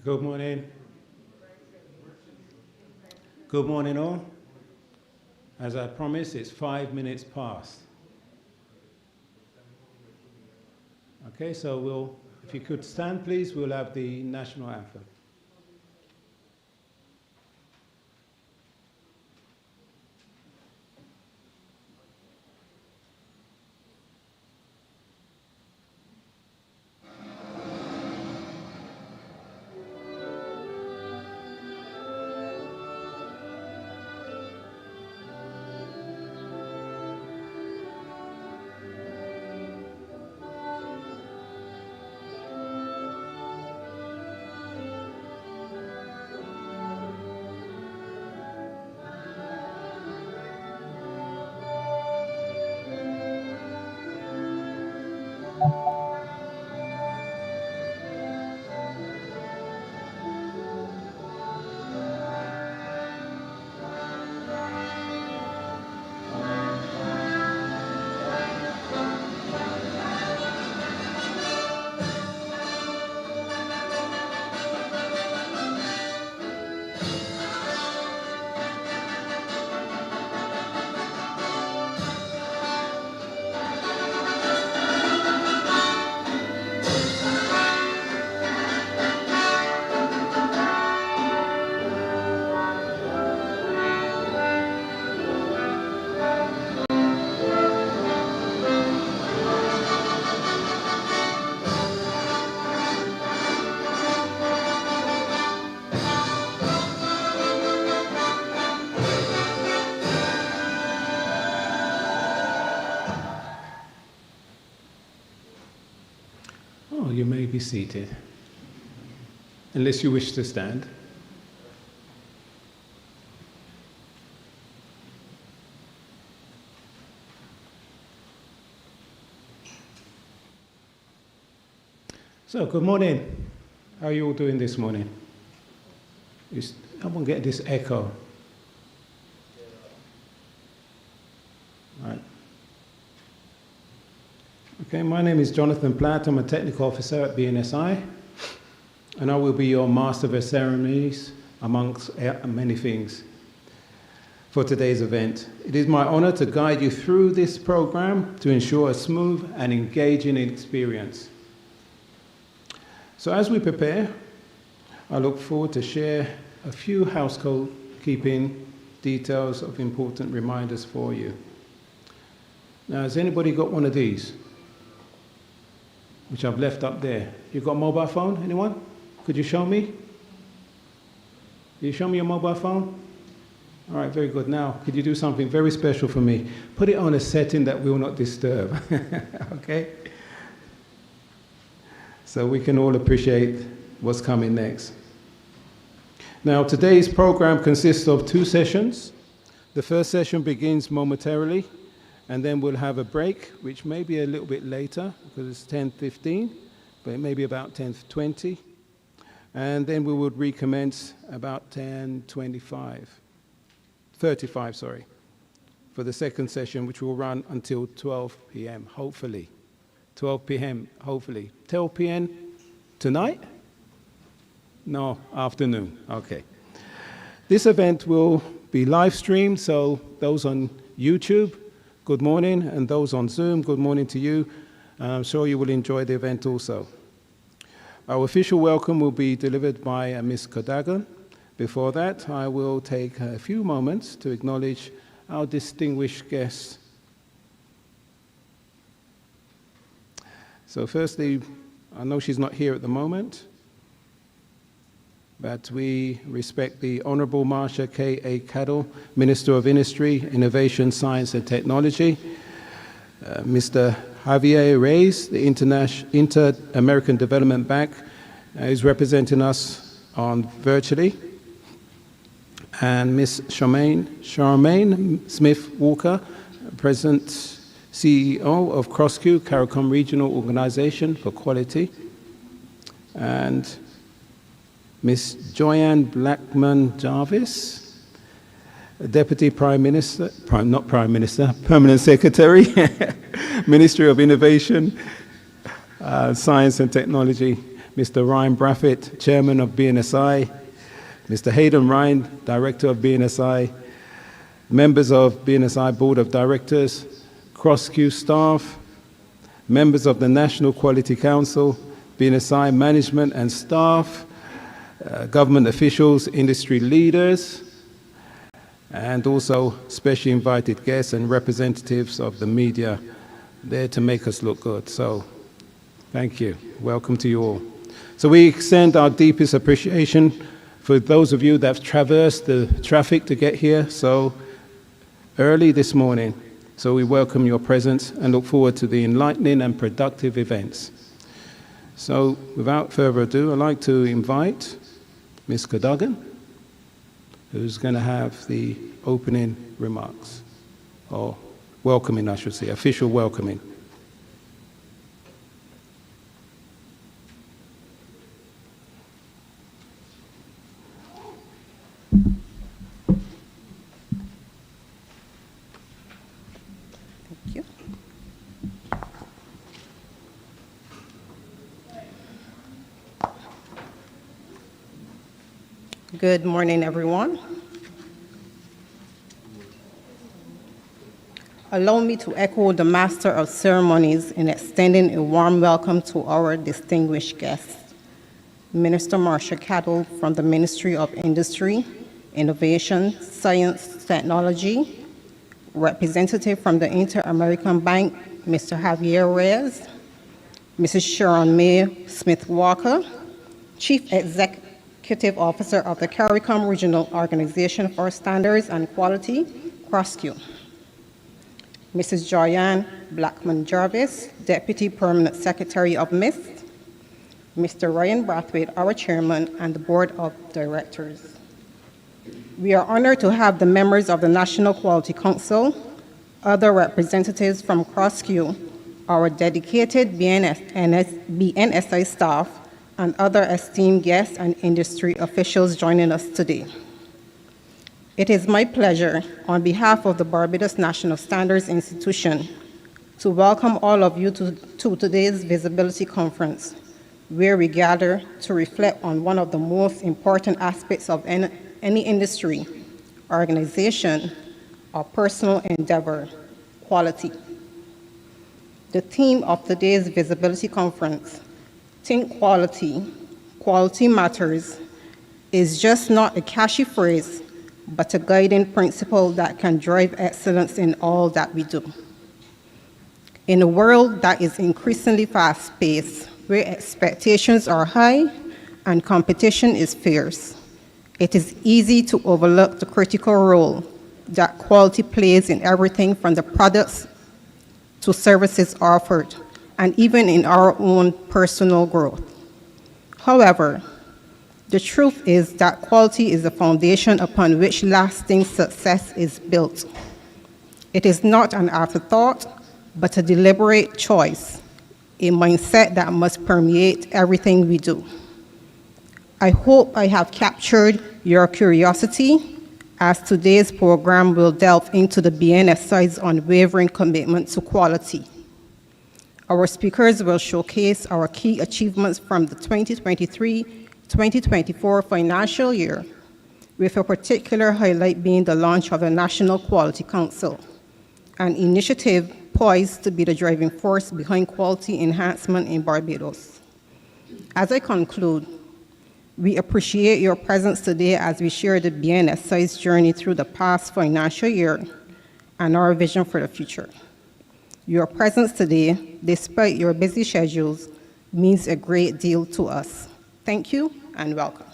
Good morning. Good morning, all. As I promised, it's 5 minutes past. Okay, so if you could stand, please, we'll have the national anthem. Oh, you may be seated, unless you wish to stand. So, good morning. How are you all doing this morning? I won't get this echo. All right. Okay, my name is Jonathan Platt. I'm a technical officer at Bnsi, and I will be your master of ceremonies amongst many things for today's event. It is my honor to guide you through this program to ensure a smooth and engaging experience. So as we prepare, I look forward to share a few housekeeping details of important reminders for you. Now, has anybody got one of these? Which I've left up there. You got a mobile phone, anyone? Could you show me? Can you show me your mobile phone? All right, very good. Now, could you do something very special for me? Put it on a setting that will not disturb, okay? So we can all appreciate what's coming next. Now, today's program consists of 2 sessions. The first session begins momentarily, and then we'll have a break, which may be a little bit later, because it's 10:15, but it may be about 10:20. And then we would recommence about 10:35, sorry, for the second session, which will run until 12 p.m., hopefully. 12 p.m., hopefully. 12 p.m. tonight? No, afternoon, okay. This event will be live streamed, so those on YouTube, good morning, and those on Zoom, good morning to you. I'm sure you will enjoy the event also. Our official welcome will be delivered by Ms. Kodagan. Before that, I will take a few moments to acknowledge our distinguished guests. So firstly, I know she's not here at the moment, but we respect the Honorable Marsha K.A. Cadell, Minister of Industry, Innovation, Science and Technology, Mr. Javier Reyes, the Inter-American Development Bank, is representing us virtually, and Ms. Charmaine Smith-Walker, President CEO of CrossQ, CARICOM Regional Organization for Quality, and Ms. Joyanne Blackman-Jarvis, Deputy Prime Minister, Permanent Secretary, Ministry of Innovation, Science and Technology. Mr. Ryan Braffett, Chairman of BNSI, Mr. Hayden Ryan, Director of BNSI, members of BNSI Board of Directors, CrossQ staff, members of the National Quality Council, BNSI management and staff, government officials, industry leaders, and also specially invited guests and representatives of the media there to make us look good. So thank you. Welcome to you all. So we extend our deepest appreciation for those of you that have traversed the traffic to get here so early this morning. So we welcome your presence and look forward to the enlightening and productive events. So without further ado, I'd like to invite Ms. Cadogan, who's going to have the opening remarks, or welcoming, I should say, official welcoming. Thank you. Good morning, everyone. Allow me to echo the Master of Ceremonies in extending a warm welcome to our distinguished guests. Minister Marsha Cattle from the Ministry of Industry, Innovation, Science, Technology, representative from the Inter-American Bank, Mr. Javier Reyes, Mrs. Sharon May Smith-Walker, Chief Executive Officer of the CARICOM Regional Organization for Standards and Quality, CrossQ, Mrs. Joyanne Blackman-Jarvis, Deputy Permanent Secretary of MIST, Mr. Ryan Brathwaite, our Chairman, and the Board of Directors. We are honored to have the members of the National Quality Council, other representatives from CrossQ, our dedicated BNSI staff, and other esteemed guests and industry officials joining us today. It is my pleasure, on behalf of the Barbados National Standards Institution, to welcome all of you to today's Visibility Conference, where we gather to reflect on one of the most important aspects of any industry, organization, or personal endeavor, quality. The theme of today's Visibility Conference, Think Quality, Quality Matters, is just not a catchy phrase, but a guiding principle that can drive excellence in all that we do. In a world that is increasingly fast-paced, where expectations are high and competition is fierce, it is easy to overlook the critical role that quality plays in everything from the products to services offered, and even in our own personal growth. However, the truth is that quality is the foundation upon which lasting success is built. It is not an afterthought, but a deliberate choice, a mindset that must permeate everything we do. I hope I have captured your curiosity, as today's program will delve into the BNSI's unwavering commitment to quality. Our speakers will showcase our key achievements from the 2023-2024 financial year, with a particular highlight being the launch of the National Quality Council, an initiative poised to be the driving force behind quality enhancement in Barbados. As I conclude, we appreciate your presence today as we share the BNSI's journey through the past financial year and our vision for the future. Your presence today, despite your busy schedules, means a great deal to us. Thank you and welcome.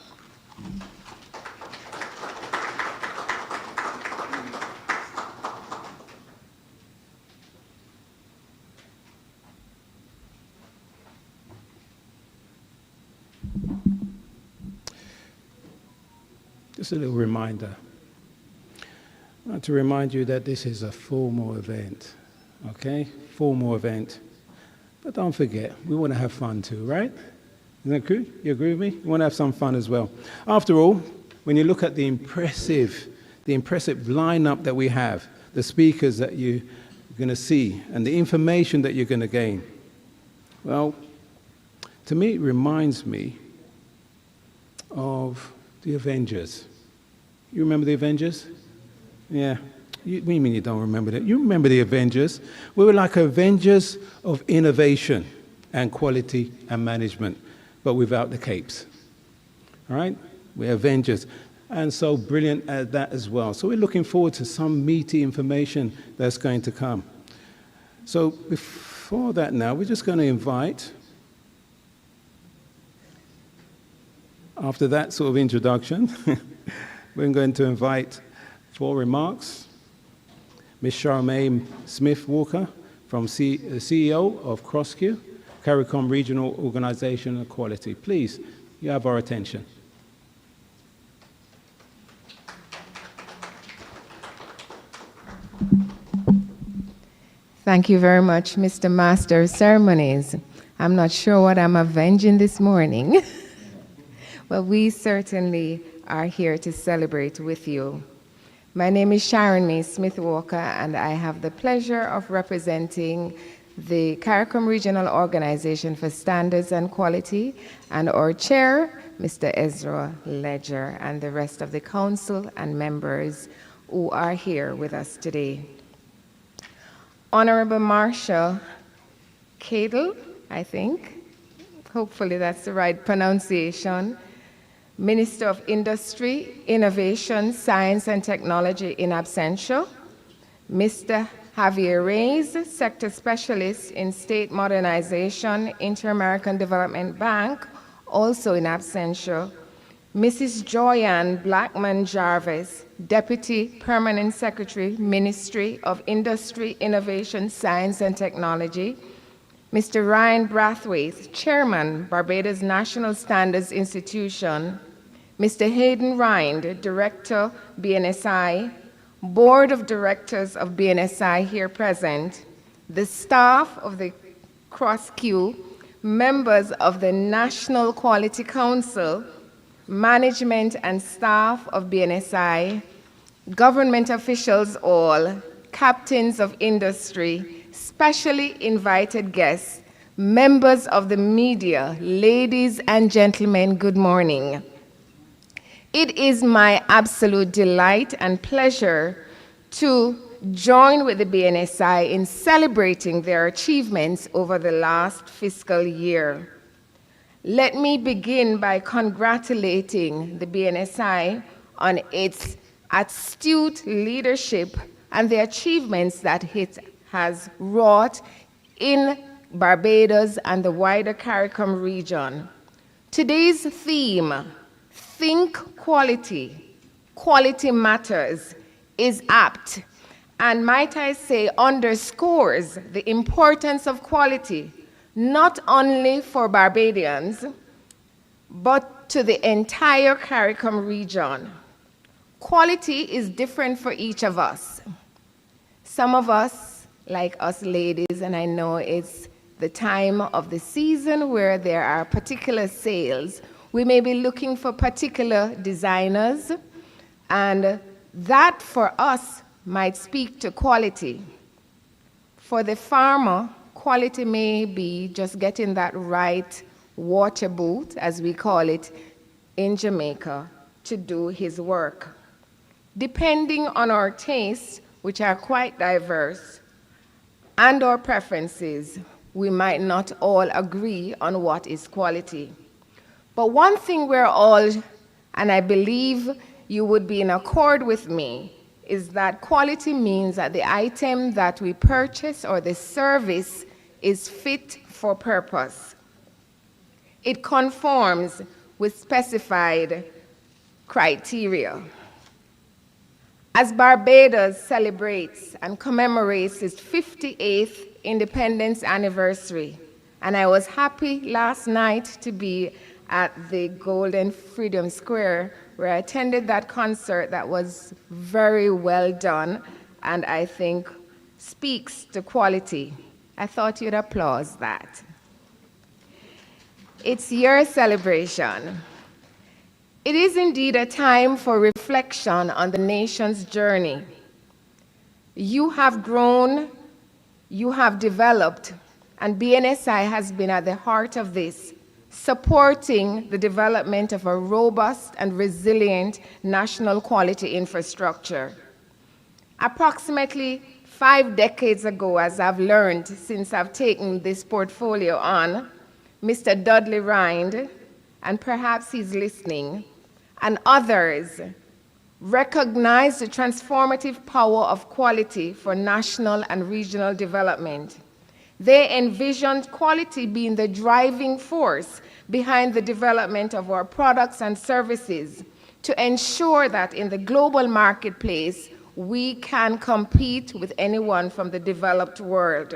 Just a little reminder. I want to remind you that this is a formal event, okay? Formal event. But don't forget, we want to have fun too, right? Isn't that good? You agree with me? We want to have some fun as well. After all, when you look at the impressive lineup that we have, the speakers that you're going to see, and the information that you're going to gain, well, To me, it reminds me of the Avengers. You remember the Avengers? Yeah. What do you mean you don't remember that? You remember the Avengers. We were like Avengers of innovation and quality and management, but without the capes. All right? We're Avengers. And so brilliant at that as well. So we're looking forward to some meaty information that's going to come. So before that now, we're just going to invite, after that sort of introduction, we're going to invite for remarks Ms. Charmaine Smith-Walker, CEO of CrossQ, CARICOM Regional Organization of Quality. Please, you have our attention. Thank you very much, Mr. Master of Ceremonies. I'm not sure what I'm avenging this morning, but we certainly are here to celebrate with you. My name is Sharon May Smith-Walker, and I have the pleasure of representing the CARICOM Regional Organization for Standards and Quality, and our chair, Mr. Ezra Ledger, and the rest of the council and members who are here with us today. Honorable Marcia Cadle, I think, hopefully that's the right pronunciation, Minister of Industry, Innovation, Science and Technology in absentia, Mr. Javier Reyes, Sector Specialist in State Modernization, Inter-American Development Bank, also in absentia, Mrs. Joyanne Blackman Jarvis, Deputy Permanent Secretary, Ministry of Industry, Innovation, Science and Technology, Mr. Ryan Brathwaite, Chairman, Barbados National Standards Institution, Mr. Hayden Rind, Director, BNSI, Board of Directors of BNSI here present, the staff of the CrossQ, members of the National Quality Council, management and staff of BNSI, government officials all, captains of industry, specially invited guests, members of the media, ladies and gentlemen, good morning. It is my absolute delight and pleasure to join with the BNSI in celebrating their achievements over the last fiscal year. Let me begin by congratulating the BNSI on its astute leadership and the achievements that it has wrought in Barbados and the wider CARICOM region. Today's theme, Think Quality, Quality Matters, is apt and, might I say, underscores the importance of quality, not only for Barbadians, but to the entire CARICOM region. Quality is different for each of us. Some of us, like us ladies, and I know it's the time of the season where there are particular sales, we may be looking for particular designers, and that for us might speak to quality. For the farmer, quality may be just getting that right water boot, as we call it in Jamaica, to do his work. Depending on our tastes, which are quite diverse, and our preferences, we might not all agree on what is quality. But one thing we're all, and I believe you would be in accord with me, is that quality means that the item that we purchase or the service is fit for purpose. It conforms with specified criteria. As Barbados celebrates and commemorates its 58th independence anniversary, and I was happy last night to be at the Golden Freedom Square, where I attended that concert that was very well done, and I think speaks to quality. I thought you'd applaud that. It's your celebration. It is indeed a time for reflection on the nation's journey. You have grown, you have developed, and BNSI has been at the heart of this supporting the development of a robust and resilient national quality infrastructure. Approximately 5 decades ago, as I've learned since I've taken this portfolio on, Mr. Dudley Rind, and perhaps he's listening, and others recognized the transformative power of quality for national and regional development. They envisioned quality being the driving force behind the development of our products and services to ensure that in the global marketplace, we can compete with anyone from the developed world.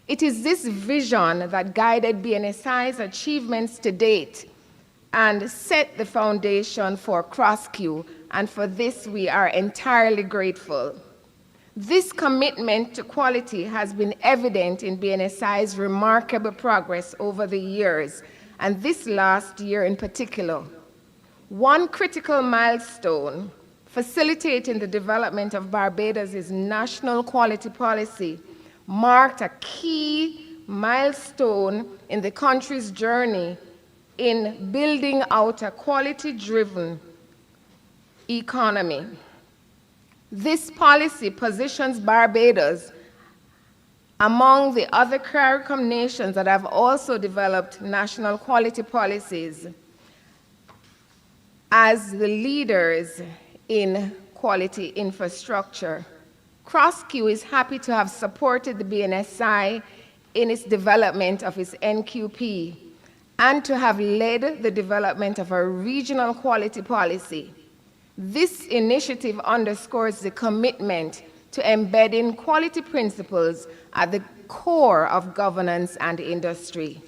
It is this vision that guided BNSI's achievements to date and set the foundation for CrossQ, and for this we are entirely grateful. This commitment to quality has been evident in BNSI's remarkable progress over the years, and this last year in particular. One critical milestone facilitating the development of Barbados' national quality policy marked a key milestone in the country's journey in building out a quality-driven economy. This policy positions Barbados among the other CARICOM nations that have also developed national quality policies as the leaders in quality infrastructure. CrossQ is happy to have supported the BNSI in its development of its NQP and to have led the development of a regional quality policy. This initiative underscores the commitment to embedding quality principles at the core of governance and industry.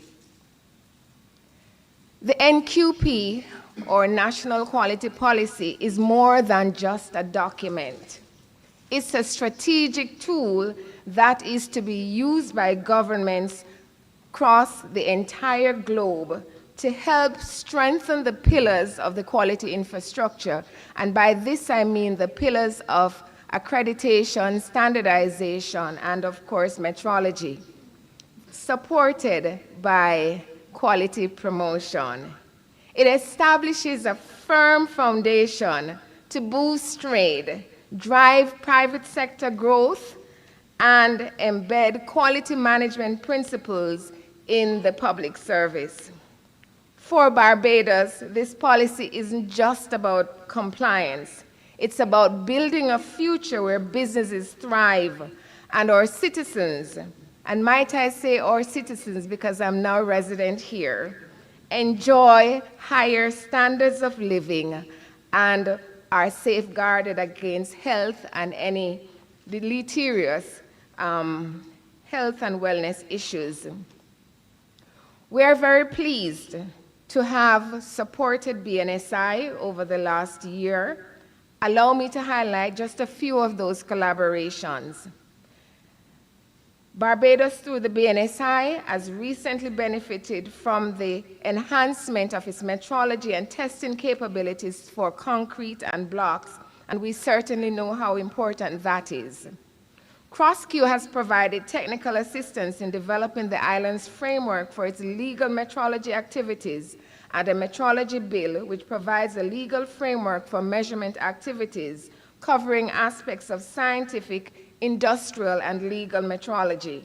The NQP, or National Quality Policy, is more than just a document. It's a strategic tool that is to be used by governments across the entire globe to help strengthen the pillars of the quality infrastructure. And by this I mean the pillars of accreditation, standardization, and of course metrology, supported by quality promotion. It establishes a firm foundation to boost trade, drive private sector growth, and embed quality management principles in the public service. For Barbados, this policy isn't just about compliance. It's about building a future where businesses thrive and our citizens, and might I say our citizens because I'm now resident here, enjoy higher standards of living and are safeguarded against health and any deleterious health and wellness issues. We are very pleased to have supported BNSI over the last year. Allow me to highlight just a few of those collaborations. Barbados, through the BNSI, has recently benefited from the enhancement of its metrology and testing capabilities for concrete and blocks, and we certainly know how important that is. CrossQ has provided technical assistance in developing the island's framework for its legal metrology activities and a metrology bill which provides a legal framework for measurement activities covering aspects of scientific, industrial, and legal metrology.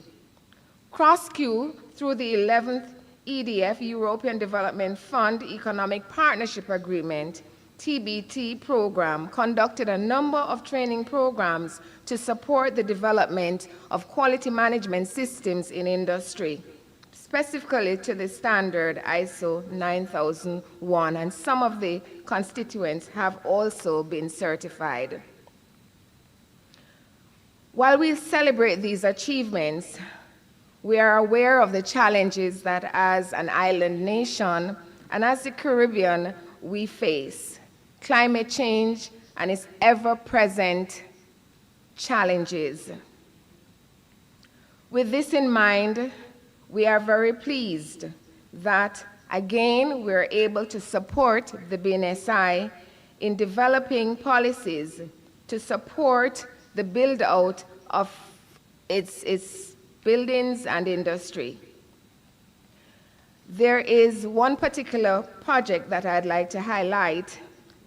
CrossQ, through the 11th EDF, European Development Fund Economic Partnership Agreement, TBT program, conducted a number of training programs to support the development of quality management systems in industry, specifically to the standard ISO 9001, and some of the constituents have also been certified. While we celebrate these achievements, we are aware of the challenges that as an island nation and as the Caribbean we face. Climate change and its ever-present challenges. With this in mind, we are very pleased that, again, we're able to support the BNSI in developing policies to support the build-out of its buildings and industry. There is one particular project that I'd like to highlight,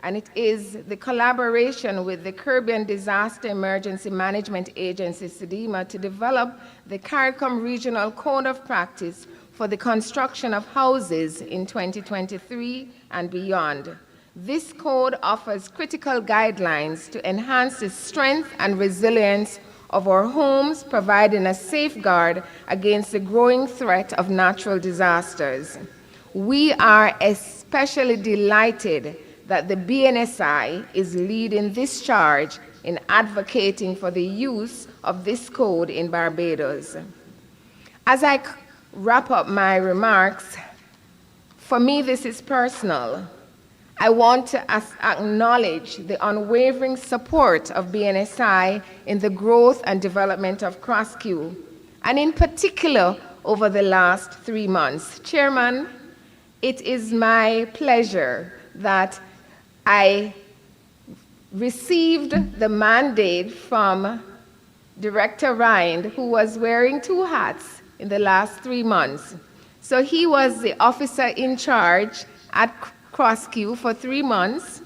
and it is the collaboration with the Caribbean Disaster Emergency Management Agency, SEDEMA, to develop the CARICOM Regional Code of Practice for the construction of houses in 2023 and beyond. This code offers critical guidelines to enhance the strength and resilience of our homes, providing a safeguard against the growing threat of natural disasters. We are especially delighted that the BNSI is leading this charge in advocating for the use of this code in Barbados. As I wrap up my remarks, for me this is personal. I want to acknowledge the unwavering support of BNSI in the growth and development of CrossQ, and in particular over the last 3 months. Chairman, it is my pleasure that I received the mandate from Director Rind, who was wearing 2 hats in the last 3 months. So he was the officer in charge at CrossQ for 3 months,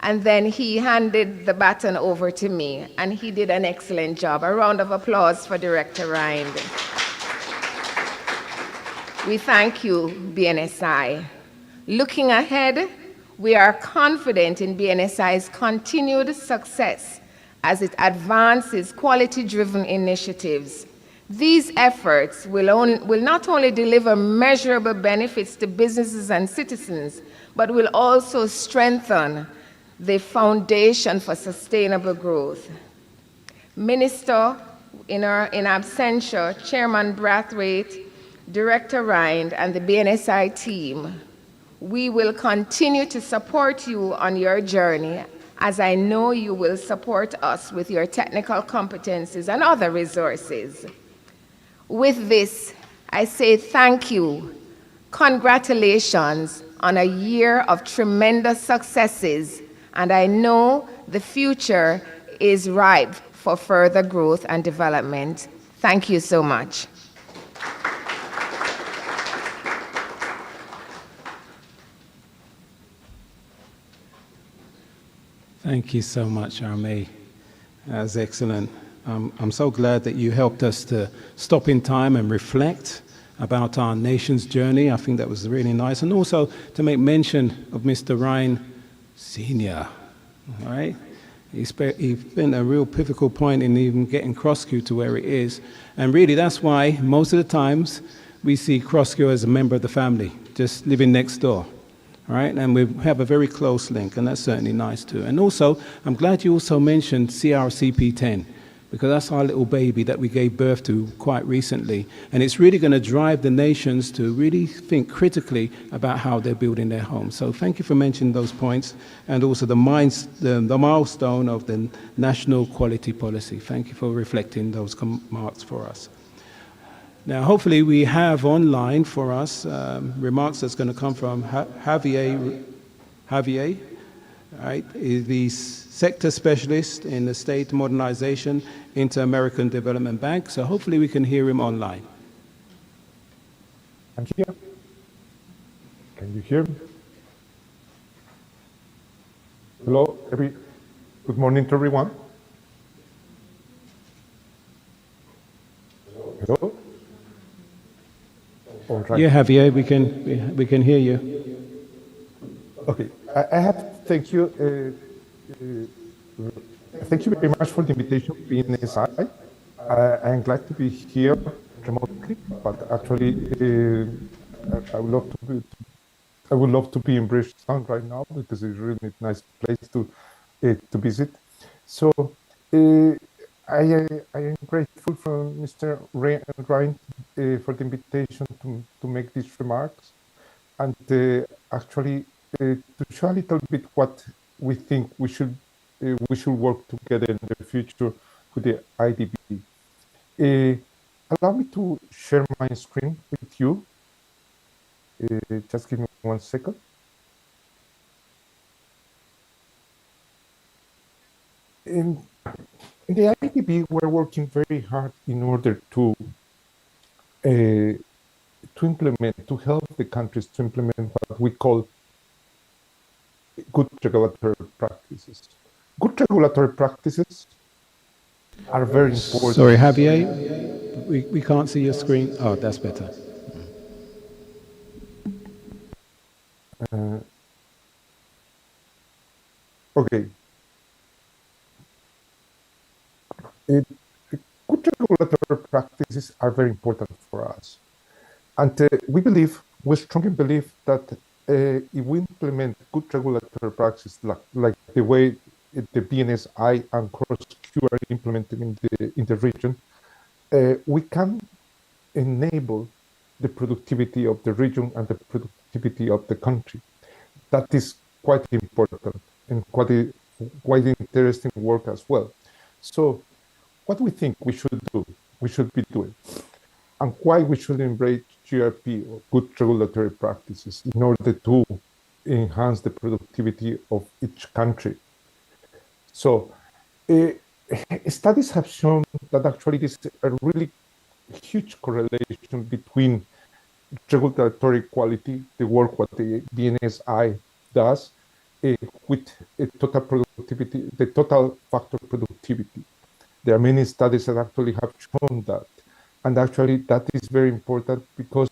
and then he handed the baton over to me, and he did an excellent job. A round of applause for Director Rind. We thank you, BNSI. Looking ahead, we are confident in BNSI's continued success as it advances quality-driven initiatives. These efforts will not only deliver measurable benefits to businesses and citizens, but will also strengthen the foundation for sustainable growth. Minister, in absentia, Chairman Brathwaite, Director Rind, and the BNSI team, we will continue to support you on your journey, as I know you will support us with your technical competencies and other resources. With this, I say thank you, congratulations on a year of tremendous successes, and I know the future is ripe for further growth and development. Thank you so much. Thank you so much, Arme. That was excellent. I'm so glad that you helped us to stop in time and reflect about our nation's journey. I think that was really nice. And also to make mention of Mr. Ryan Sr., all right? He's been a real pivotal point in even getting CrossQ to where it is. And really, that's why most of the times we see CrossQ as a member of the family, just living next door. All right, and we have a very close link, and that's certainly nice too. And also, I'm glad you also mentioned CRCP10, because that's our little baby that we gave birth to quite recently. And it's really going to drive the nations to really think critically about how they're building their homes. So thank you for mentioning those points, and also the milestone of the National Quality Policy. Thank you for reflecting those remarks for us. Now, hopefully we have online for us remarks that's going to come from Javier, right, is the sector specialist in the State Modernization Inter-American Development Bank. So hopefully we can hear him online. I'm here. Can you hear me? Hello, good morning to everyone. Hello? All right. Yeah, Javier, we can hear you. Okay, I have to thank you. Thank you very much for the invitation to BNSI. I am glad to be here remotely, but actually, I would love to be in Bridgetown right now because it's a really nice place to visit. So I am grateful for Mr. Ryan for the invitation to make these remarks, and actually to show a little bit what we think we should work together in the future with the IDB. Allow me to share my screen with you. Just give me 1 second. In the IDB, we're working very hard in order to to help the countries to implement what we call good regulatory practices. Good regulatory practices are very important. Sorry, Javier, we can't see your screen. Oh, that's better. Okay. Good regulatory practices are very important for us. And we strongly believe that if we implement good regulatory practices like the way the BNSI and cross-Q are implemented in the region, we can enable the productivity of the region and the productivity of the country. That is quite important and quite interesting work as well. So what we think we should be doing, and why we should embrace GRP or good regulatory practices in order to enhance the productivity of each country. So studies have shown that actually there's a really huge correlation between regulatory quality, the work what the BNSI does, with total productivity, the total factor productivity. There are many studies that actually have shown that. And actually that is very important because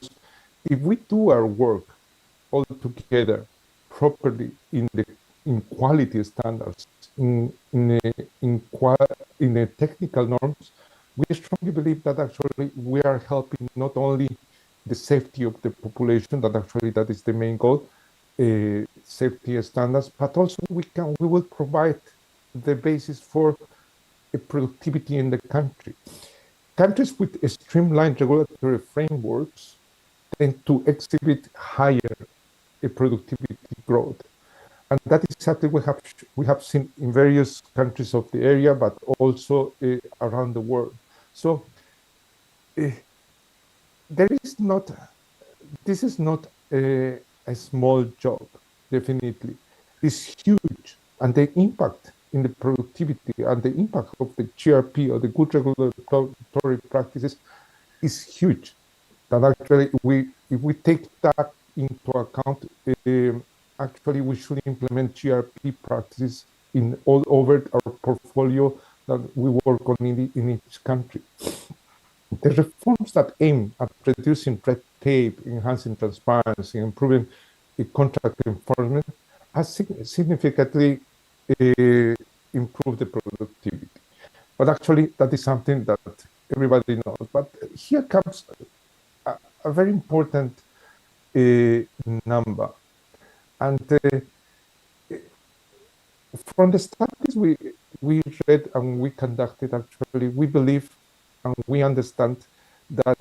if we do our work all together properly in quality standards, in the technical norms, we strongly believe that actually we are helping not only the safety of the population, that is the main goal, safety standards, but also we will provide the basis for a productivity in the country. Countries with streamlined regulatory frameworks tend to exhibit higher productivity growth. And that is exactly what we have seen in various countries of the area, but also around the world. So this is not a small job, definitely. It's huge, and the impact in the productivity and the impact of the GRP or the good regulatory practices is huge. That actually, if we take that into account, actually we should implement GRP practices in all over our portfolio that we work on in each country. The reforms that aim at reducing red tape, enhancing transparency, improving contract enforcement has significantly improved the productivity. But actually, that is something that everybody knows. But here comes a very important number. And from the studies we read and we conducted, actually, we believe and we understand that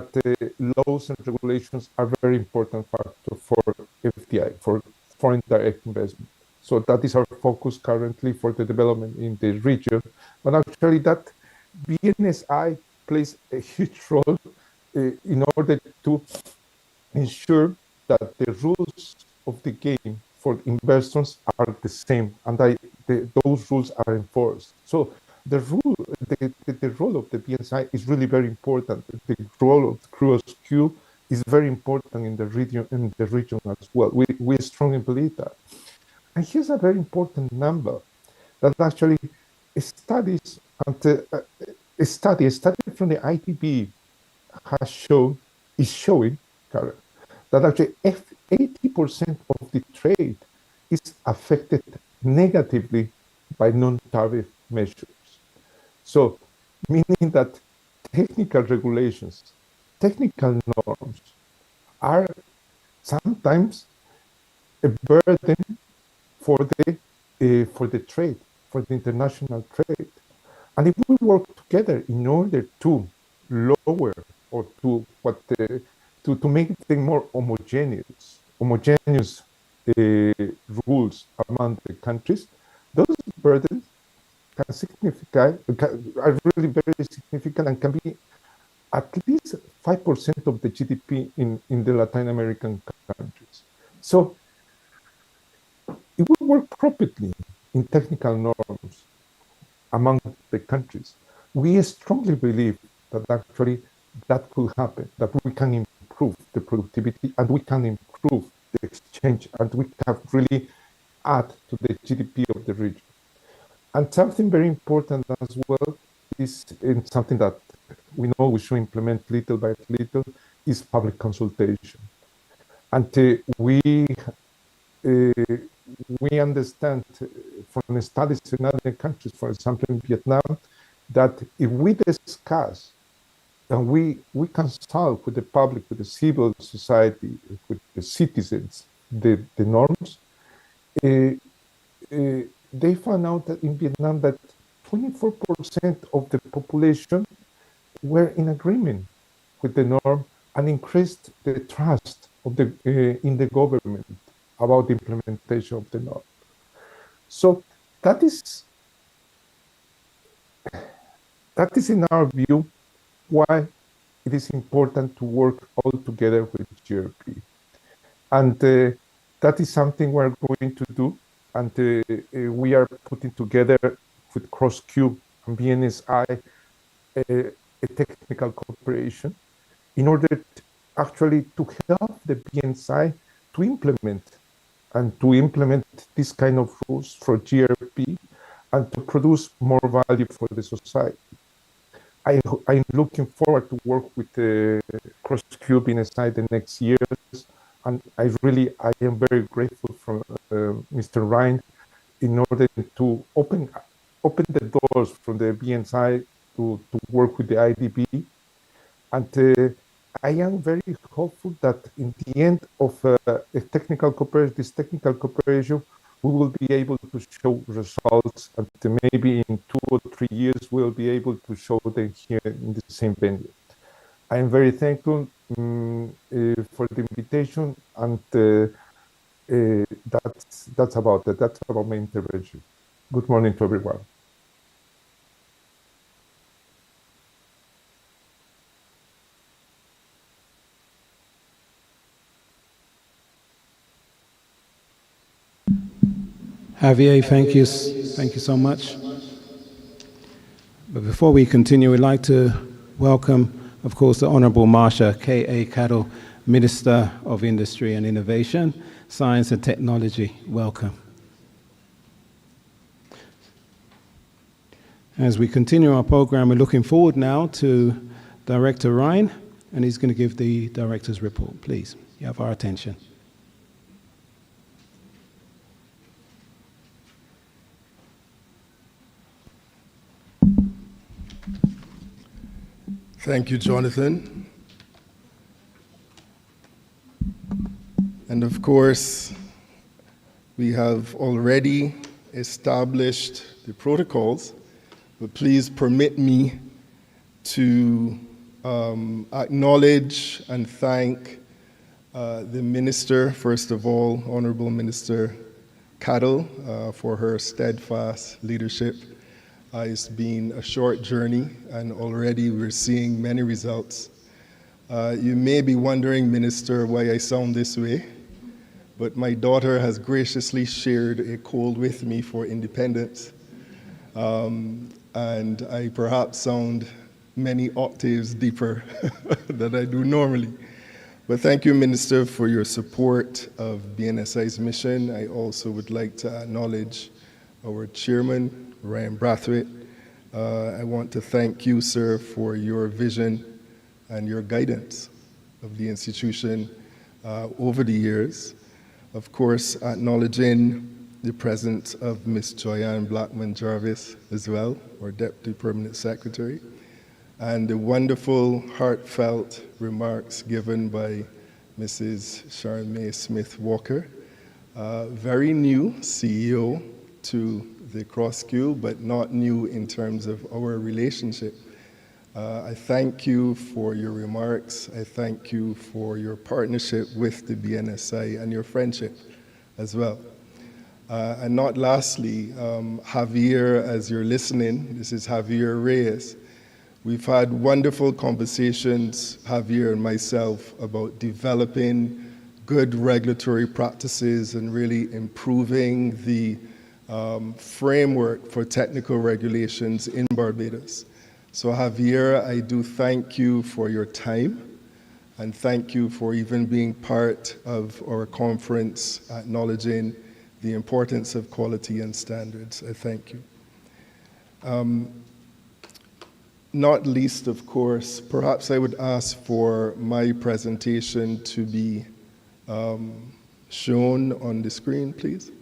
laws and regulations are very important factor for FDI, for foreign direct investment. So that is our focus currently for the development in the region. But actually that BNSI plays a huge role in order to ensure that the rules of the game for investors are the same and those rules are enforced. So the role of the BNSI is really very important. The role of the cross-Q is very important in the region as well. We strongly believe that. And here's a very important number that actually studies and a study from the ITB is showing, Karen, that actually 80% of the trade is affected negatively by non-tariff measures. So, meaning that technical regulations, technical norms are sometimes a burden for the trade, for the international trade. And if we work together in order to lower or to make them more homogeneous rules among the countries, those burdens are really very significant and can be at least 5% of the GDP in the Latin American countries. So if we work properly in technical norms among the countries, we strongly believe that actually that could happen, that we can improve the productivity and we can improve the exchange and we can really add to the GDP of the region. And something very important as well is in something that we know we should implement little by little is public consultation. And we understand from studies in other countries, for example, in Vietnam, that if we discuss and we consult with the public, with the civil society, with the citizens, the norms, they found out that in Vietnam that 24% of the population were in agreement with the norm and increased the trust of the in the government about the implementation of the norm. So that is in our view why it is important to work all together with GRP. And that is something we're going to do. And we are putting together with CrossCube and BNSI a technical cooperation in order actually to help the BNSI to implement this kind of rules for GRP and to produce more value for the society. I'm looking forward to work with the CrossCube BNSI the next years, and I am very grateful from Mr. Ryan in order to open the doors from the BNSI to work with the IDB. And I am very hopeful that in the end of this technical cooperation, we will be able to show results, and maybe in 2 or 3 years, we'll be able to show them here in the same venue. I am very thankful for the invitation, and that's about it. That's about my intervention. Good morning to everyone. Javier, thank you so much. But before we continue, we'd like to welcome, of course, the Honorable Marsha K.A. Cattle, Minister of Industry and Innovation, Science and Technology. Welcome. As we continue our program, we're looking forward now to Director Ryan, and he's going to give the director's report. Please, you have our attention. Thank you, Jonathan. And of course, we have already established the protocols, but please permit me to acknowledge and thank the Minister, first of all, Honorable Minister Cattle, for her steadfast leadership. It's been a short journey, and already we're seeing many results. You may be wondering, Minister, why I sound this way, but my daughter has graciously shared a cold with me for independence, and I perhaps sound many octaves deeper than I do normally. But thank you, Minister, for your support of BNSI's mission. I also would like to acknowledge our chairman, Ryan Brathwaite. I want to thank you, sir, for your vision and your guidance of the institution over the years. Of course, acknowledging the presence of Ms. Joyanne Blackman-Jarvis as well, our Deputy Permanent Secretary, and the wonderful, heartfelt remarks given by Mrs. Sharon May Smith-Walker, very new CEO to the CrossCube, but not new in terms of our relationship. I thank you for your remarks. I thank you for your partnership with the BNSI and your friendship as well. And not lastly, Javier, as you're listening, this is Javier Reyes. We've had wonderful conversations, Javier and myself, about developing good regulatory practices and really improving the framework for technical regulations in Barbados. So Javier, I do thank you for your time, And thank you for even being part of our conference, acknowledging the importance of quality and standards. I thank you. Not least, of course, perhaps I would ask for my presentation to be shown on the screen, please.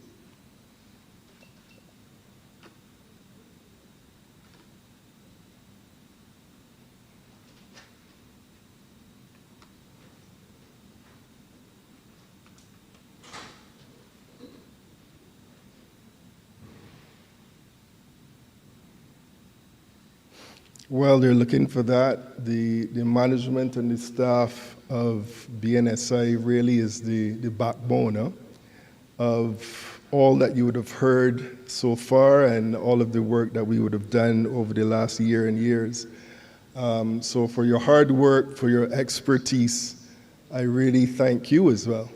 Well, they're looking for that. The management and the staff of BNSI really is the backbone of all that you would have heard so far and all of the work that we would have done over the last year and years. So for your hard work, for your expertise, I really thank you as well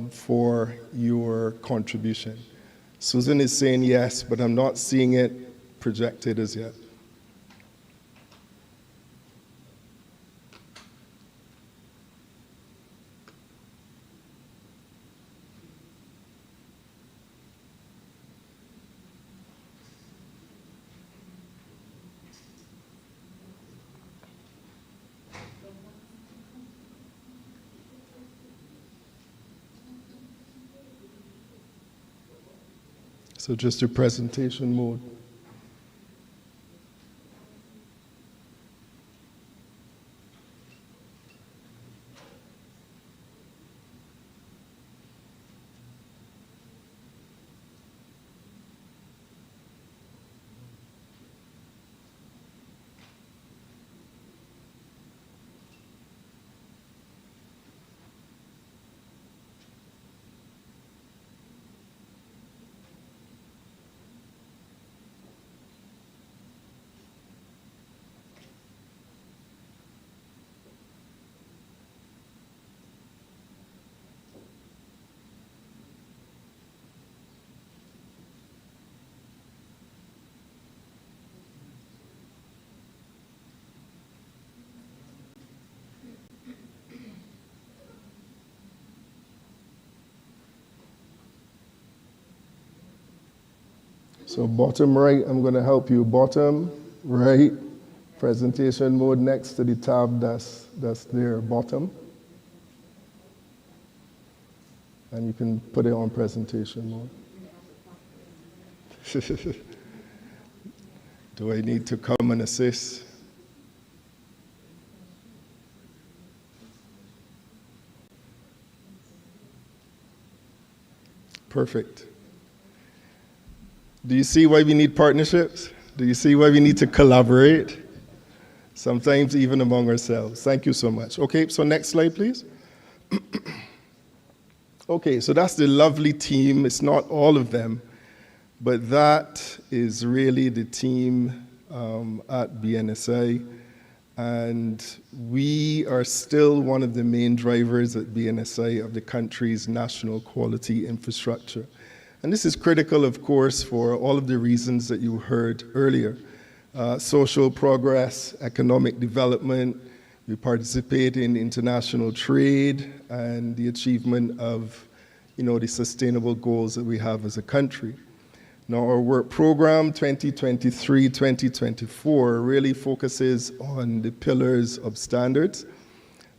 for your contribution. Susan is saying yes, but I'm not seeing it projected as yet. So just a presentation mode. So bottom right, I'm going to help you. Bottom right, presentation mode next to the tab that's there, bottom. And you can put it on presentation mode. Do I need to come and assist? Perfect. Do you see why we need partnerships? Do you see why we need to collaborate? Sometimes even among ourselves. Thank you so much. Okay, so next slide, please. Okay, so that's the lovely team. It's not all of them, but that is really the team at BNSI. And we are still one of the main drivers at BNSI of the country's national quality infrastructure. And this is critical, of course, for all of the reasons that you heard earlier. Social progress, economic development, we participate in international trade and the achievement of, the sustainable goals that we have as a country. Now, our work program 2023-2024 really focuses on the pillars of standards,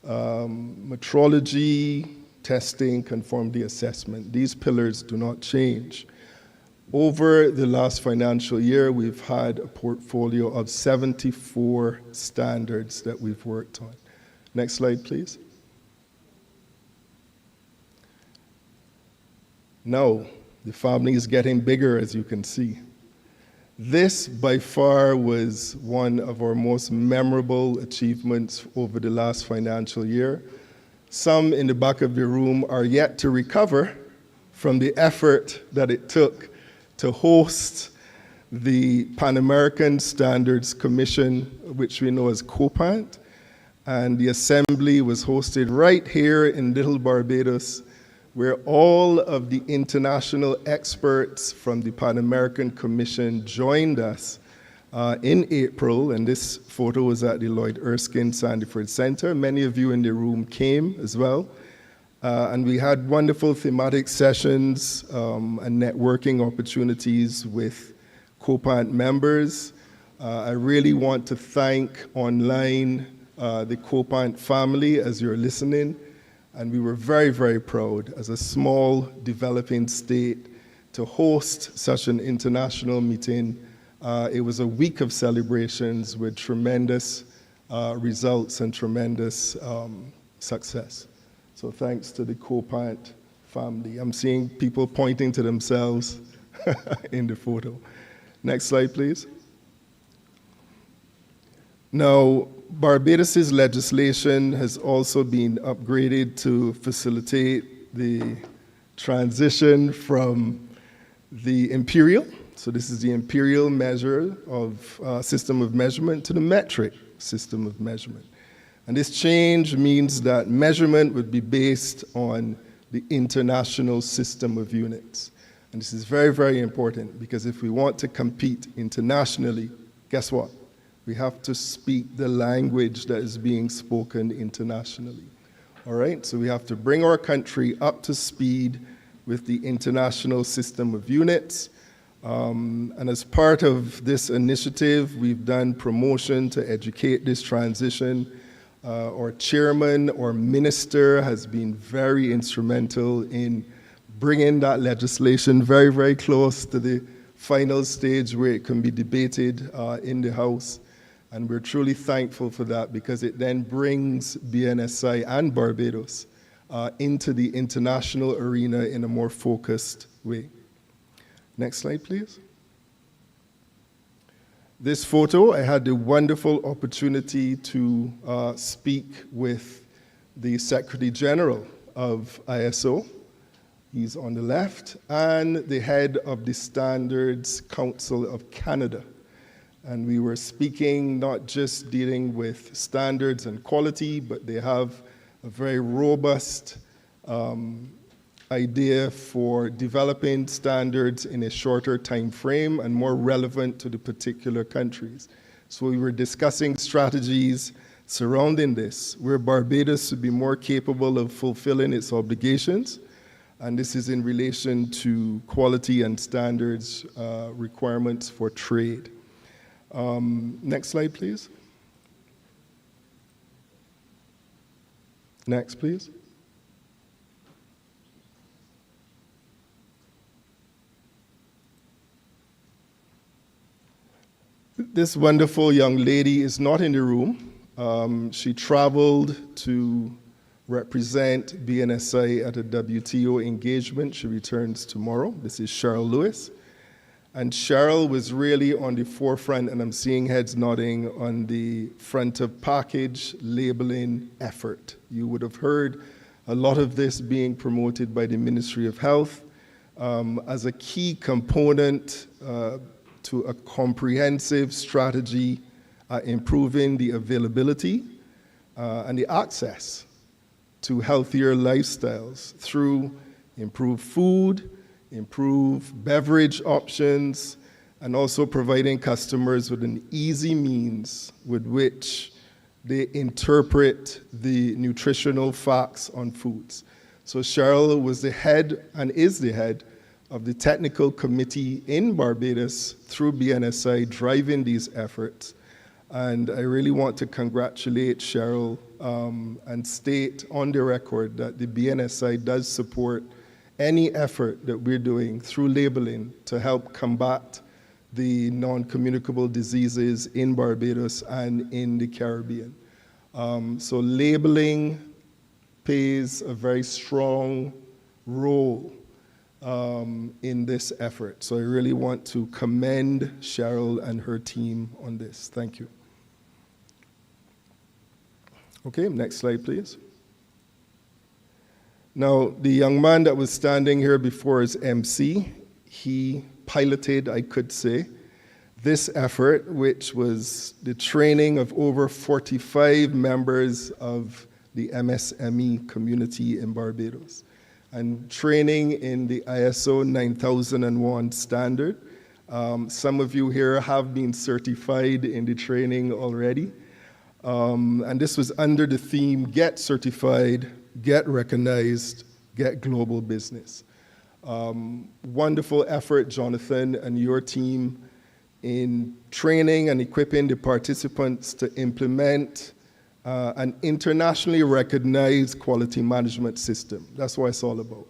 metrology, testing, conformity assessment. These pillars do not change. Over the last financial year, we've had a portfolio of 74 standards that we've worked on. Next slide, please. Now, the family is getting bigger, as you can see. This, by far, was one of our most memorable achievements over the last financial year. Some in the back of the room are yet to recover from the effort that it took to host the Pan American Standards Commission, which we know as COPANT, and the assembly was hosted right here in Little Barbados, where all of the international experts from the Pan American Commission joined us in April, and this photo was at the Lloyd Erskine Sandyford Center. Many of you in the room came as well. And we had wonderful thematic sessions and networking opportunities with COPANT members. I really want to thank online the COPANT family as you're listening. And we were very, very proud as a small developing state to host such an international meeting. It was a week of celebrations with tremendous results and tremendous success. So thanks to the COPANT family. I'm seeing people pointing to themselves in the photo. Next slide, please. Now, Barbados' legislation has also been upgraded to facilitate the transition from the imperial, so this is the imperial measure of system of measurement, to the metric system of measurement. And this change means that measurement would be based on the international system of units. And this is very, very important because if we want to compete internationally, guess what? We have to speak the language that is being spoken internationally. All right, so we have to bring our country up to speed with the international system of units. And as part of this initiative, we've done promotion to educate this transition. Our chairman or minister has been very instrumental in bringing that legislation very, very close to the final stage where it can be debated in the House. And we're truly thankful for that because it then brings BNSI and Barbados into the international arena in a more focused way. Next slide, please. This photo, I had the wonderful opportunity to speak with the Secretary General of ISO. He's on the left, and the head of the Standards Council of Canada. And we were speaking not just dealing with standards and quality, but they have a very robust idea for developing standards in a shorter time frame and more relevant to the particular countries. So we were discussing strategies surrounding this, where Barbados would be more capable of fulfilling its obligations. And this is in relation to quality and standards requirements for trade. Next slide, please. Next, please. This wonderful young lady is not in the room. She traveled to represent BNSI at a WTO engagement. She returns tomorrow. This is Cheryl Lewis. And Cheryl was really on the forefront, and I'm seeing heads nodding, on the front of package labeling effort. You would have heard a lot of this being promoted by the Ministry of Health as a key component to a comprehensive strategy improving the availability and the access to healthier lifestyles through improved food, improve beverage options, and also providing customers with an easy means with which they interpret the nutritional facts on foods. So Cheryl was the head and is the head of the technical committee in Barbados through BNSI driving these efforts. And I really want to congratulate Cheryl and state on the record that the BNSI does support any effort that we're doing through labeling to help combat the non-communicable diseases in Barbados and in the Caribbean. So labeling plays a very strong role in this effort. So I really want to commend Cheryl and her team on this. Thank you. Okay, next slide, please. Now, the young man that was standing here before is MC. He piloted, I could say, this effort, which was the training of over 45 members of the MSME community in Barbados, and training in the ISO 9001 standard, Some of you here have been certified in the training already. And this was under the theme, Get Certified, Get Recognized, Get Global Business. Wonderful effort, Jonathan, and your team in training and equipping the participants to implement an internationally recognized quality management system. That's what it's all about.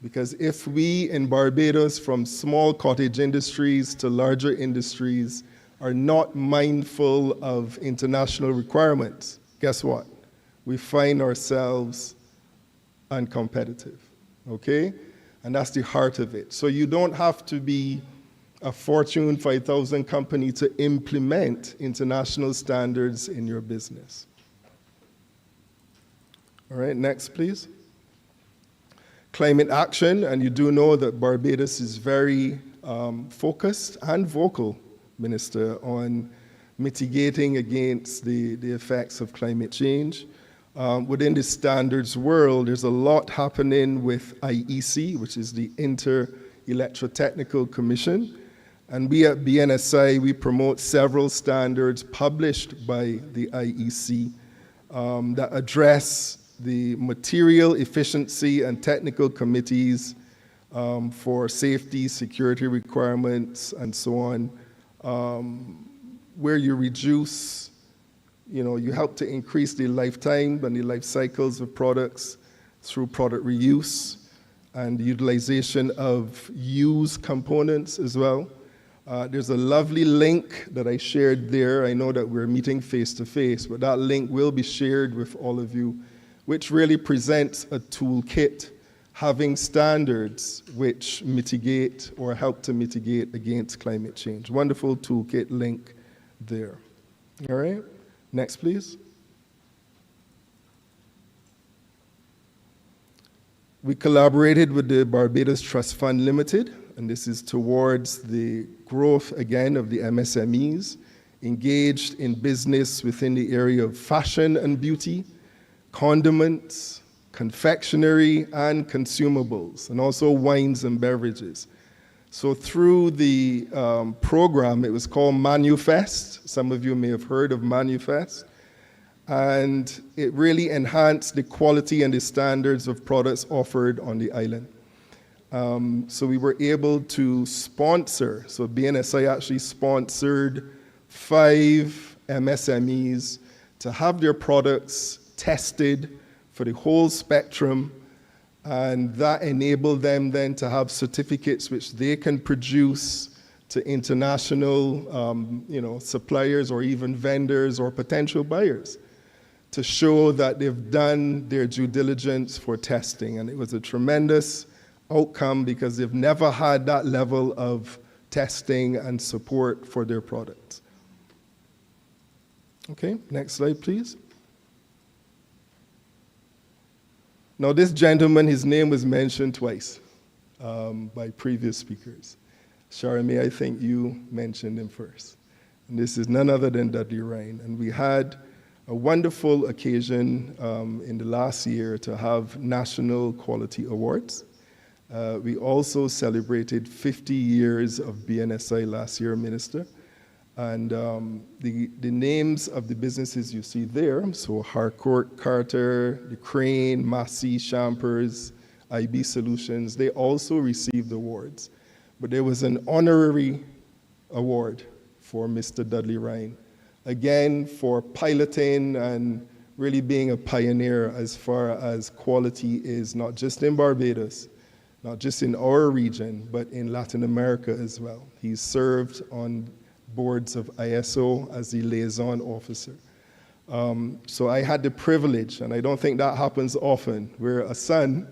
Because if we in Barbados, from small cottage industries to larger industries, are not mindful of international requirements, guess what? We find ourselves uncompetitive, okay? And that's the heart of it. So you don't have to be a Fortune 5000 company to implement international standards in your business. All right, next, please. Climate action, and you do know that Barbados is very focused and vocal, Minister, on mitigating against the effects of climate change. Within the standards world, there's a lot happening with IEC, which is the Inter-Electrotechnical Commission. And we at BNSI, we promote several standards published by the IEC that address the material efficiency and technical committees for safety, security requirements, and so on, where you reduce, you help to increase the lifetime and the life cycles of products through product reuse and utilization of used components as well. There's a lovely link that I shared there. I know that we're meeting face to face, but that link will be shared with all of you, which really presents a toolkit having standards which mitigate or help to mitigate against climate change. Wonderful toolkit link there. All right, next please. We collaborated with the Barbados Trust Fund Limited, and this is towards the growth again of the MSMEs, engaged in business within the area of fashion and beauty, condiments, confectionery, and consumables, and also wines and beverages. So through the program, it was called Manufest. Some of you may have heard of Manufest. And it really enhanced the quality and the standards of products offered on the island. So we were able to sponsor, so BNSI actually sponsored 5 MSMEs to have their products tested for the whole spectrum, and that enabled them then to have certificates which they can produce to international suppliers or even vendors or potential buyers to show that they've done their due diligence for testing. And it was a tremendous outcome because they've never had that level of testing and support for their products. Okay, next slide, please. Now, this gentleman, his name was mentioned twice by previous speakers. Charmaine, I think you mentioned him first. And this is none other than Dudley Ryan. And we had a wonderful occasion in the last year to have National Quality Awards. We also celebrated 50 years of BNSI last year, Minister. And the names of the businesses you see there, so Harcourt, Carter, the Crane, Massey, Champers, IB Solutions, they also received awards. But there was an honorary award for Mr. Dudley Ryan, again, for piloting and really being a pioneer as far as quality is, not just in Barbados, not just in our region, but in Latin America as well. He's served on boards of ISO as the liaison officer. So I had the privilege, and I don't think that happens often, where a son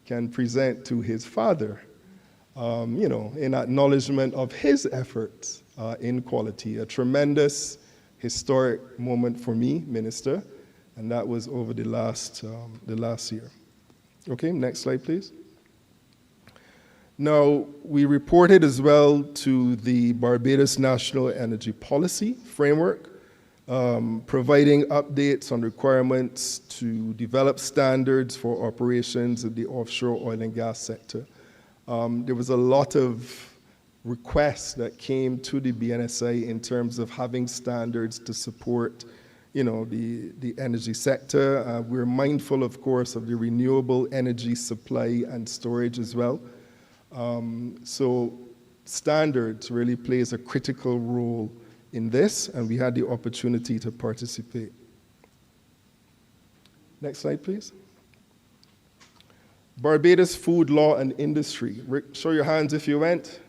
can present to his father, in acknowledgement of his efforts in quality. A tremendous historic moment for me, Minister, and that was over the last year. Okay, next slide, please. Now, we reported as well to the Barbados National Energy Policy Framework, providing updates on requirements to develop standards for operations in the offshore oil and gas sector. There was a lot of requests that came to the BNSI in terms of having standards to support, the energy sector. We're mindful, of course, of the renewable energy supply and storage as well. So standards really plays a critical role in this, and we had the opportunity to participate. Next slide, please. Barbados food law and industry. Rick, show your hands if you went.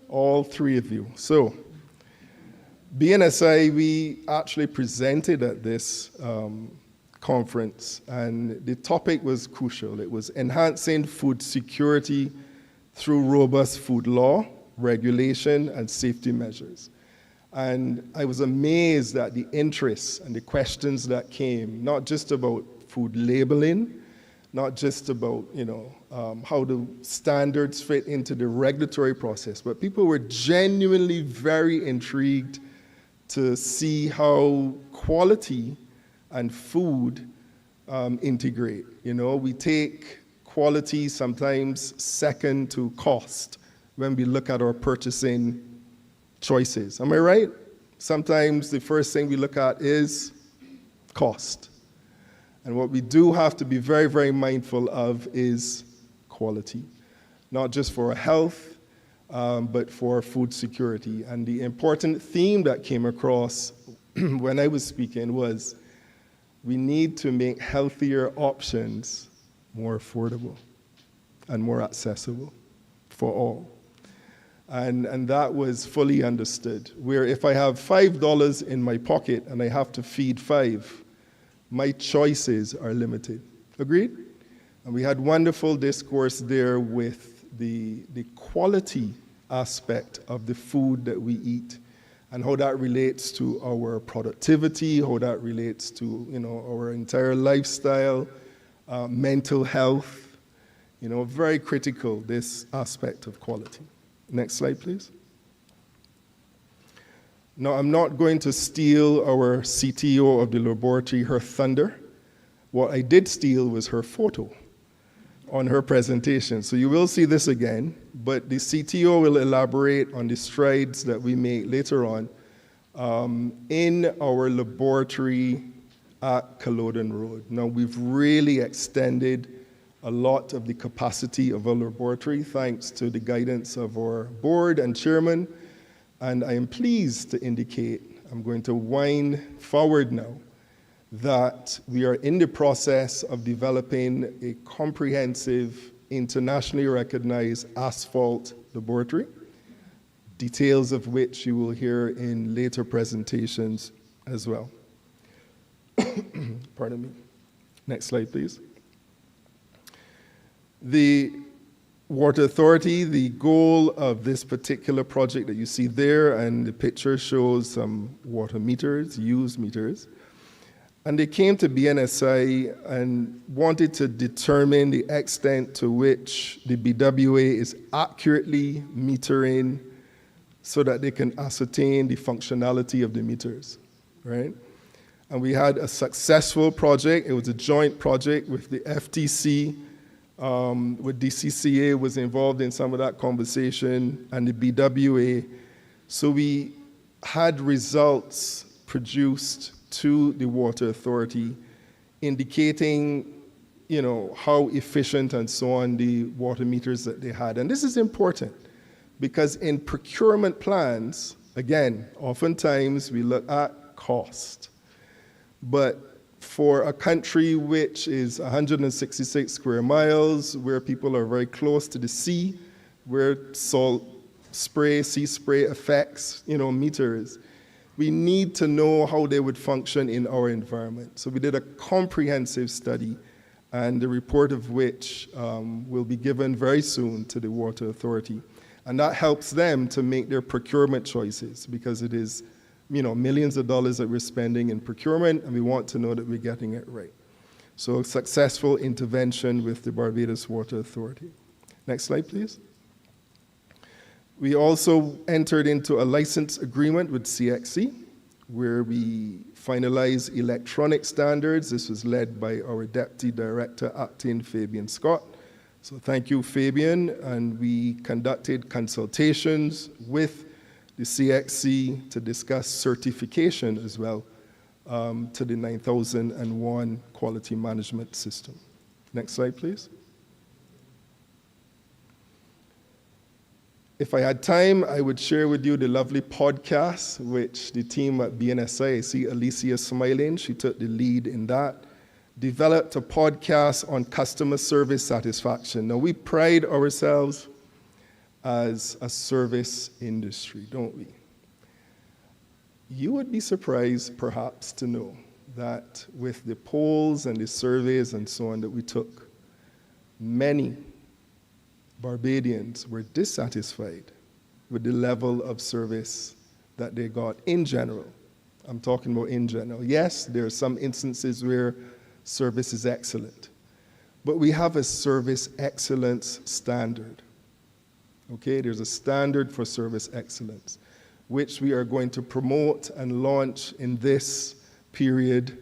All three of you. So, BNSI, we actually presented at this conference, and the topic was crucial. It was enhancing food security through robust food law, regulation, and safety measures. And I was amazed at the interest and the questions that came, not just about food labeling, not just about, how the standards fit into the regulatory process, but people were genuinely very intrigued to see how quality and food integrate. We take quality sometimes second to cost when we look at our purchasing choices. Am I right? Sometimes the first thing we look at is cost. And what we do have to be very, very mindful of is quality, not just for our health, but for food security. And the important theme that came across when I was speaking was we need to make healthier options more affordable and more accessible for all. And that was fully understood, where if I have $5 in my pocket and I have to feed 5, my choices are limited. Agreed? And we had wonderful discourse there with the quality aspect of the food that we eat and how that relates to our productivity, how that relates to our entire lifestyle, mental health. Very critical, this aspect of quality. Next slide, please. Now, I'm not going to steal our CTO of the laboratory, her thunder. What I did steal was her photo on her presentation. So you will see this again, but the CTO will elaborate on the strides that we make later on in our laboratory at Culloden Road. Now, we've really extended a lot of the capacity of our laboratory thanks to the guidance of our board and chairman. And I am pleased to indicate, I'm going to wind forward now, that we are in the process of developing a comprehensive, internationally recognized asphalt laboratory, details of which you will hear in later presentations as well. Pardon me. Next slide, please. The Water Authority, the goal of this particular project that you see there, and the picture shows some water meters, used meters. And they came to BNSI and wanted to determine the extent to which the BWA is accurately metering so that they can ascertain the functionality of the meters, right? And we had a successful project. It was a joint project with the FTC, with DCCA was involved in some of that conversation, and the BWA. So we had results produced to the Water Authority indicating, how efficient and so on the water meters that they had. And this is important because in procurement plans, again, oftentimes we look at cost. But for a country which is 166 square miles, where people are very close to the sea, where salt spray, sea spray affects, meters, we need to know how they would function in our environment. So we did a comprehensive study, and the report of which will be given very soon to the Water Authority. And that helps them to make their procurement choices, because it is millions of dollars that we're spending in procurement, and we want to know that we're getting it right. So successful intervention with the Barbados Water Authority. Next slide, please. We also entered into a license agreement with CXC, where we finalized electronic standards. This was led by our Deputy Director, Acting Fabian Scott. So thank you, Fabian. And we conducted consultations with the CXC to discuss certification as well to the 9001 quality management system. Next slide, please. If I had time, I would share with you the lovely podcast, which the team at Bnsi, I see Alicia smiling, she took the lead in that, developed a podcast on customer service satisfaction. Now, we pride ourselves as a service industry, don't we? You would be surprised, perhaps, to know that with the polls and the surveys and so on that we took, many Barbadians were dissatisfied with the level of service that they got in general. I'm talking about in general. Yes, there are some instances where service is excellent, but we have a service excellence standard. Okay, there's a standard for service excellence, which we are going to promote and launch in this period.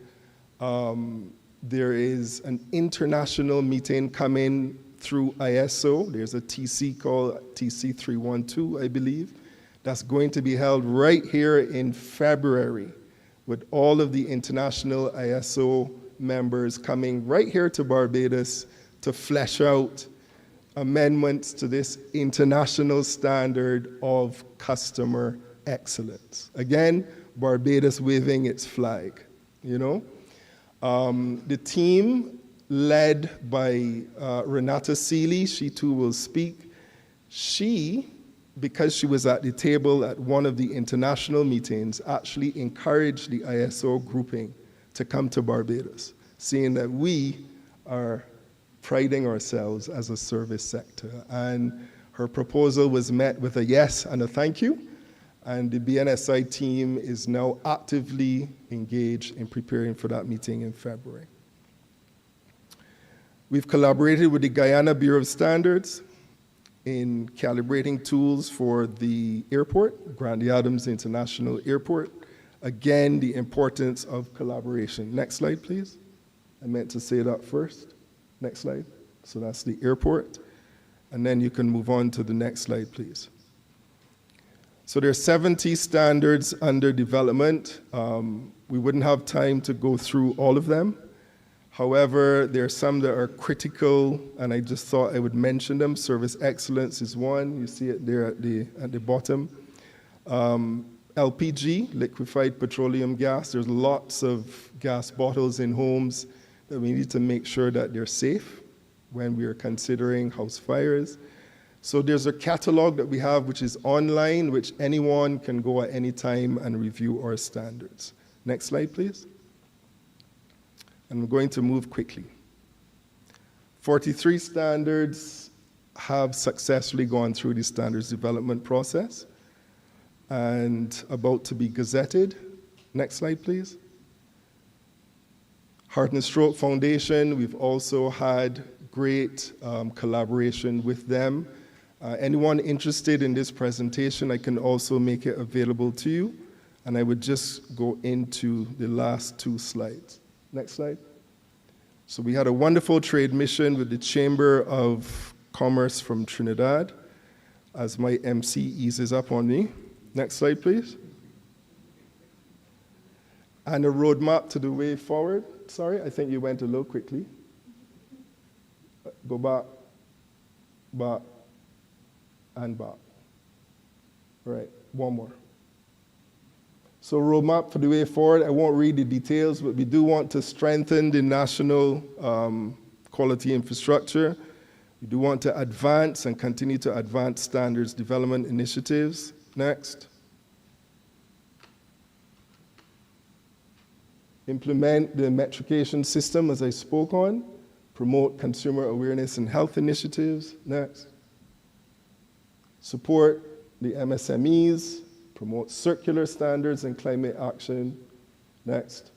There is an international meeting coming through ISO. There's a TC called TC 312, I believe, that's going to be held right here in February with all of the international ISO members coming right here to Barbados to flesh out amendments to this international standard of customer excellence. Again, Barbados waving its flag, you know. The team led by Renata Seeley, she too will speak. She, because she was at the table at one of the international meetings, actually encouraged the ISO grouping to come to Barbados, seeing that we are priding ourselves as a service sector. And her proposal was met with a yes and a thank you. And the BNSI team is now actively engaged in preparing for that meeting in February. We've collaborated with the Guyana Bureau of Standards in calibrating tools for the airport, Grandy Adams International Airport. Again, the importance of collaboration. Next slide, please. I meant to say that first. Next slide. So that's the airport. And then you can move on to the next slide, please. So there are 70 standards under development. We wouldn't have time to go through all of them. However, there are some that are critical, and I just thought I would mention them. Service excellence is one. You see it there at the bottom. LPG, liquefied petroleum gas. There's lots of gas bottles in homes that we need to make sure that they're safe when we are considering house fires. So there's a catalog that we have which is online, which anyone can go at any time and review our standards. Next slide, please. I'm going to move quickly. 43 standards have successfully gone through the standards development process and about to be gazetted. Next slide, please. Heart and Stroke Foundation, we've also had great collaboration with them. Anyone interested in this presentation, I can also make it available to you. And I would just go into the last two slides. Next slide. So we had a wonderful trade mission with the Chamber of Commerce from Trinidad, as my MC eases up on me. Next slide, please. And a roadmap to the way forward. Sorry, I think you went a little quickly. Go back, back, and back. All right, one more. So roadmap for the way forward, I won't read the details, but we do want to strengthen the national quality infrastructure. We do want to advance and continue to advance standards development initiatives. Next. Implement the metrication system as I spoke on. Promote consumer awareness and health initiatives. Next. Support the MSMEs. Promote circular standards and climate action. Next.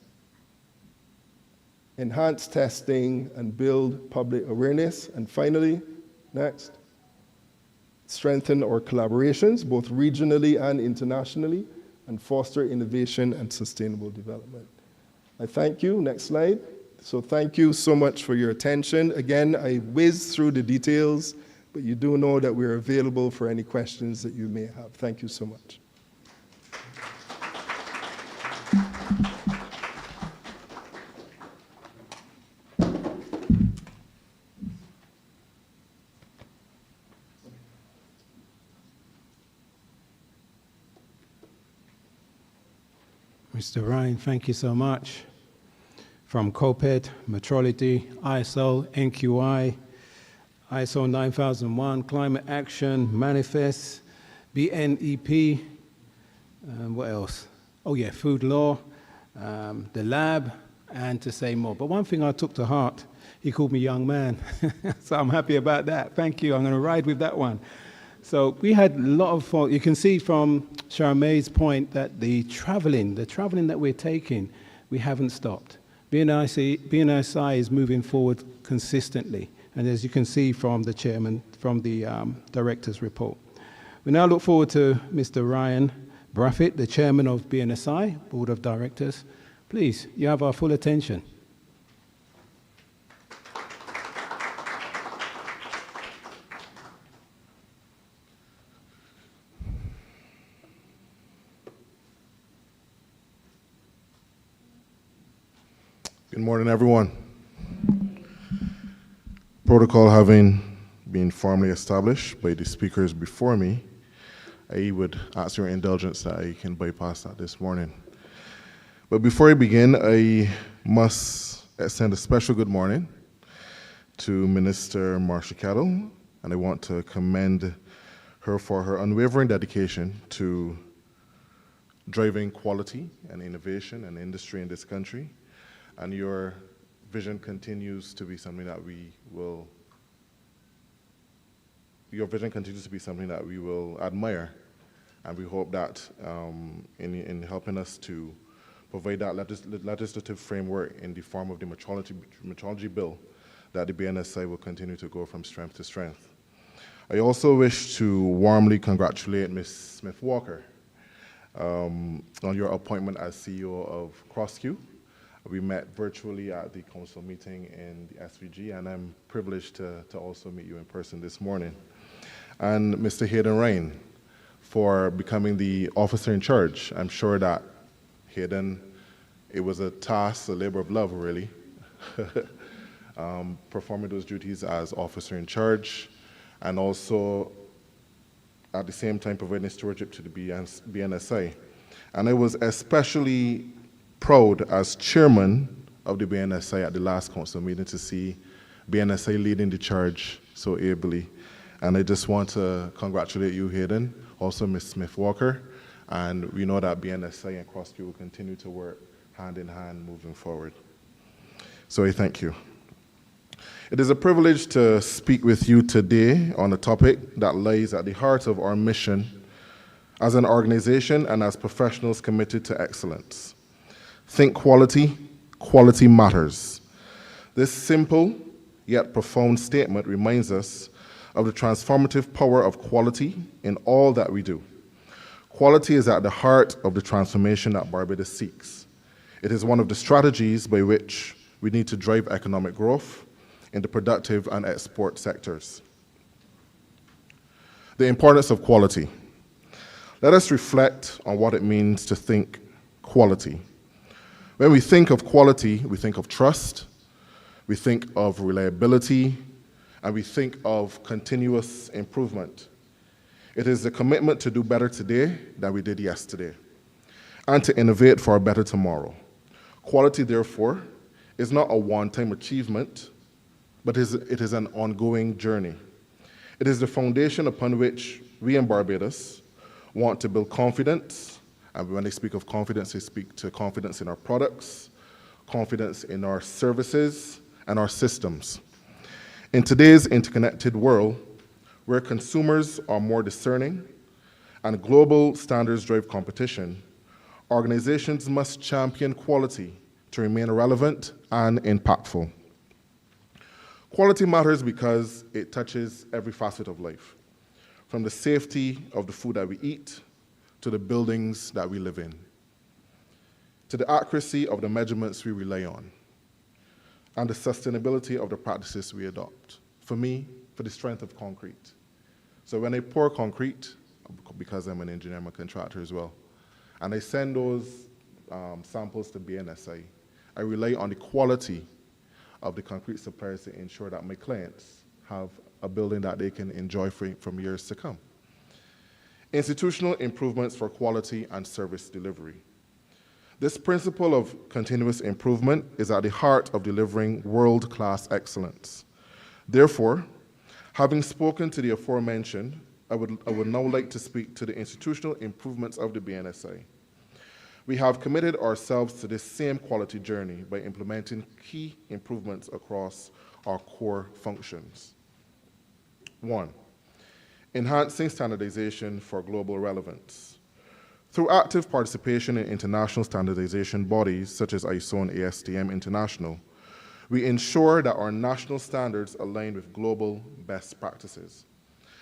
Enhance testing and build public awareness. And finally, next. Strengthen our collaborations, both regionally and internationally, and foster innovation and sustainable development. I thank you. Next slide. So thank you so much for your attention. Again, I whizzed through the details, but you do know that we're available for any questions that you may have. Thank you so much. Mr. Ryan, thank you so much. From COPED, metrology, ISO, NQI, ISO 9001, climate action, manifest, BNEP, what else? Oh yeah, food law, the lab, and to say more. But one thing I took to heart, he called me young man. So I'm happy about that. Thank you. I'm going to ride with that one. So we had a lot of fun. You can see from Charmaine's point that the traveling that we're taking, we haven't stopped. BNSI is moving forward consistently. And as you can see from the chairman, from the director's report. We now look forward to Mr. Ryan Braffett, the chairman of BNSI, Board of Directors. Please, you have our full attention. Good morning, everyone. Protocol having been formally established by the speakers before me, I would ask your indulgence that I can bypass that this morning. But before I begin, I must extend a special good morning to Minister Marcia Cattle, and I want to commend her for her unwavering dedication to driving quality and innovation and industry in this country. And your vision continues to be something that we will admire. And we hope that in helping us to provide that legislative framework in the form of the metrology bill, that the BNSI will continue to go from strength to strength. I also wish to warmly congratulate Ms. Smith-Walker on your appointment as CEO of CrossQ. We met virtually at the council meeting in the SVG, and I'm privileged to also meet you in person this morning. And Mr. Hayden Ryan for becoming the officer in charge. I'm sure that Hayden, it was a task, a labor of love, really, performing those duties as officer in charge, and also at the same time providing stewardship to the BNSI. And I was especially proud as chairman of the BNSI at the last council meeting to see BNSI leading the charge so ably. And I just want to congratulate you, Hayden, also Ms. Smith-Walker, and we know that BNSI and CrossQ will continue to work hand in hand moving forward. So I thank you. It is a privilege to speak with you today on a topic that lies at the heart of our mission as an organization and as professionals committed to excellence. Think quality, quality matters. This simple yet profound statement reminds us of the transformative power of quality in all that we do. Quality is at the heart of the transformation that Barbados seeks. It is one of the strategies by which we need to drive economic growth in the productive and export sectors. The importance of quality. Let us reflect on what it means to think quality. When we think of quality, we think of trust, we think of reliability, and we think of continuous improvement. It is the commitment to do better today than we did yesterday, and to innovate for a better tomorrow. Quality, therefore, is not a one-time achievement, but it is an ongoing journey. It is the foundation upon which we in Barbados want to build confidence. And when I speak of confidence, I speak to confidence in our products, confidence in our services, and our systems. In today's interconnected world, where consumers are more discerning and global standards drive competition, organizations must champion quality to remain relevant and impactful. Quality matters because it touches every facet of life, from the safety of the food that we eat to the buildings that we live in, to the accuracy of the measurements we rely on, and the sustainability of the practices we adopt. For me, for the strength of concrete. So when I pour concrete, because I'm an engineer, I'm a contractor as well, and I send those samples to Bnsi, I rely on the quality of the concrete suppliers to ensure that my clients have a building that they can enjoy from years to come. Institutional improvements for quality and service delivery. This principle of continuous improvement is at the heart of delivering world-class excellence. Therefore, having spoken to the aforementioned, I would now like to speak to the institutional improvements of the Bnsi. We have committed ourselves to this same quality journey by implementing key improvements across our core functions. 1, enhancing standardization for global relevance. Through active participation in international standardization bodies such as ISO and ASTM International, we ensure that our national standards align with global best practices.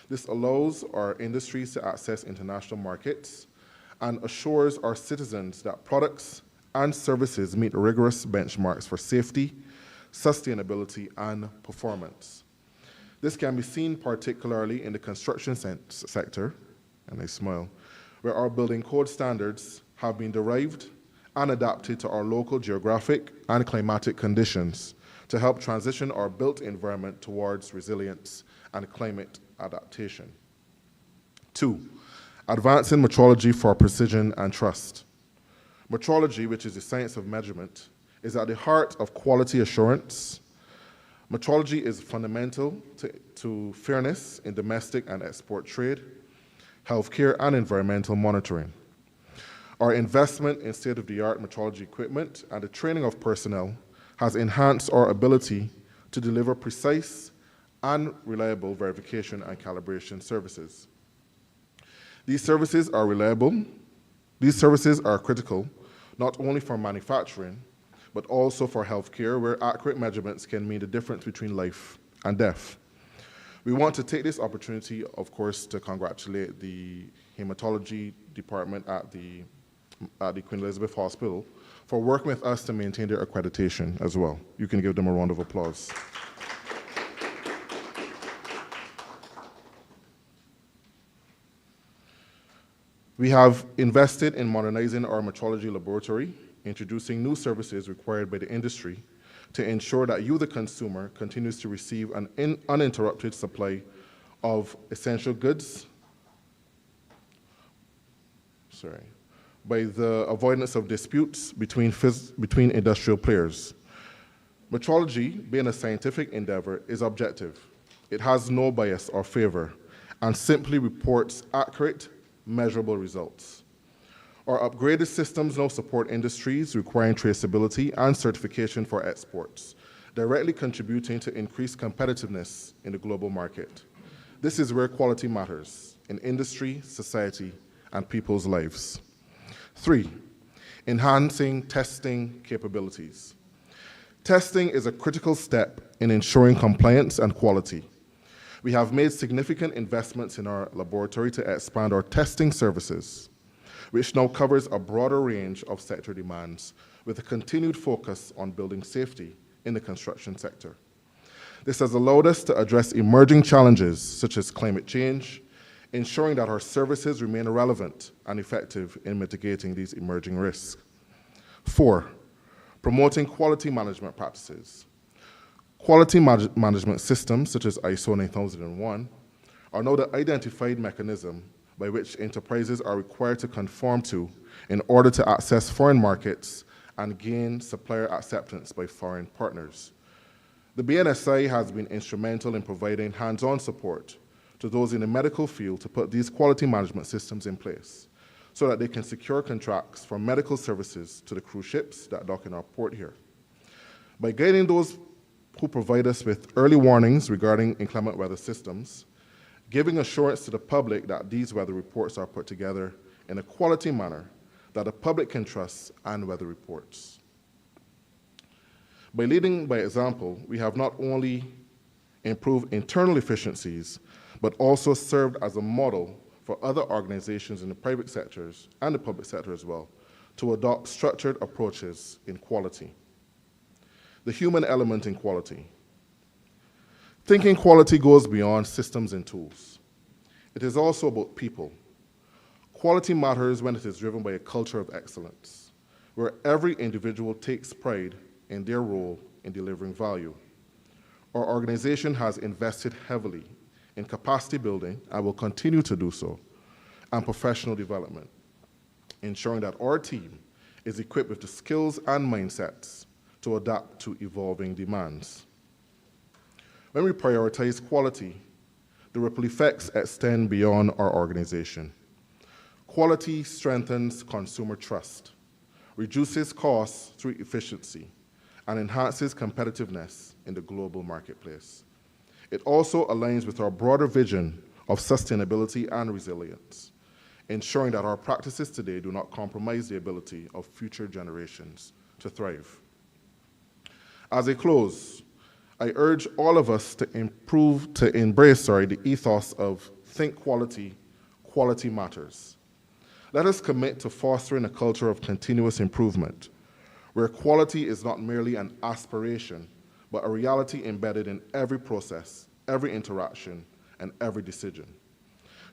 This allows our industries to access international markets and assures our citizens that products and services meet rigorous benchmarks for safety, sustainability, and performance. This can be seen particularly in the construction sector, and I smile, where our building code standards have been derived and adapted to our local geographic and climatic conditions to help transition our built environment towards resilience and climate adaptation. 2, advancing metrology for precision and trust. Metrology, which is the science of measurement, is at the heart of quality assurance. Metrology is fundamental to fairness in domestic and export trade, healthcare, and environmental monitoring. Our investment in state-of-the-art metrology equipment and the training of personnel has enhanced our ability to deliver precise and reliable verification and calibration services. These services are reliable. These services are critical, not only for manufacturing, but also for healthcare, where accurate measurements can mean the difference between life and death. We want to take this opportunity, of course, to congratulate the hematology department at the Queen Elizabeth Hospital for working with us to maintain their accreditation as well. You can give them a round of applause. We have invested in modernizing our metrology laboratory, introducing new services required by the industry to ensure that you, the consumer, continues to receive an uninterrupted supply of essential goods, by the avoidance of disputes between industrial players. Metrology, being a scientific endeavor, is objective. It has no bias or favor and simply reports accurate, measurable results. Our upgraded systems now support industries requiring traceability and certification for exports, directly contributing to increased competitiveness in the global market. This is where quality matters, in industry, society, and people's lives. 3, enhancing testing capabilities. Testing is a critical step in ensuring compliance and quality. We have made significant investments in our laboratory to expand our testing services, which now covers a broader range of sector demands with a continued focus on building safety in the construction sector. This has allowed us to address emerging challenges such as climate change, ensuring that our services remain relevant and effective in mitigating these emerging risks. 4, promoting quality management practices. Quality management systems such as ISO 9001 are now the identified mechanism by which enterprises are required to conform to in order to access foreign markets and gain supplier acceptance by foreign partners. The Bnsi has been instrumental in providing hands-on support to those in the medical field to put these quality management systems in place so that they can secure contracts for medical services to the cruise ships that dock in our port here. By guiding those who provide us with early warnings regarding inclement weather systems, giving assurance to the public that these weather reports are put together in a quality manner that the public can trust, and weather reports. By leading by example, we have not only improved internal efficiencies, but also served as a model for other organizations in the private sectors and the public sector as well to adopt structured approaches in quality. the human element in quality. Thinking quality goes beyond systems and tools. It is also about people. Quality matters when it is driven by a culture of excellence, where every individual takes pride in their role in delivering value. Our organization has invested heavily in capacity building and will continue to do so, and professional development, ensuring that our team is equipped with the skills and mindsets to adapt to evolving demands. When we prioritize quality, the ripple effects extend beyond our organization. Quality strengthens consumer trust, reduces costs through efficiency, and enhances competitiveness in the global marketplace. It also aligns with our broader vision of sustainability and resilience, ensuring that our practices today do not compromise the ability of future generations to thrive. As I close, I urge all of us to embrace the ethos of think quality, quality matters. Let us commit to fostering a culture of continuous improvement, where quality is not merely an aspiration, but a reality embedded in every process, every interaction, and every decision.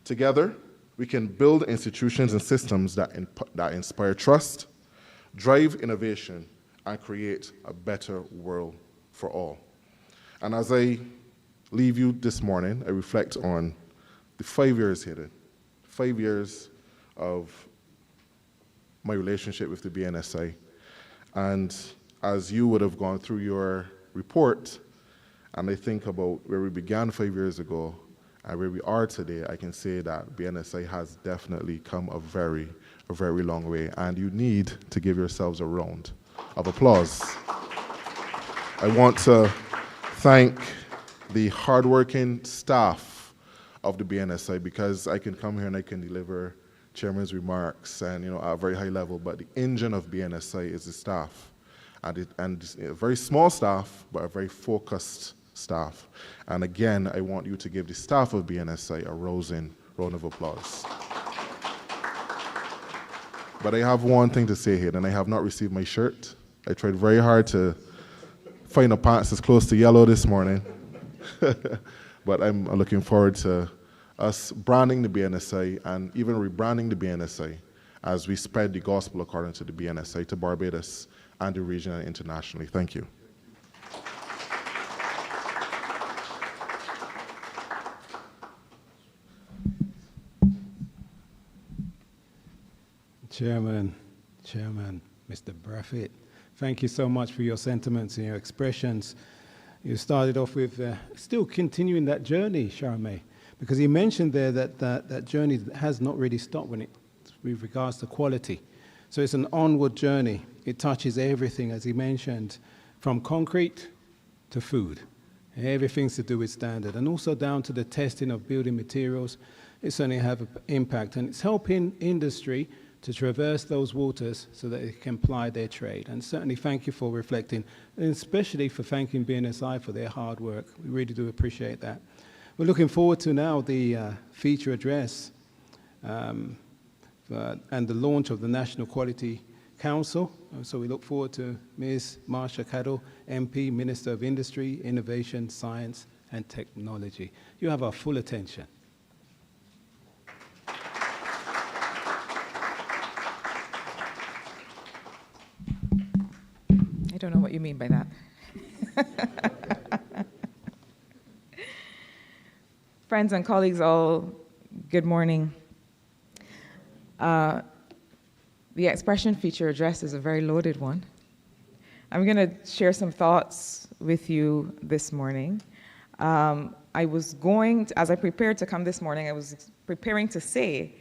Together, we can build institutions and systems that inspire trust, drive innovation, and create a better world for all. And as I leave you this morning, I reflect on the 5 years here, 5 years of my relationship with the BNSI. And as you would have gone through your report, and I think about where we began 5 years ago and where we are today, I can say that BNSI has definitely come a very long way, and you need to give yourselves a round of applause. I want to thank the hardworking staff of the BNSI, because I can come here and I can deliver chairman's remarks and at a very high level, but the engine of BNSI is the staff, and a very small staff, but a very focused staff. And again, I want you to give the staff of BNSI a rousing round of applause. But I have one thing to say here, and I have not received my shirt. I tried very hard to find a pants that's close to yellow this morning. But I'm looking forward to us branding the BNSI and even rebranding the BNSI as we spread the gospel according to the BNSI to Barbados and the region and internationally. Thank you. Chairman, Mr. Braffett, thank you so much for your sentiments and your expressions. You started off with still continuing that journey, Charmaine, because he mentioned there that journey has not really stopped with regards to quality. So it's an onward journey. It touches everything, as he mentioned, from concrete to food. Everything's to do with standard, and also down to the testing of building materials. It certainly have an impact, and it's helping industry to traverse those waters so that they can ply their trade. And certainly thank you for reflecting, and especially for thanking BNSI for their hard work. We really do appreciate that. We're looking forward to now the feature address and the launch of the National Quality Council. So we look forward to Ms. Marsha Cadell, MP, Minister of Industry, Innovation, Science and Technology. You have our full attention. I don't know what you mean by that. Friends and colleagues all, good morning. The expression feature address is a very loaded one. I'm going to share some thoughts with you this morning. I was going to, as I prepared to come this morning, I was preparing to say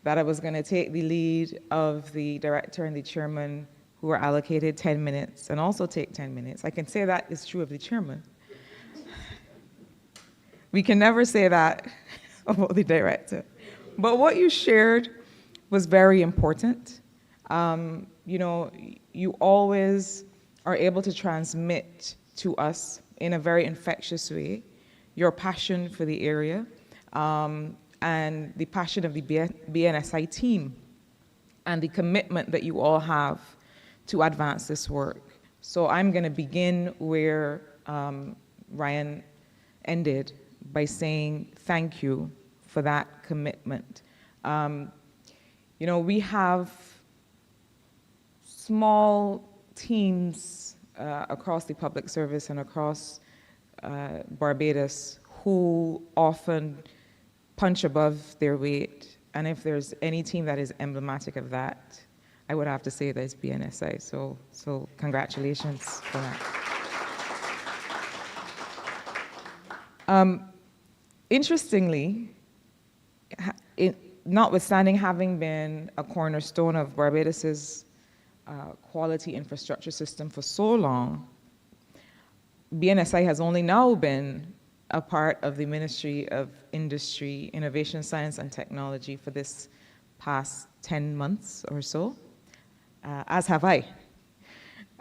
that I was going to take the lead of the director and the chairman who were allocated 10 minutes and also take 10 minutes. I can say that is true of the chairman. We can never say that about the director. But what you shared was very important. You always are able to transmit to us in a very infectious way your passion for the area and the passion of the BNSI team and the commitment that you all have to advance this work. So I'm going to begin where Ryan ended by saying thank you for that commitment. We have small teams across the public service and across Barbados who often punch above their weight. And if there's any team that is emblematic of that, I would have to say that it's BNSI. So congratulations for that. Interestingly, notwithstanding having been a cornerstone of Barbados's quality infrastructure system for so long, BNSI has only now been a part of the Ministry of Industry, Innovation, Science and Technology for this past 10 months or so, as have I.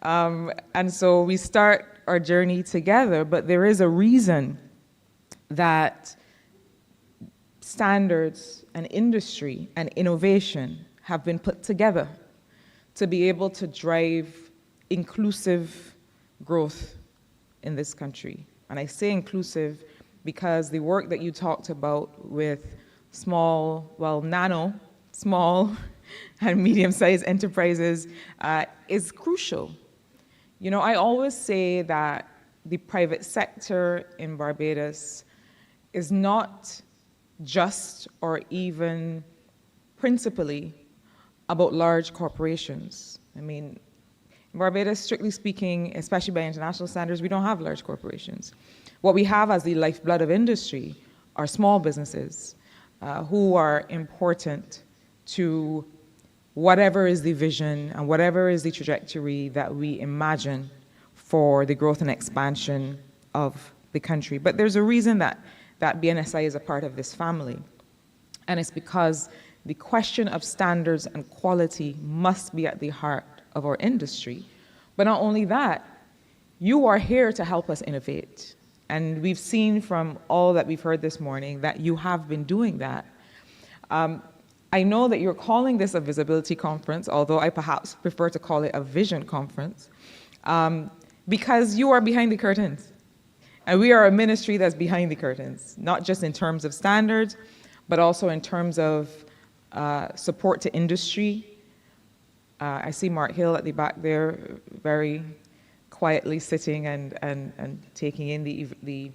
And so we start our journey together, but there is a reason that standards and industry and innovation have been put together to be able to drive inclusive growth in this country. And I say inclusive because the work that you talked about with small and medium-sized enterprises is crucial. I always say that the private sector in Barbados is not just or even principally about large corporations. I mean, in Barbados, strictly speaking, especially by international standards, we don't have large corporations. What we have as the lifeblood of industry are small businesses who are important to whatever is the vision and whatever is the trajectory that we imagine for the growth and expansion of the country. But there's a reason that BNSI is a part of this family, and it's because the question of standards and quality must be at the heart of our industry. But not only that, you are here to help us innovate. And we've seen from all that we've heard this morning that you have been doing that. I know that you're calling this a visibility conference, although I perhaps prefer to call it a vision conference, because you are behind the curtains. And we are a ministry that's behind the curtains, not just in terms of standards, but also in terms of support to industry. I see Mark Hill at the back there, very quietly sitting and taking in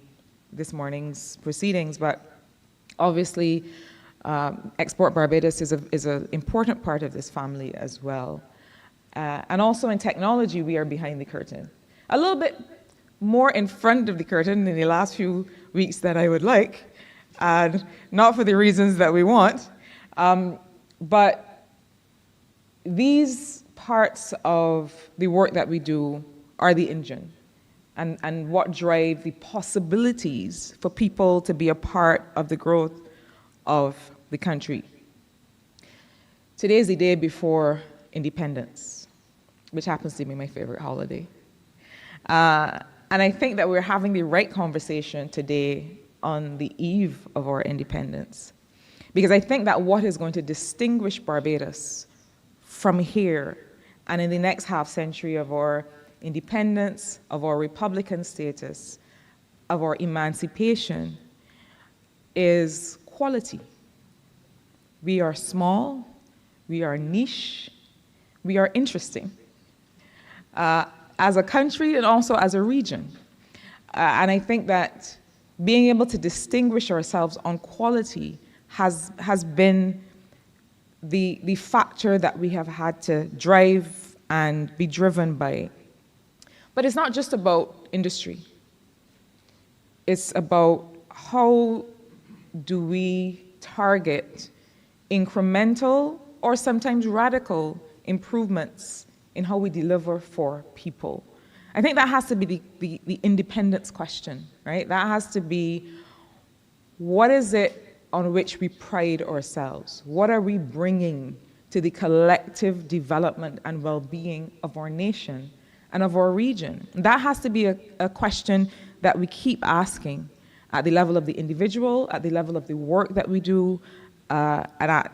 this morning's proceedings. But obviously, Export Barbados is an important part of this family as well. And also in technology, we are behind the curtain. A little bit more in front of the curtain in the last few weeks than I would like, and not for the reasons that we want. But these parts of the work that we do are the engine and what drive the possibilities for people to be a part of the growth of the country. Today is the day before independence, which happens to be my favorite holiday. And I think that we're having the right conversation today on the eve of our independence, because I think that what is going to distinguish Barbados from here and in the next half century of our independence, of our republican status, of our emancipation, is quality. We are small, we are niche, we are interesting, as a country and also as a region. And I think that being able to distinguish ourselves on quality has been the factor that we have had to drive and be driven by. But it's not just about industry. It's about how do we target incremental or sometimes radical improvements in how we deliver for people. I think that has to be the independence question, right? That has to be, what is it on which we pride ourselves? What are we bringing to the collective development and well-being of our nation and of our region? That has to be a question that we keep asking at the level of the individual, at the level of the work that we do, and at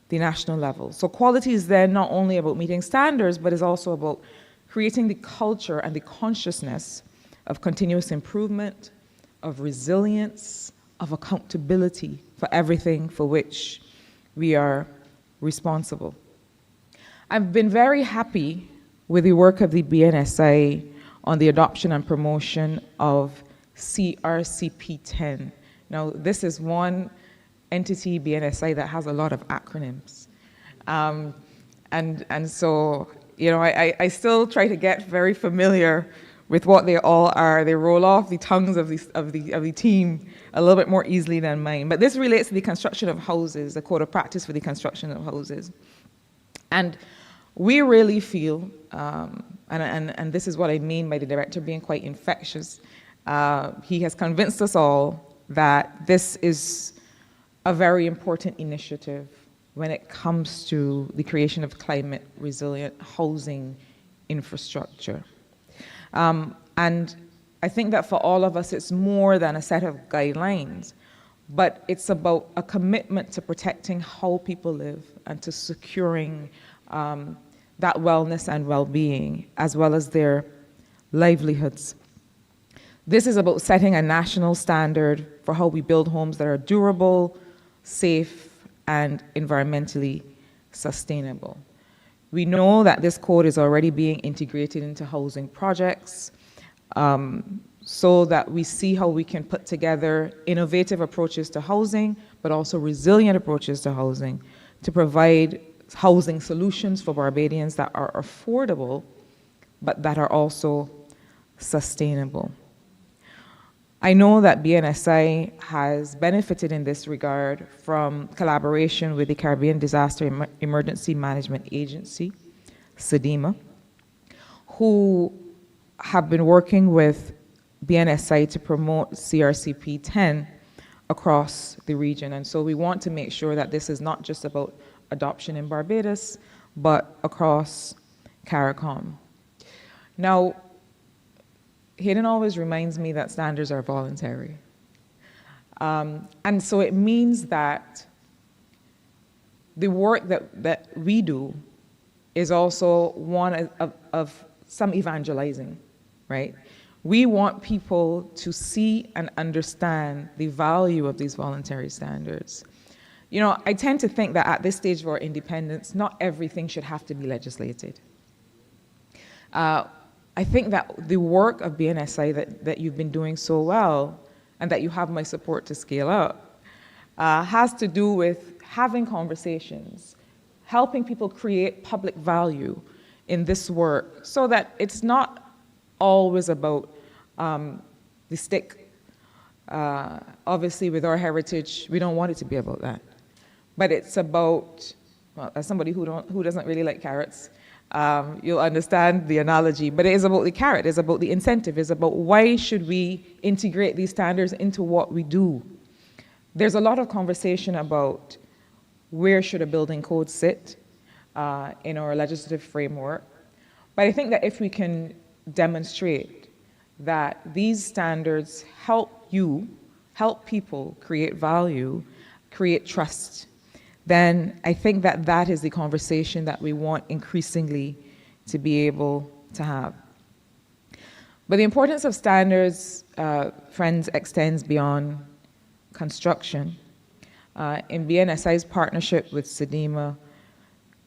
the national level. So quality is then not only about meeting standards, but is also about creating the culture and the consciousness of continuous improvement, of resilience, of accountability for everything for which we are responsible. I've been very happy with the work of the BNSI on the adoption and promotion of CRCP10. Now, this is one entity, BNSI, that has a lot of acronyms. And so, you know, I still try to get very familiar with what they all are. They roll off the tongues of the team a little bit more easily than mine. But this relates to the construction of houses, the code of practice for the construction of houses. And we really feel, and this is what I mean by the director being quite infectious, he has convinced us all that this is a very important initiative when it comes to the creation of climate resilient housing infrastructure. And I think that for all of us, it's more than a set of guidelines, but it's about a commitment to protecting how people live and to securing that wellness and well-being, as well as their livelihoods. This is about setting a national standard for how we build homes that are durable, safe, and environmentally sustainable. We know that this code is already being integrated into housing projects, so that we see how we can put together innovative approaches to housing, but also resilient approaches to housing to provide housing solutions for Barbadians that are affordable, but that are also sustainable. I know that BNSI has benefited in this regard from collaboration with the Caribbean Disaster Emergency Management Agency, SEDEMA, who have been working with BNSI to promote CRCP10 across the region. And so we want to make sure that this is not just about adoption in Barbados, but across CARICOM. Now, Hayden always reminds me that standards are voluntary. And so it means that the work that we do is also one of some evangelizing, right? We want people to see and understand the value of these voluntary standards. You know, I tend to think that at this stage of our independence, not everything should have to be legislated. I think that the work of BNSI that you've been doing so well, and that you have my support to scale up, has to do with having conversations, helping people create public value in this work, so that it's not always about the stick. Obviously, with our heritage, we don't want it to be about that. But it's about, well, as somebody who doesn't really like carrots, you'll understand the analogy, but it is about the carrot, it's about the incentive, it's about why should we integrate these standards into what we do. There's a lot of conversation about where should a building code sit in our legislative framework, but I think that if we can demonstrate that these standards help people create value, create trust, then I think that that is the conversation that we want increasingly to be able to have. But the importance of standards, friends, extends beyond construction. In BNSI's partnership with SEDEMA,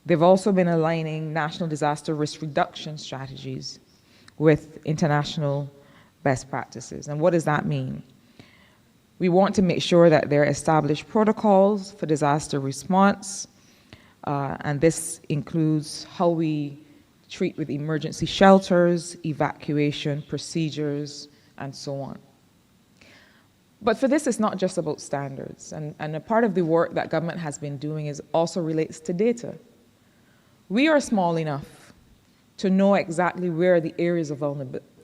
they've also been aligning national disaster risk reduction strategies with international best practices. And what does that mean? We want to make sure that there are established protocols for disaster response, and this includes how we treat with emergency shelters, evacuation procedures, and so on. But for this, it's not just about standards, and a part of the work that government has been doing also relates to data. We are small enough to know exactly where are the areas of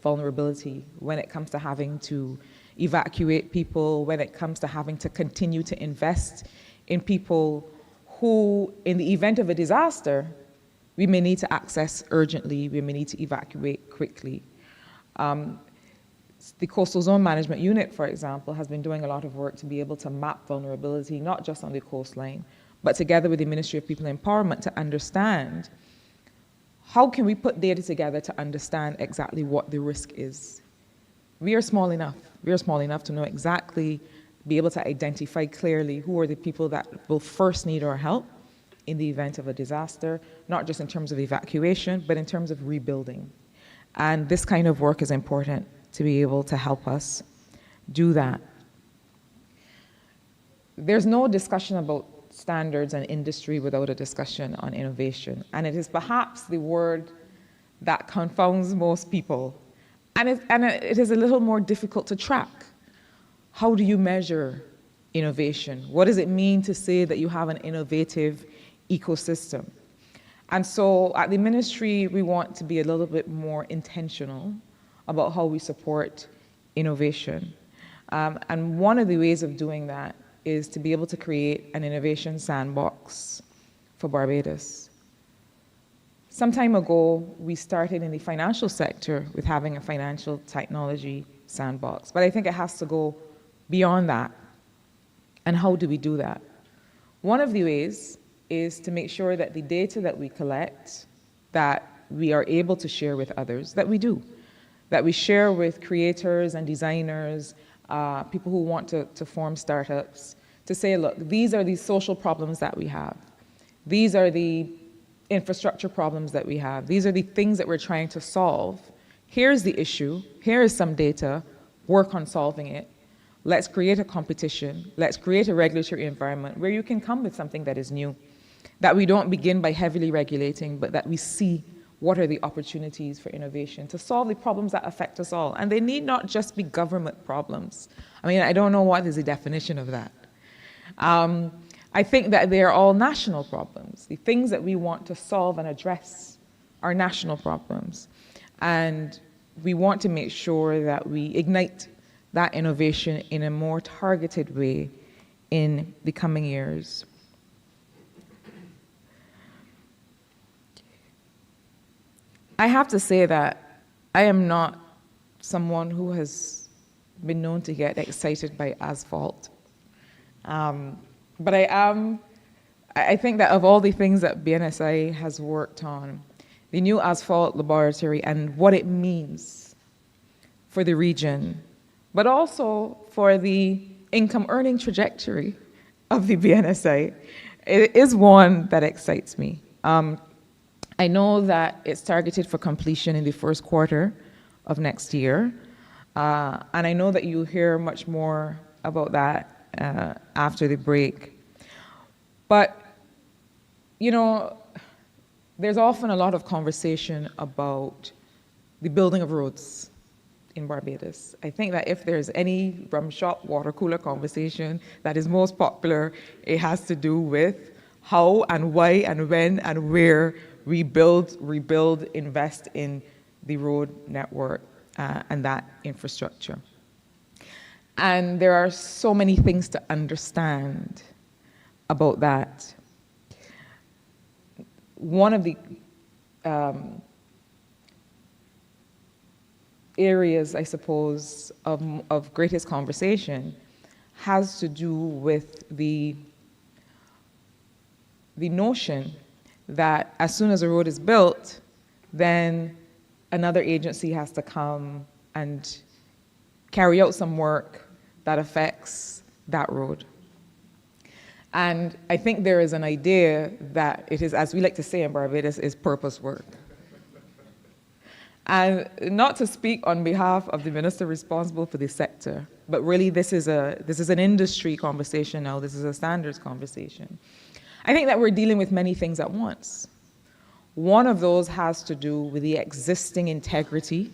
vulnerability when it comes to having to evacuate people, when it comes to having to continue to invest in people who, in the event of a disaster, we may need to access urgently, we may need to evacuate quickly. The Coastal Zone Management Unit, for example, has been doing a lot of work to be able to map vulnerability, not just on the coastline, but together with the Ministry of People Empowerment to understand how can we put data together to understand exactly what the risk is? We are small enough. We are small enough to know exactly, be able to identify clearly who are the people that will first need our help in the event of a disaster, not just in terms of evacuation, but in terms of rebuilding. And this kind of work is important to be able to help us do that. There's no discussion about standards and industry without a discussion on innovation. And it is perhaps the word that confounds most people. And it is a little more difficult to track. How do you measure innovation? What does it mean to say that you have an innovative ecosystem? And so at the ministry, we want to be a little bit more intentional about how we support innovation. And one of the ways of doing that is to be able to create an innovation sandbox for Barbados. Some time ago, we started in the financial sector with having a financial technology sandbox, but I think it has to go beyond that. And how do we do that? One of the ways is to make sure that the data that we collect, that we are able to share with others, that we do, that we share with creators and designers, people who want to form startups, to say, look, these are the social problems that we have. These are the infrastructure problems that we have. These are the things that we're trying to solve. Here's the issue. Here is some data. Work on solving it. Let's create a competition. Let's create a regulatory environment where you can come with something that is new, that we don't begin by heavily regulating, but that we see what are the opportunities for innovation to solve the problems that affect us all. And they need not just be government problems. I mean, I don't know what is the definition of that. I think that they are all national problems. The things that we want to solve and address are national problems. And we want to make sure that we ignite that innovation in a more targeted way in the coming years. I have to say that I am not someone who has been known to get excited by asphalt. But I think that of all the things that BNSI has worked on, the new asphalt laboratory and what it means for the region, but also for the income earning trajectory of the BNSI, it is one that excites me. I know that it's targeted for completion in the first quarter of next year, and I know that you'll hear much more about that after the break. But, you know, there's often a lot of conversation about the building of roads in Barbados. I think that if there's any rum shop, water cooler conversation that is most popular, it has to do with how and why and when and where we rebuild, invest in the road network and that infrastructure. And there are so many things to understand about that. One of the areas, I suppose, of greatest conversation has to do with the notion that as soon as a road is built, then another agency has to come and carry out some work that affects that road. And I think there is an idea that it is, as we like to say in Barbados, is purpose work. And not to speak on behalf of the minister responsible for the sector, but really this is an industry conversation now, this is a standards conversation. I think that we're dealing with many things at once. One of those has to do with the existing integrity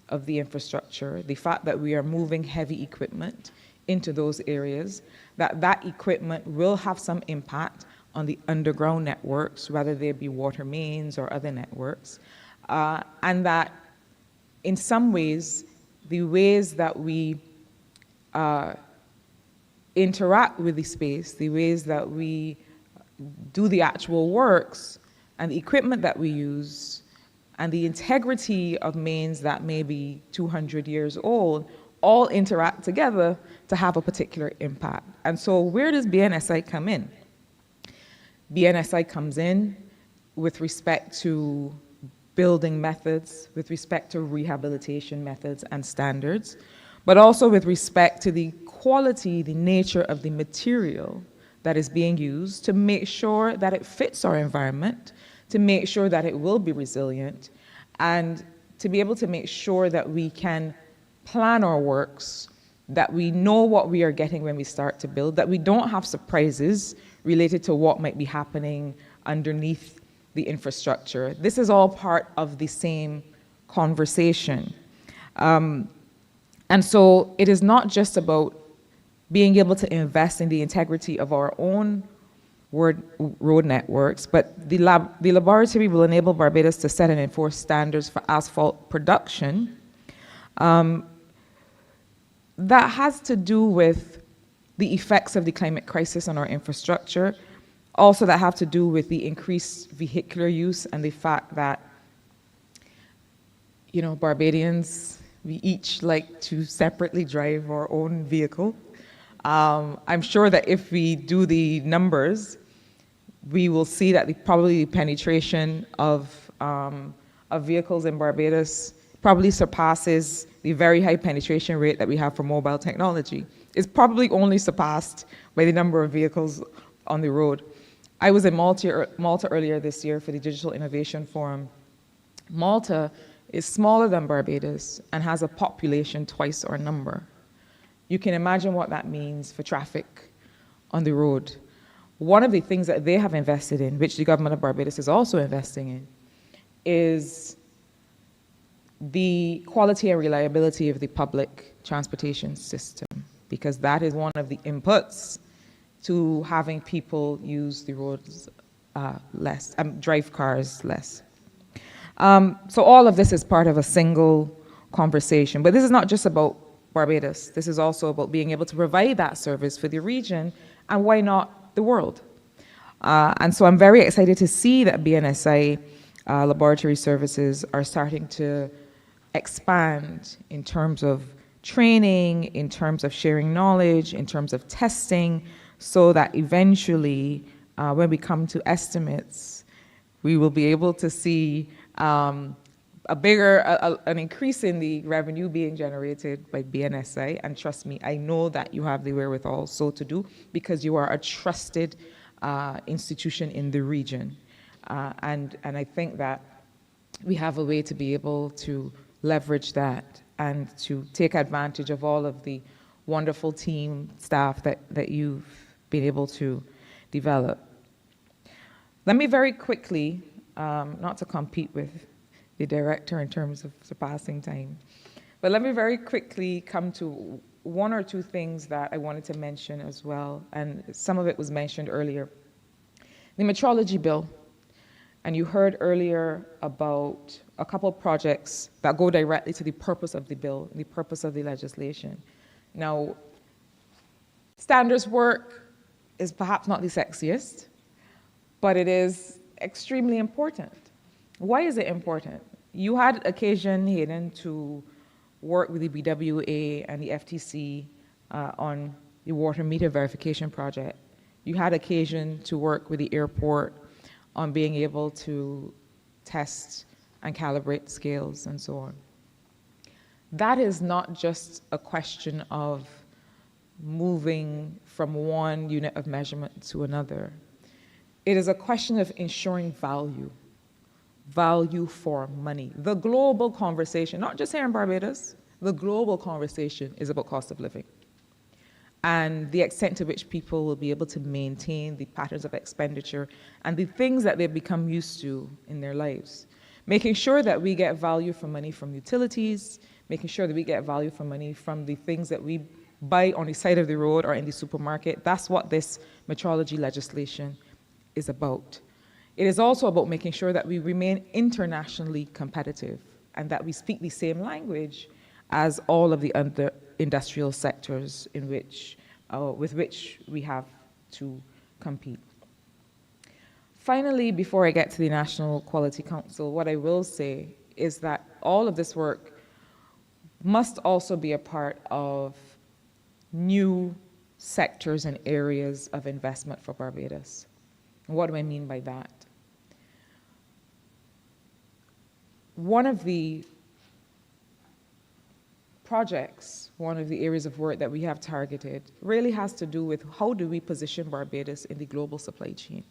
of the infrastructure, the fact that we are moving heavy equipment into those areas, that equipment will have some impact on the underground networks, whether they be water mains or other networks, and that in some ways, the ways that we interact with the space, the ways that we do the actual works, and the equipment that we use, and the integrity of mains that may be 200 years old, all interact together to have a particular impact. And so where does BNSI come in? BNSI comes in with respect to building methods, with respect to rehabilitation methods and standards, but also with respect to the quality, the nature of the material that is being used to make sure that it fits our environment, to make sure that it will be resilient, and to be able to make sure that we can plan our works, that we know what we are getting when we start to build, that we don't have surprises related to what might be happening underneath the infrastructure. This is all part of the same conversation. And so it is not just about being able to invest in the integrity of our own road networks, but the laboratory will enable Barbados to set and enforce standards for asphalt production. That has to do with the effects of the climate crisis on our infrastructure, also that have to do with the increased vehicular use and the fact that, you know, Barbadians, we each like to separately drive our own vehicle. I'm sure that if we do the numbers, we will see that probably the penetration of vehicles in Barbados probably surpasses the very high penetration rate that we have for mobile technology. It's probably only surpassed by the number of vehicles on the road. I was in Malta earlier this year for the Digital Innovation Forum. Malta is smaller than Barbados and has a population twice our number. You can imagine what that means for traffic on the road. One of the things that they have invested in, which the government of Barbados is also investing in, is the quality and reliability of the public transportation system, because that is one of the inputs to having people use the roads less, drive cars less. So all of this is part of a single conversation, but this is not just about Barbados. This is also about being able to provide that service for the region, and why not the world? And so I'm very excited to see that BNSI laboratory services are starting to expand in terms of training, in terms of sharing knowledge, in terms of testing, so that eventually, when we come to estimates, we will be able to see an increase in the revenue being generated by BNSI. And trust me, I know that you have the wherewithal so to do, because you are a trusted institution in the region. And I think that we have a way to be able to leverage that and to take advantage of all of the wonderful team staff that you've been able to develop. Let me very quickly, not to compete with the director in terms of surpassing time, but let me very quickly come to one or two things that I wanted to mention as well, and some of it was mentioned earlier. The metrology bill, and you heard earlier about a couple of projects that go directly to the purpose of the bill, the purpose of the legislation. Now, standards work is perhaps not the sexiest, but it is extremely important. Why is it important? You had occasion, Hayden, to work with the BWA and the FTC on the water meter verification project. You had occasion to work with the airport on being able to test and calibrate scales and so on. That is not just a question of moving from one unit of measurement to another. It is a question of ensuring value for money. The global conversation, not just here in Barbados, the global conversation is about cost of living and the extent to which people will be able to maintain the patterns of expenditure and the things that they've become used to in their lives. Making sure that we get value for money from utilities, making sure that we get value for money from the things that we buy on the side of the road or in the supermarket. That's what this metrology legislation is about. It is also about making sure that we remain internationally competitive and that we speak the same language as all of the other industrial sectors in which, with which we have to compete. Finally, before I get to the National Quality Council, what I will say is that all of this work must also be a part of new sectors and areas of investment for Barbados. And what do I mean by that? one of the projects, one of the areas of work that we have targeted really has to do with how do we position Barbados in the global supply chain.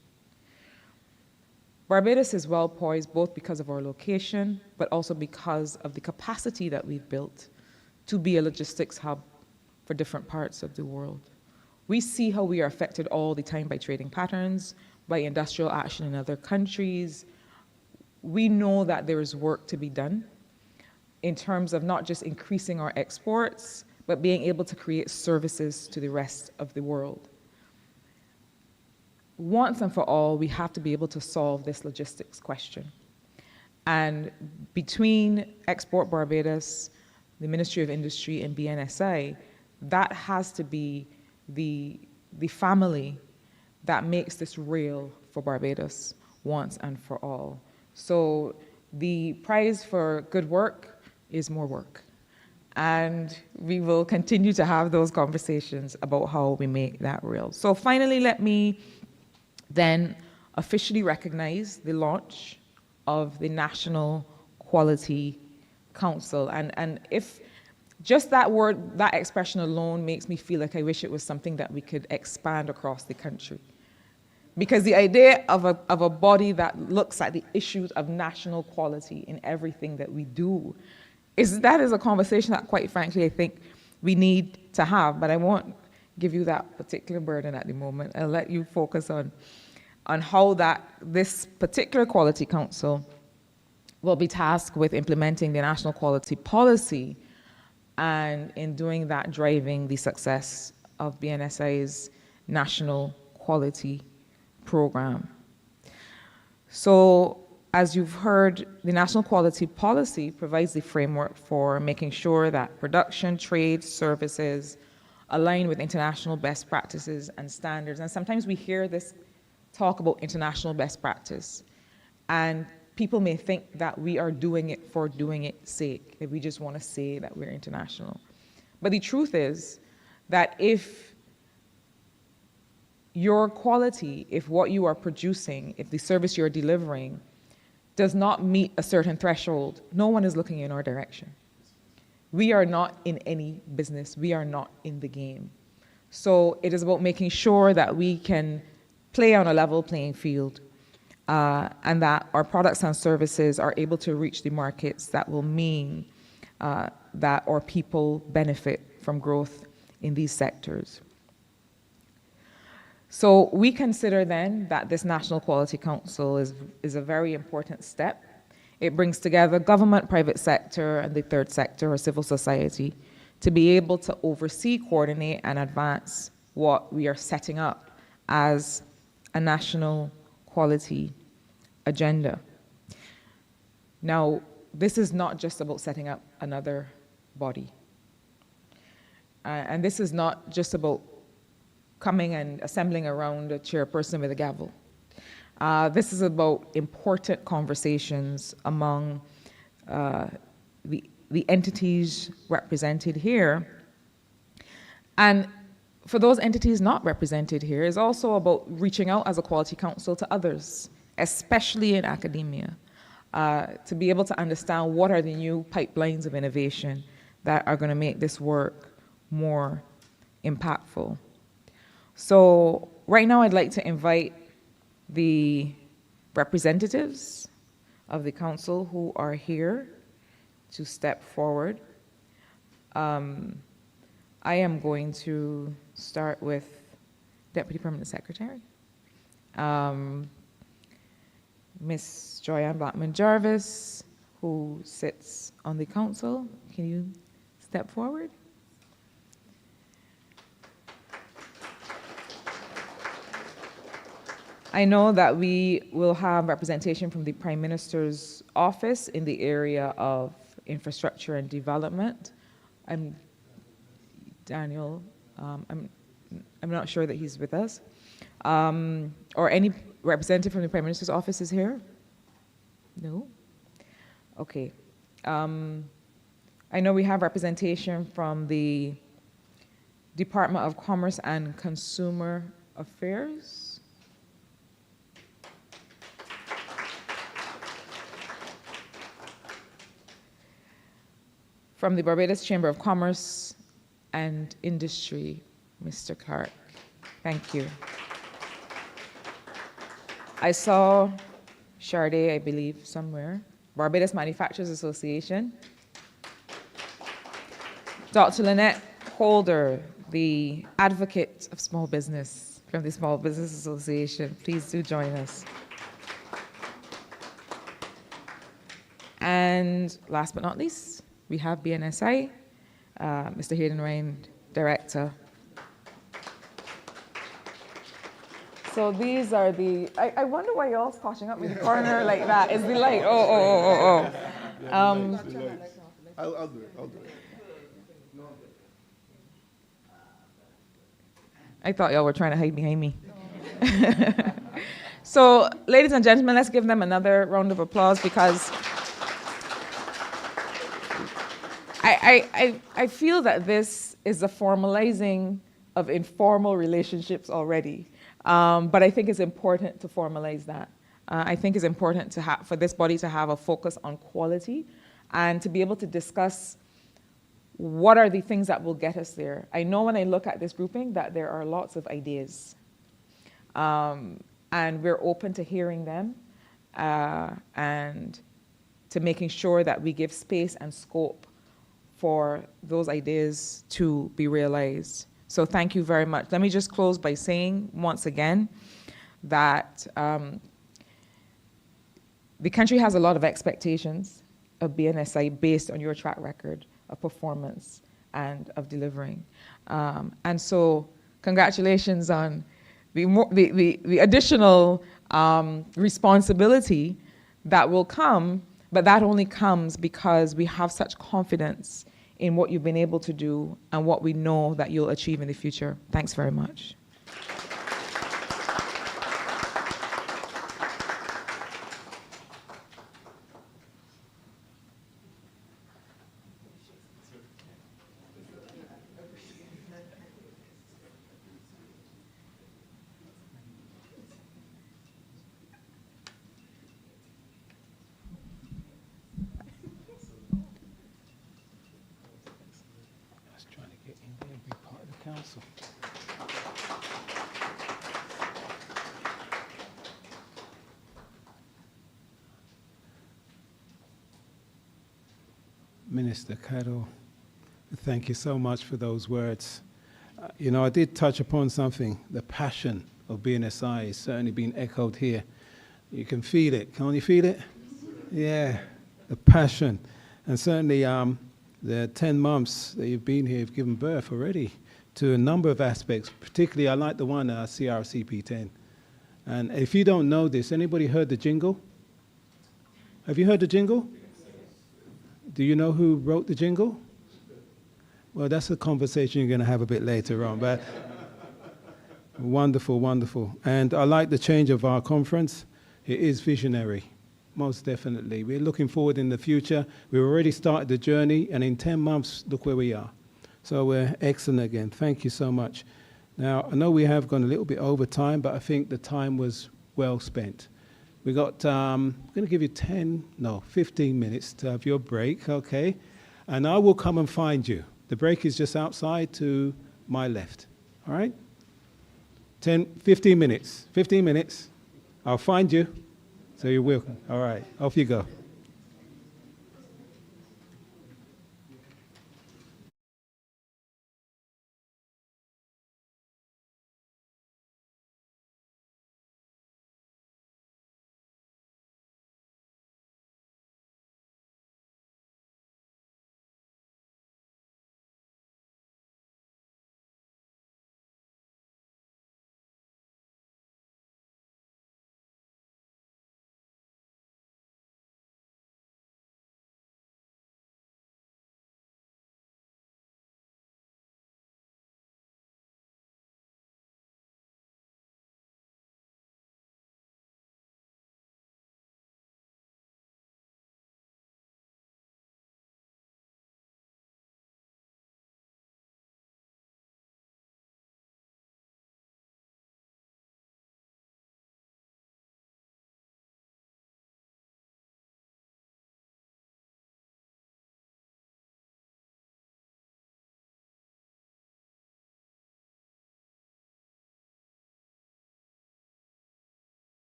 Barbados is well poised both because of our location, but also because of the capacity that we've built to be a logistics hub for different parts of the world. We see how we are affected all the time by trading patterns, by industrial action in other countries. We know that there is work to be done in terms of not just increasing our exports, but being able to create services to the rest of the world. Once and for all, we have to be able to solve this logistics question. And between Export Barbados, the Ministry of Industry, and BNSI, that has to be the family that makes this real for Barbados once and for all. So the prize for good work is more work. And we will continue to have those conversations about how we make that real. So finally, let me then officially recognize the launch of the National Quality Council. And if just that word, that expression alone makes me feel like I wish it was something that we could expand across the country. Because the idea of a body that looks at the issues of national quality in everything that we do that is a conversation that, quite frankly, I think we need to have, but I won't give you that particular burden at the moment. I'll let you focus on how this particular Quality Council will be tasked with implementing the national quality policy, and in doing that, driving the success of BNSI's national quality program. So, as you've heard, the national quality policy provides the framework for making sure that production, trade, services align with international best practices and standards. And sometimes we hear this talk about international best practice, and people may think that we are doing it for doing its sake, if we just want to say that we're international. But the truth is that if your quality, if what you are producing, if the service you're delivering does not meet a certain threshold, no one is looking in our direction. We are not in any business. We are not in the game. So it is about making sure that we can play on a level playing field, and that our products and services are able to reach the markets that will mean that our people benefit from growth in these sectors. So we consider then that this National Quality Council is a very important step. It brings together government, private sector, and the third sector, or civil society, to be able to oversee, coordinate, and advance what we are setting up as a national quality agenda. Now, this is not just about setting up another body. And this is not just about coming and assembling around a chairperson with a gavel. This is about important conversations among the entities represented here. And for those entities not represented here, is also about reaching out as a Quality Council to others, especially in academia, to be able to understand what are the new pipelines of innovation that are going to make this work more impactful. So right now I'd like to invite the representatives of the council who are here to step forward. I am going to start with Deputy Permanent Secretary, Ms. Joyanne Blackman-Jarvis, who sits on the council. Can you step forward? I know that we will have representation from the Prime Minister's office in the area of infrastructure and development. Daniel, I'm not sure that he's with us. Or any representative from the Prime Minister's office is here? No? Okay. I know we have representation from the Department of Commerce and Consumer Affairs. from the Barbados Chamber of Commerce and Industry, Mr. Clark. Thank you. I saw Sade, I believe, somewhere. Barbados Manufacturers Association. Dr. Lynette Holder, the advocate of small business from the Small Business Association. Please do join us. And last but not least, we have BNSI, Mr. Hayden Ryan, Director. So these are the, I wonder why you're all squashing up in the corner like that. Is the light? Oh. I'll do it. I'll do it. I thought y'all were trying to hide behind me. So, ladies and gentlemen, let's give them another round of applause because I feel that this is a formalizing of informal relationships already. But I think it's important to formalize that. I think it's important to for this body to have a focus on quality and to be able to discuss what are the things that will get us there. I know when I look at this grouping that there are lots of ideas. And we're open to hearing them and to making sure that we give space and scope for those ideas to be realized. So thank you very much. Let me just close by saying once again that the country has a lot of expectations of BNSI based on your track record of performance and of delivering. And so congratulations on the additional responsibility that will come, but that only comes because we have such confidence in what you've been able to do and what we know that you'll achieve in the future. Thanks very much. Council. Minister Caddo, thank you so much for those words. You know, I did touch upon something. The passion of BNSI is certainly being echoed here. You can feel it. Can't you feel it? Yeah, the passion. And certainly the 10 months that you've been here, you've given birth already to a number of aspects. Particularly, I like the one CRCP10. And if you don't know this, anybody heard the jingle? Have you heard the jingle? Do you know who wrote the jingle? Well, that's a conversation you're going to have a bit later on. But wonderful, wonderful. And I like the change of our conference. It is visionary, most definitely. We're looking forward in the future. We've already started the journey, and in 10 months, look where we are. So we're excellent again. Thank you so much. Now, I know we have gone a little bit over time, but I think the time was well spent. We got, I'm going to give you 15 minutes to have your break, okay? And I will come and find you. The break is just outside to my left, all right? 15 minutes, 15 minutes. I'll find you, so you're welcome. All right, off you go.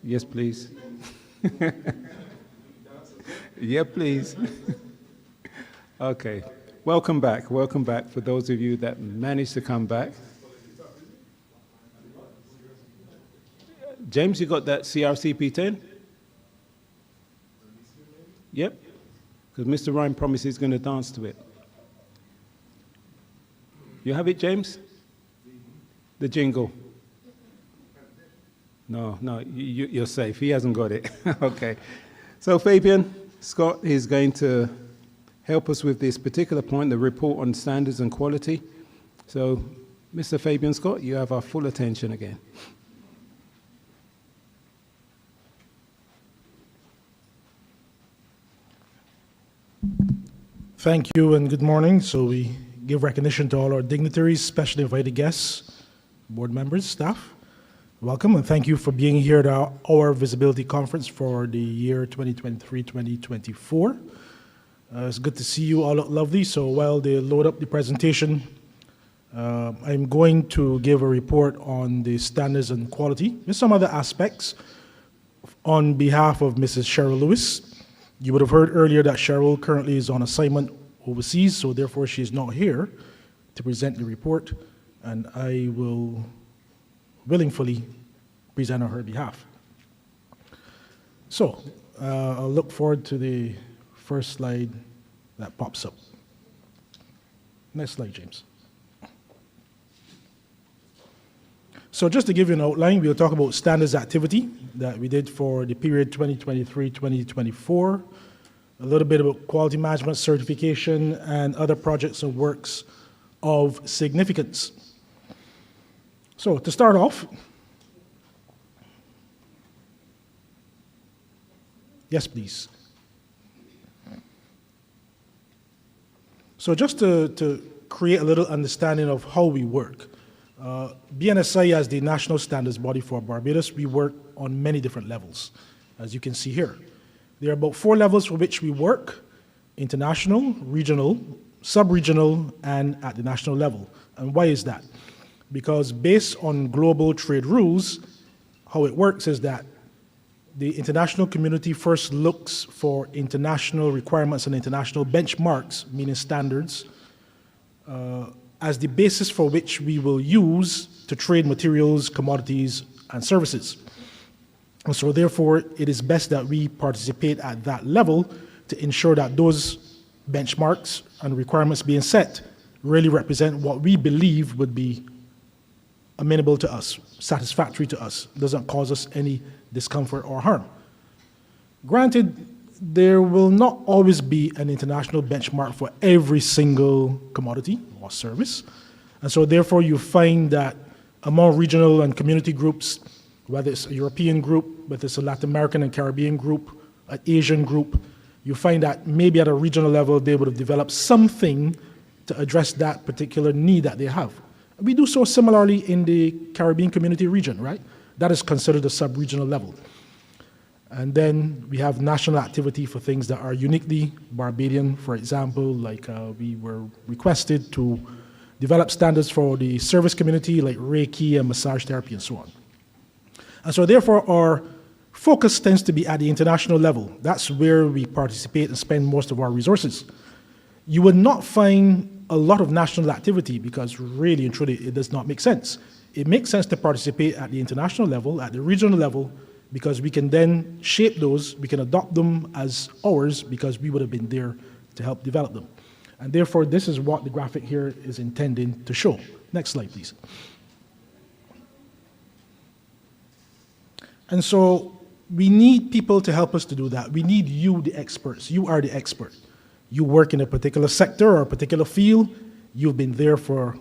Yes, please. Yeah, please. Okay. Welcome back. Welcome back for those of you that managed to come back. James, you got that CRCP 10? Yep. Because Mr. Ryan promised he's going to dance to it. You have it, James? The jingle. No, you're safe. He hasn't got it. Okay. So Fabian Scott is going to help us with this particular point, the report on standards and quality. So, Mr. Fabian Scott, you have our full attention again. Thank you and good morning. So we give recognition to all our dignitaries, specially invited guests, board members, staff. Welcome and thank you for being here at our visibility conference for the year 2023-2024. It's good to see you all look lovely. So while they load up the presentation, I'm going to give a report on the standards and quality. There's some other aspects on behalf of Mrs. Cheryl Lewis. You would have heard earlier that Cheryl currently is on assignment overseas, so therefore she is not here to present the report, and I will willingly present on her behalf. So I'll look forward to the first slide that pops up. Next slide, James. So just to give you an outline, we'll talk about standards activity that we did for the period 2023-2024, a little bit about quality management certification and other projects and works of significance. So to start off, yes, please. So just to create a little understanding of how we work, Bnsi, as the national standards body for Barbados, we work on many different levels, as you can see here. There are about 4 levels for which we work: international, regional, sub-regional, and at the national level. And why is that? Because based on global trade rules, how it works is that the international community first looks for international requirements and international benchmarks, meaning standards, as the basis for which we will use to trade materials, commodities, and services. And so therefore, it is best that we participate at that level to ensure that those benchmarks and requirements being set really represent what we believe would be amenable to us, satisfactory to us, doesn't cause us any discomfort or harm. Granted, there will not always be an international benchmark for every single commodity or service. And so therefore you find that among regional and community groups, whether it's a European group, whether it's a Latin American and Caribbean group, an Asian group, you find that maybe at a regional level they would have developed something to address that particular need that they have. We do so similarly in the Caribbean community region, right? That is considered a sub-regional level. And then we have national activity for things that are uniquely Barbadian. For example, like we were requested to develop standards for the service community, like Reiki and massage therapy and so on. And so therefore our focus tends to be at the international level. That's where we participate and spend most of our resources. You would not find a lot of national activity because really and truly it does not make sense. It makes sense to participate at the international level, at the regional level, because we can then shape those, we can adopt them as ours because we would have been there to help develop them. And therefore, this is what the graphic here is intending to show. Next slide, please. And so we need people to help us to do that. We need you, the experts. You are the expert. You work in a particular sector or a particular field. You've been there for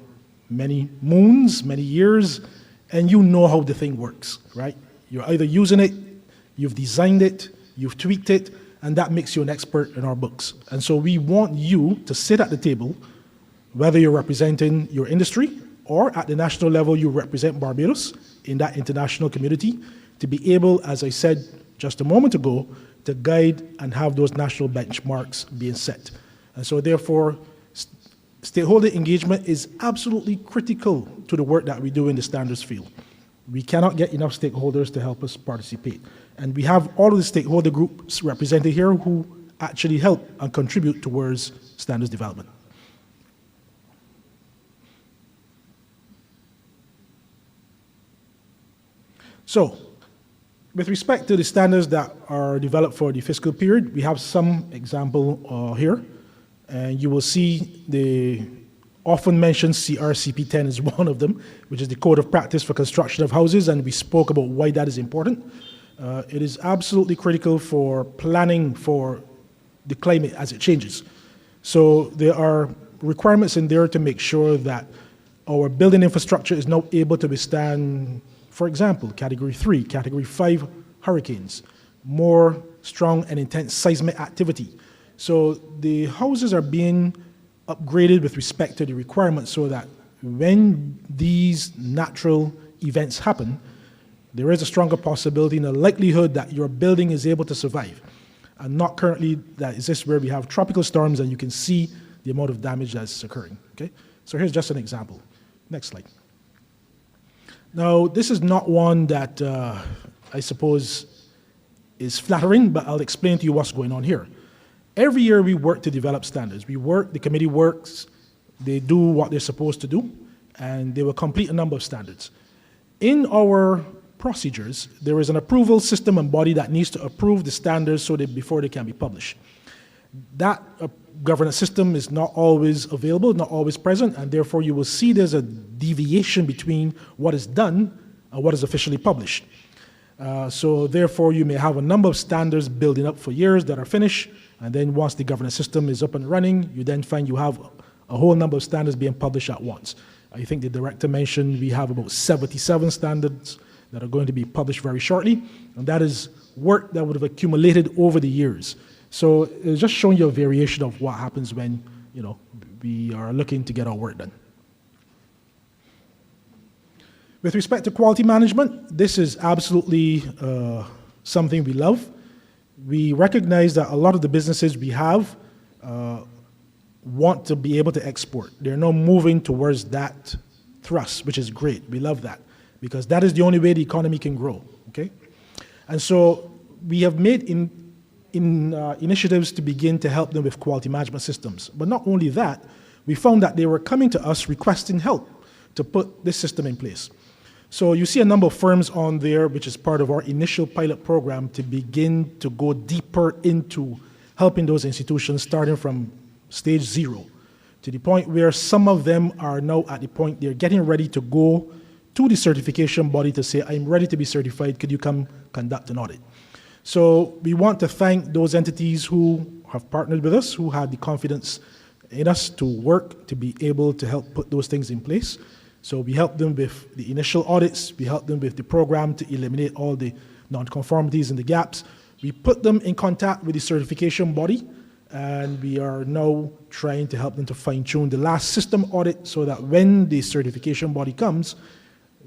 many moons, many years, and you know how the thing works, right? You're either using it, you've designed it, you've tweaked it, and that makes you an expert in our books. And so we want you to sit at the table, whether you're representing your industry or at the national level you represent Barbados in that international community, to be able, as I said just a moment ago, to guide and have those national benchmarks being set. And so therefore, stakeholder engagement is absolutely critical to the work that we do in the standards field. We cannot get enough stakeholders to help us participate. And we have all of the stakeholder groups represented here who actually help and contribute towards standards development. So, with respect to the standards that are developed for the fiscal period, we have some example here. And you will see the often mentioned CRCP 10 is one of them, which is the Code of Practice for Construction of Houses, and we spoke about why that is important. It is absolutely critical for planning for the climate as it changes. So there are requirements in there to make sure that our building infrastructure is now able to withstand, for example, Category 3, Category 5 hurricanes, more strong and intense seismic activity. So the houses are being upgraded with respect to the requirements so that when these natural events happen, there is a stronger possibility and a likelihood that your building is able to survive. And not currently that is this where we have tropical storms and you can see the amount of damage that's occurring. Okay? So here's just an example. Next slide. Now, this is not one that I suppose is flattering, but I'll explain to you what's going on here. Every year we work to develop standards. We work, the committee works, they do what they're supposed to do, and they will complete a number of standards. In our procedures, there is an approval system and body that needs to approve the standards so that before they can be published. That governance system is not always available, not always present, and therefore you will see there's a deviation between what is done and what is officially published. So therefore you may have a number of standards building up for years that are finished, and then once the governance system is up and running, you then find you have a whole number of standards being published at once. I think the director mentioned we have about 77 standards that are going to be published very shortly, and that is work that would have accumulated over the years. So it's just showing you a variation of what happens when, you know, we are looking to get our work done. With respect to quality management, this is absolutely something we love. We recognize that a lot of the businesses we have want to be able to export. They're now moving towards that thrust, which is great. We love that because that is the only way the economy can grow, okay? And so we have made initiatives to begin to help them with quality management systems. But not only that, we found that they were coming to us requesting help to put this system in place. So you see a number of firms on there, which is part of our initial pilot program to begin to go deeper into helping those institutions starting from stage 0 to the point where some of them are now at the point they're getting ready to go to the certification body to say, I'm ready to be certified, could you come conduct an audit? So we want to thank those entities who have partnered with us, who had the confidence in us to work to be able to help put those things in place. So we help them with the initial audits, we help them with the program to eliminate all the non-conformities and the gaps. We put them in contact with the certification body, and we are now trying to help them to fine-tune the last system audit so that when the certification body comes,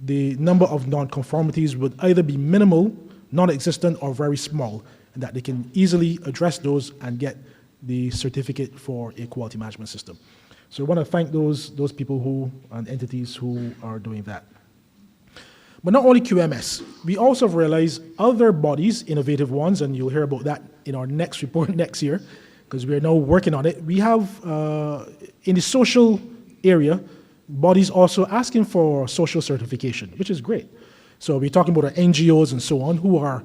the number of non-conformities would either be minimal, non-existent, or very small, and that they can easily address those and get the certificate for a quality management system. So we want to thank those people who and entities who are doing that. But not only QMS, we also have realized other bodies, innovative ones, and you'll hear about that in our next report next year, because we are now working on it. We have, in the social area, bodies also asking for social certification, which is great. So we're talking about our NGOs and so on who are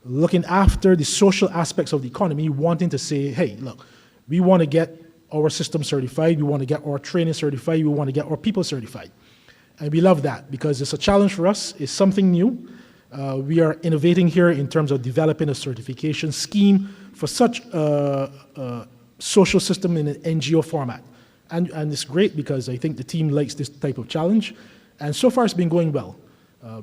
looking after the social aspects of the economy, wanting to say, hey, look, we want to get our system certified, we want to get our training certified, we want to get our people certified. And we love that because it's a challenge for us, it's something new. We are innovating here in terms of developing a certification scheme for such a social system in an NGO format. And it's great because I think the team likes this type of challenge. And so far it's been going well.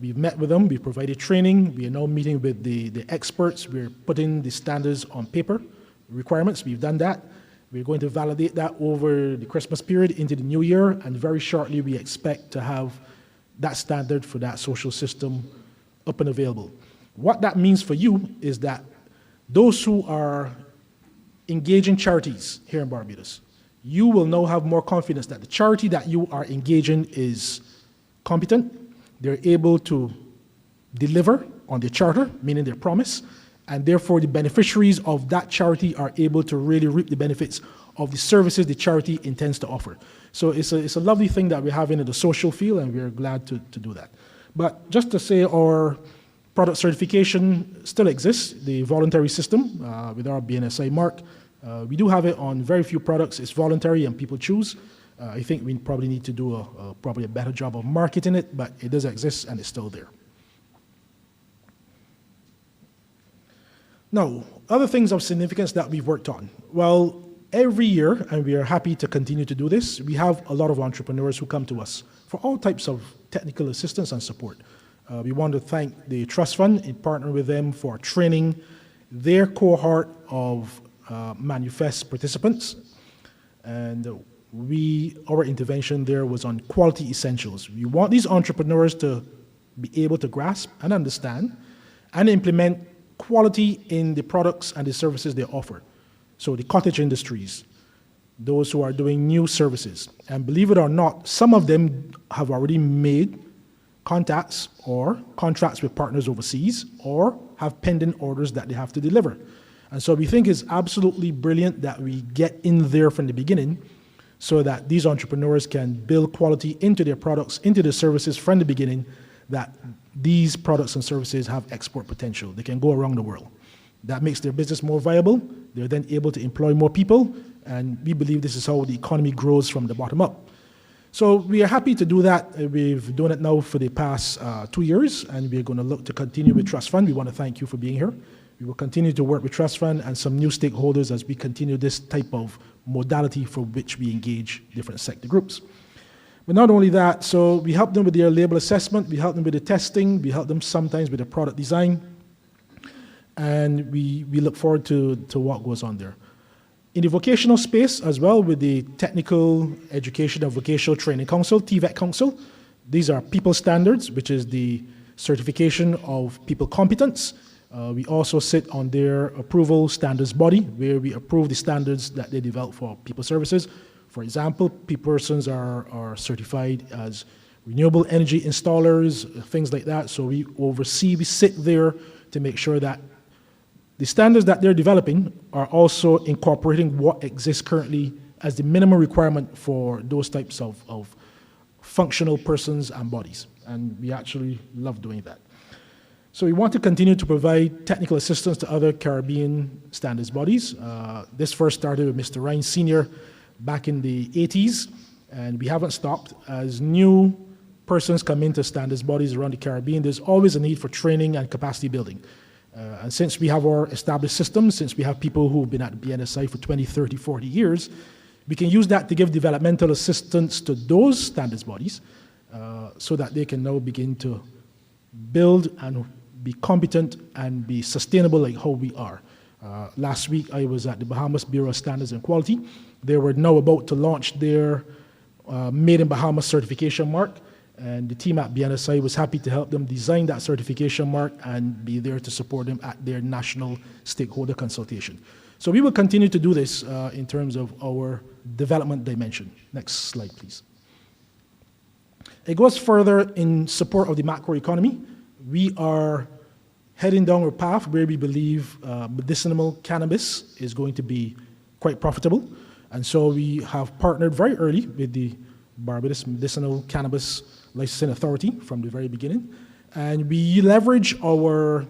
We've met with them, we've provided training, we are now meeting with the experts, we're putting the standards on paper, requirements, we've done that. We're going to validate that over the Christmas period into the new year, and very shortly we expect to have that standard for that social system up and available. What that means for you is that those who are engaging charities here in Barbados, you will now have more confidence that the charity that you are engaging is competent, they're able to deliver on their charter, meaning their promise, and therefore the beneficiaries of that charity are able to really reap the benefits of the services the charity intends to offer. So it's a lovely thing that we're having in the social field, and we're glad to do that. But just to say, our product certification still exists, the voluntary system with our BNSI mark. We do have it on very few products. It's voluntary and people choose. I think we probably need to do probably a better job of marketing it, but it does exist and it's still there. Now, other things of significance that we've worked on. Well, every year, and we are happy to continue to do this, we have a lot of entrepreneurs who come to us for all types of technical assistance and support. We want to thank the Trust Fund and partner with them for training their cohort of manifest participants. And our intervention there was on quality essentials. We want these entrepreneurs to be able to grasp and understand and implement quality in the products and the services they offer. So the cottage industries, those who are doing new services. And believe it or not, some of them have already made contacts or contracts with partners overseas or have pending orders that they have to deliver. And so we think it's absolutely brilliant that we get in there from the beginning so that these entrepreneurs can build quality into their products, into their services from the beginning, that these products and services have export potential. They can go around the world. That makes their business more viable. They're then able to employ more people, and we believe this is how the economy grows from the bottom up. So we are happy to do that. We've done it now for the past 2 years, and we're going to look to continue with Trust Fund. We want to thank you for being here. We will continue to work with Trust Fund and some new stakeholders as we continue this type of modality for which we engage different sector groups. But not only that, so we help them with their label assessment, we help them with the testing, we help them sometimes with the product design, and we look forward to what goes on there. In the vocational space as well, with the Technical Education and Vocational Training Council, TVET Council, these are people standards, which is the certification of people competence. We also sit on their approval standards body, where we approve the standards that they develop for people services. For example, persons are certified as renewable energy installers, things like that. So we sit there to make sure that the standards that they're developing are also incorporating what exists currently as the minimum requirement for those types of functional persons and bodies. And we actually love doing that. So we want to continue to provide technical assistance to other Caribbean standards bodies. This first started with Mr. Ryan Sr. back in the 80s, and we haven't stopped. As new persons come into standards bodies around the Caribbean, there's always a need for training and capacity building. And since we have our established systems, since we have people who've been at BNSI for 20, 30, 40 years, we can use that to give developmental assistance to those standards bodies so that they can now begin to build and be competent and be sustainable like how we are. Last week, I was at the Bahamas Bureau of Standards and Quality. They were now about to launch their Made in Bahamas certification mark, and the team at BNSI was happy to help them design that certification mark and be there to support them at their national stakeholder consultation. So we will continue to do this in terms of our development dimension. Next slide, please. It goes further in support of the macroeconomy. We are heading down a path where we believe medicinal cannabis is going to be quite profitable. And so we have partnered very early with the Barbados Medicinal Cannabis Licensing Authority from the very beginning. And we leverage our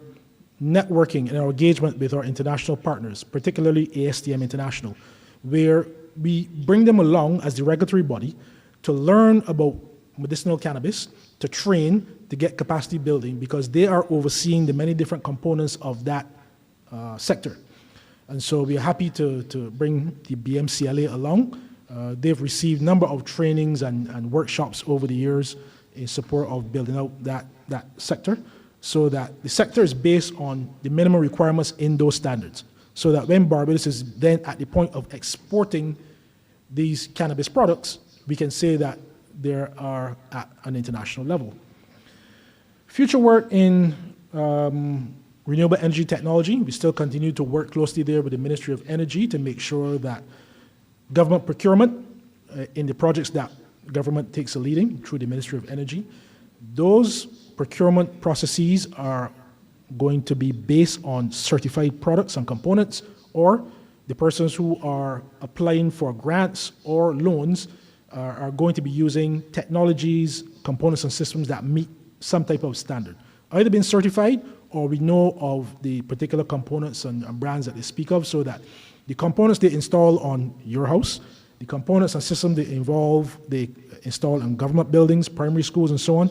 networking and our engagement with our international partners, particularly ASTM International, where we bring them along as the regulatory body to learn about medicinal cannabis, to train, to get capacity building, because they are overseeing the many different components of that sector. And so we are happy to bring the BMCLA along. They've received a number of trainings and workshops over the years in support of building out that sector, so that the sector is based on the minimum requirements in those standards, so that when Barbados is then at the point of exporting these cannabis products, we can say that they are at an international level. Future work in renewable energy technology, we still continue to work closely there with the Ministry of Energy to make sure that government procurement in the projects that government takes a leading through the Ministry of Energy, Those procurement processes are going to be based on certified products and components, or the persons who are applying for grants or loans are going to be using technologies, components, and systems that meet some type of standard, either being certified or we know of the particular components and brands that they speak of, so that the components they install on your house, the components and systems they install in government buildings, primary schools, and so on,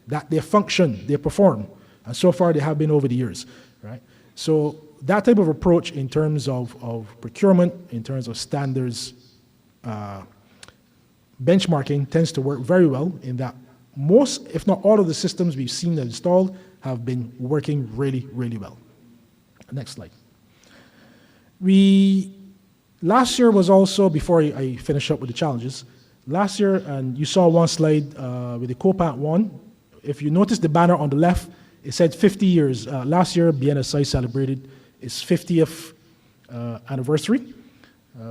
that they function, they perform. And so far, they have been over the years, right? So that type of approach in terms of procurement, in terms of standards, benchmarking tends to work very well in that most, if not all, of the systems we've seen installed have been working really, really well. Next slide. Last year was also, before I finish up with the challenges, last year, and you saw one slide with the COPAT one, if you notice the banner on the left, it said 50 years. Last year, BNSI celebrated its 50th anniversary.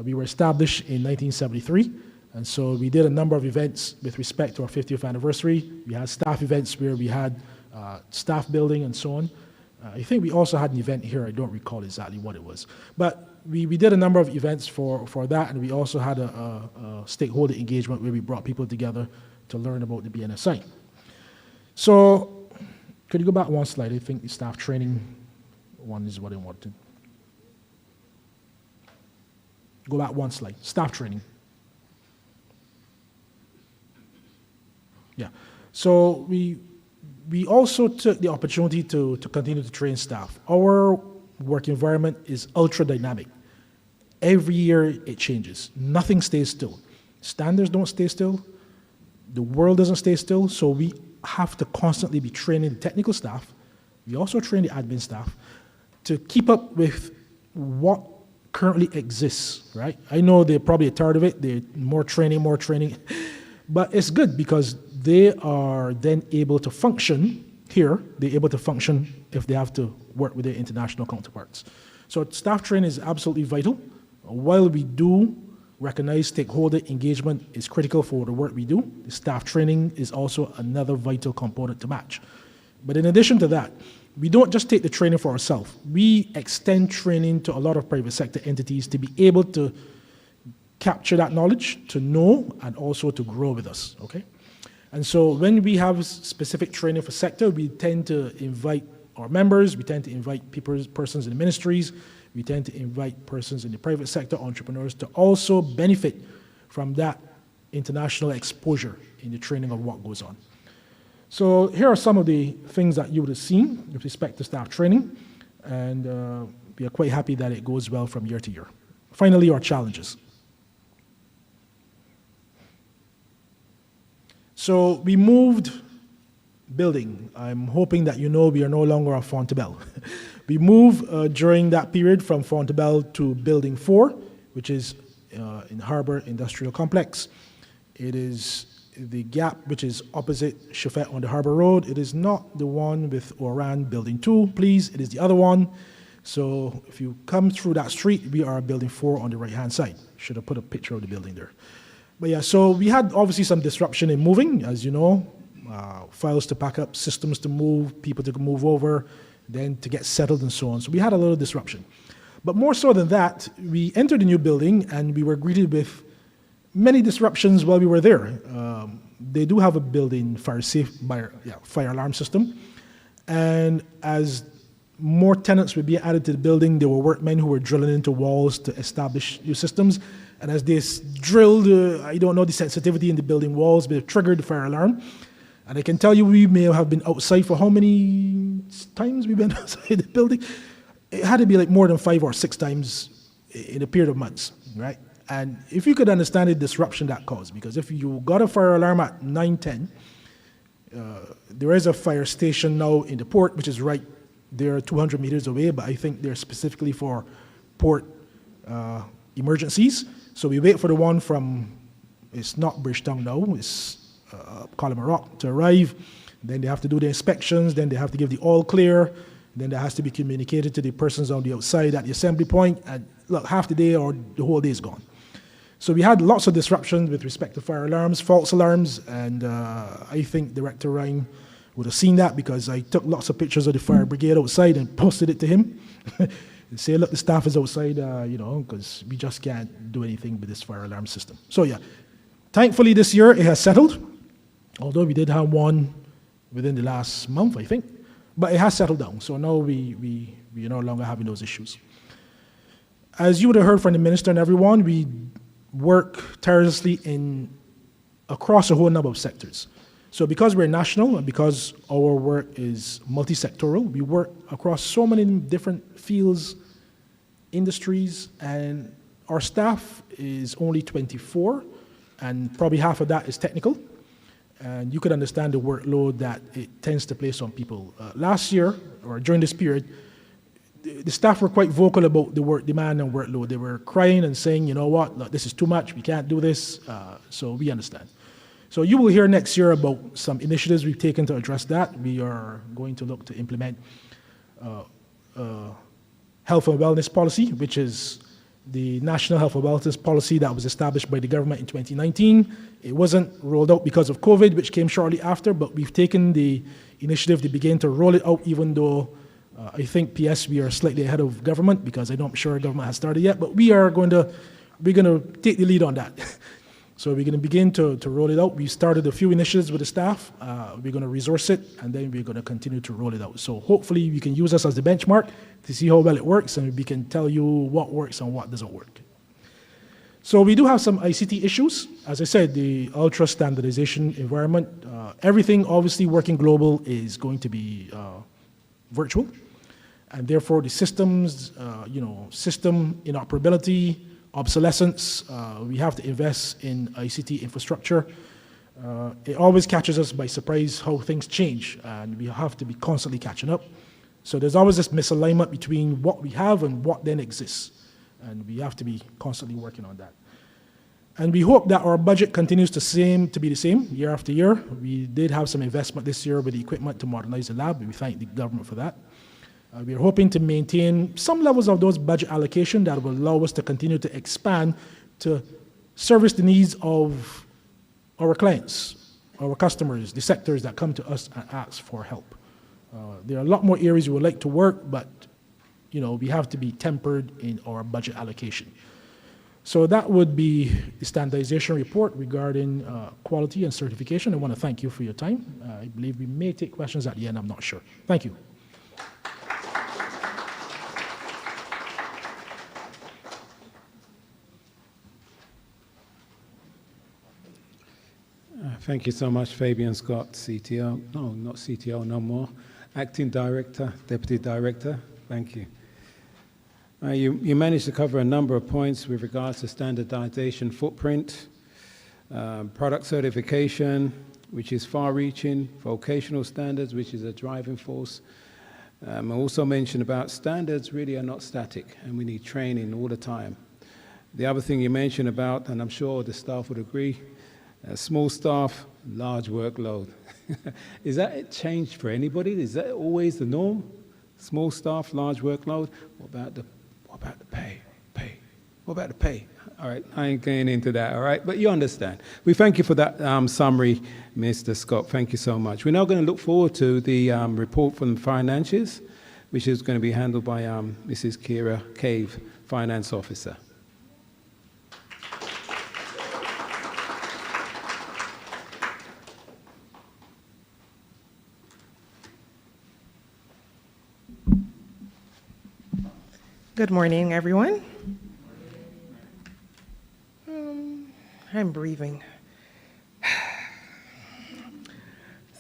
We were established in 1973, and so we did a number of events with respect to our 50th anniversary. We had staff events where we had staff building and so on. I think we also had an event here. I don't recall exactly what it was. But we did a number of events for that, and we also had a stakeholder engagement where we brought people together to learn about the BNSI. So could you go back one slide? I think the staff training one is what I wanted. Go back one slide. Staff training. Yeah. So we also took the opportunity to continue to train staff. Our work environment is ultra dynamic. Every year it changes. Nothing stays still. Standards don't stay still. The world doesn't stay still. So we have to constantly be training the technical staff. We also train the admin staff to keep up with what currently exists, right? I know they're probably tired of it. They're more training. But it's good because they are then able to function here. They're able to function if they have to work with their international counterparts. So staff training is absolutely vital. While we do recognize stakeholder engagement is critical for the work we do, the staff training is also another vital component to match. But in addition to that, we don't just take the training for ourselves. We extend training to a lot of private sector entities to be able to capture that knowledge, to know, and also to grow with us, okay? And so when we have specific training for sector, we tend to invite our members, we tend to invite persons in the ministries, we tend to invite persons in the private sector, entrepreneurs, to also benefit from that international exposure in the training of what goes on. So here are some of the things that you would have seen with respect to staff training, and we are quite happy that it goes well from year to year. Finally, our challenges. So we moved building. I'm hoping that you know we are no longer at Fontebelle. We moved during that period from Fontebelle to Building 4, which is in Harbour Industrial Complex. It is the gap which is opposite Chauffet on the Harbour Road. It is not the one with Oran Building 2, please. It is the other one. So if you come through that street, we are Building 4 on the right-hand side. Should have put a picture of the building there. But yeah, so we had obviously some disruption in moving, as you know, files to pack up, systems to move, people to move over, then to get settled and so on. So we had a little disruption. But more so than that, we entered a new building and we were greeted with many disruptions while we were there. They do have a built-in fire alarm system. And as more tenants would be added to the building, there were workmen who were drilling into walls to establish new systems. And as they drilled, I don't know the sensitivity in the building walls, but it triggered the fire alarm. And I can tell you we may have been outside for how many times we've been outside the building? It had to be like more than 5 or 6 times in a period of months, right? And if you could understand the disruption that caused, because if you got a fire alarm at 9:10, there is a fire station now in the port, which is right there 200 meters away, but I think they're specifically for port emergencies. So we wait for the one from, it's not Bridgetown now, it's Collimer to arrive. Then they have to do the inspections, then they have to give the all clear, then that has to be communicated to the persons on the outside at the assembly point, and look, half the day or the whole day is gone. So we had lots of disruptions with respect to fire alarms, false alarms, and I think Director Ryan would have seen that because I took lots of pictures of the fire brigade outside and posted it to him. And say, look, the staff is outside, because we just can't do anything with this fire alarm system. So yeah, thankfully this year it has settled, although we did have one within the last month, I think, but it has settled down. So now we are no longer having those issues. As you would have heard from the minister and everyone, we work tirelessly across a whole number of sectors. So because we're national and because our work is multi-sectoral, we work across so many different fields, industries, and our staff is only 24, and probably half of that is technical. And you could understand the workload that it tends to place on people. Last year, or during this period, the staff were quite vocal about the work demand and workload. They were crying and saying, you know what, look, this is too much, we can't do this, so we understand. So you will hear next year about some initiatives we've taken to address that. We are going to look to implement health and wellness policy, which is the National Health and Wellness Policy that was established by the government in 2019. It wasn't rolled out because of COVID, which came shortly after, but we've taken the initiative to begin to roll it out, even though I think PS, we are slightly ahead of government because I'm not sure government has started yet, but we're going to take the lead on that. So we're going to begin to roll it out. We started a few initiatives with the staff. We're going to resource it, and then we're going to continue to roll it out. So hopefully you can use us as the benchmark to see how well it works, and we can tell you what works and what doesn't work. So we do have some ICT issues. As I said, the ultra standardization environment, everything obviously working global is going to be virtual, and therefore the systems, system inoperability, obsolescence, we have to invest in ICT infrastructure. It always catches us by surprise how things change, and we have to be constantly catching up. So there's always this misalignment between what we have and what then exists, and we have to be constantly working on that. And we hope that our budget continues to be the same year after year. We did have some investment this year with the equipment to modernize the lab, and we thank the government for that. We are hoping to maintain some levels of those budget allocation that will allow us to continue to expand to service the needs of our clients, our customers, the sectors that come to us and ask for help. There are a lot more areas we would like to work, but we have to be tempered in our budget allocation. So that would be the standardization report regarding quality and certification. I want to thank you for your time. I believe we may take questions at the end, I'm not sure. Thank you. Thank you so much, Fabian Scott, CTO. No, not CTO, no more. Acting Director, Deputy Director. Thank you. You managed to cover a number of points with regards to standardization footprint, product certification, which is far-reaching, vocational standards, which is a driving force. I also mentioned about standards really are not static, and we need training all the time. The other thing you mentioned about, and I'm sure the staff would agree, small staff, large workload. Is that a change for anybody? Is that always the norm? Small staff, large workload? What about the pay? What about the pay? All right, I ain't getting into that, all right? But you understand. We thank you for that summary, Mr. Scott. Thank you so much. We're now going to look forward to the report from Finances, which is going to be handled by Mrs. Kira Cave, Finance Officer. Good morning, everyone. I'm breathing.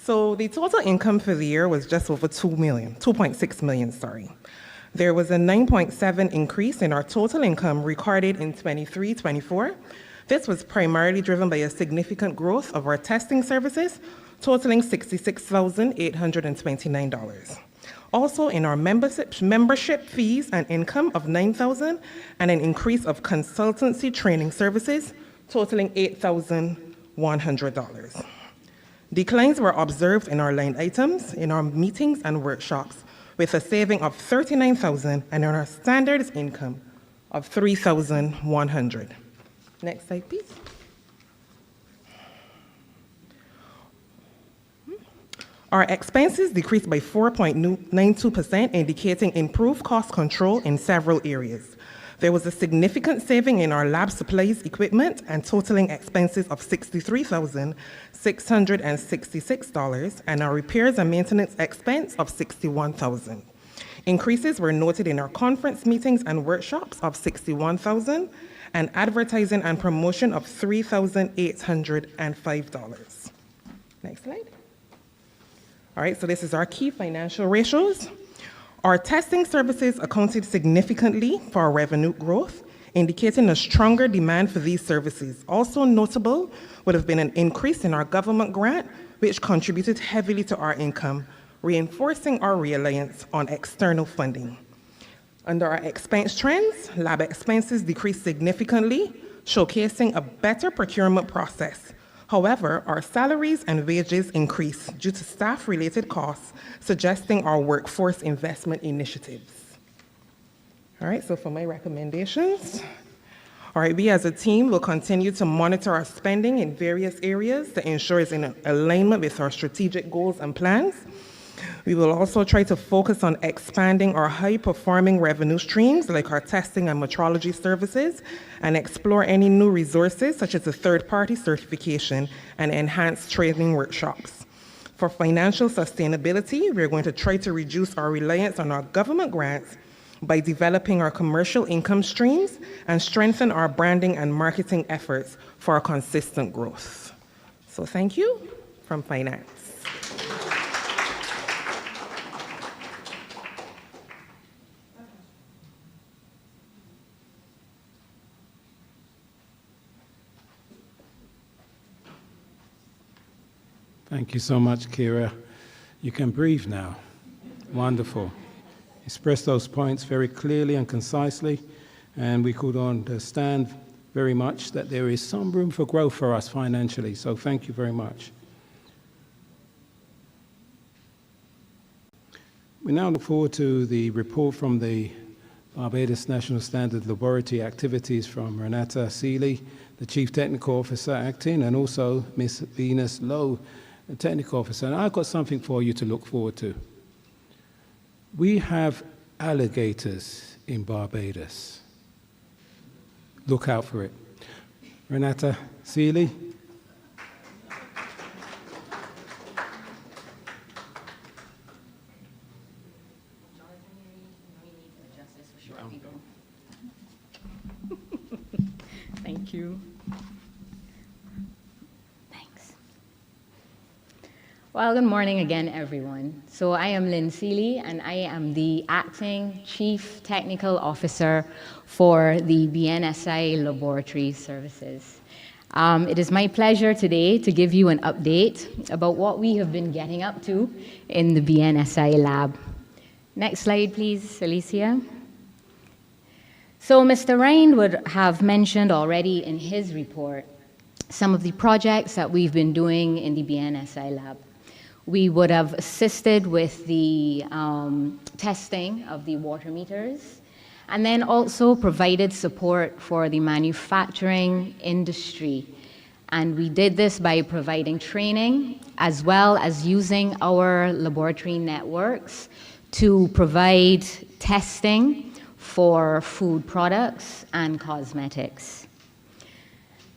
So the total income for the year was just over 2.6 million, sorry. There was a 9.7 increase in our total income recorded in 23-24. This was primarily driven by a significant growth of our testing services, totaling $66,829. Also in our membership fees and income of $9,000, and an increase of consultancy training services totaling $8,100. Declines were observed in our line items, in our meetings and workshops, with a saving of $39,000, and in our standards income of $3,100. Next slide, please. Our expenses decreased by 4.92%, indicating improved cost control in several areas. There was a significant saving in our lab supplies equipment and totaling expenses of $63,666 and our repairs and maintenance expense of $61,000. Increases were noted in our conference meetings and workshops of $61,000 and advertising and promotion of $3,805. Next slide. All right, so this is our key financial ratios. Our testing services accounted significantly for our revenue growth, indicating a stronger demand for these services. Also notable would have been an increase in our government grant, which contributed heavily to our income, reinforcing our reliance on external funding. Under our expense trends, lab expenses decreased significantly, showcasing a better procurement process. However, our salaries and wages increased due to staff-related costs, suggesting our workforce investment initiatives. All right, so for my recommendations, all right, we as a team will continue to monitor our spending in various areas to ensure it's in alignment with our strategic goals and plans. We will also try to focus on expanding our high-performing revenue streams, like our testing and metrology services, and explore any new resources, such as a third-party certification and enhanced training workshops. For financial sustainability, we're going to try to reduce our reliance on our government grants by developing our commercial income streams and strengthen our branding and marketing efforts for our consistent growth. So thank you from Finance. Thank you so much, Kira. You can breathe now. Wonderful. Express those points very clearly and concisely, and we could understand very much that there is some room for growth for us financially, so thank you very much. We now look forward to the report from the Barbados National Standard Laboratory Activities from Renata Seeley, the Chief Technical Officer acting, and also Ms. Venus Lowe, the Technical Officer. And I've got something for you to look forward to. We have alligators in Barbados. Look out for it. Renata Seeley. Thank you. Thanks. Well, good morning again, everyone. So I am Lynn Seeley, and I am the Acting Chief Technical Officer for the BNSI Laboratory Services. It is my pleasure today to give you an update about what we have been getting up to in the BNSI lab. Next slide, please, Alicia. So Mr. Ryan would have mentioned already in his report some of the projects that we've been doing in the BNSI lab. We would have assisted with the testing of the water meters, and then also provided support for the manufacturing industry. And we did this by providing training, as well as using our laboratory networks to provide testing for food products and cosmetics.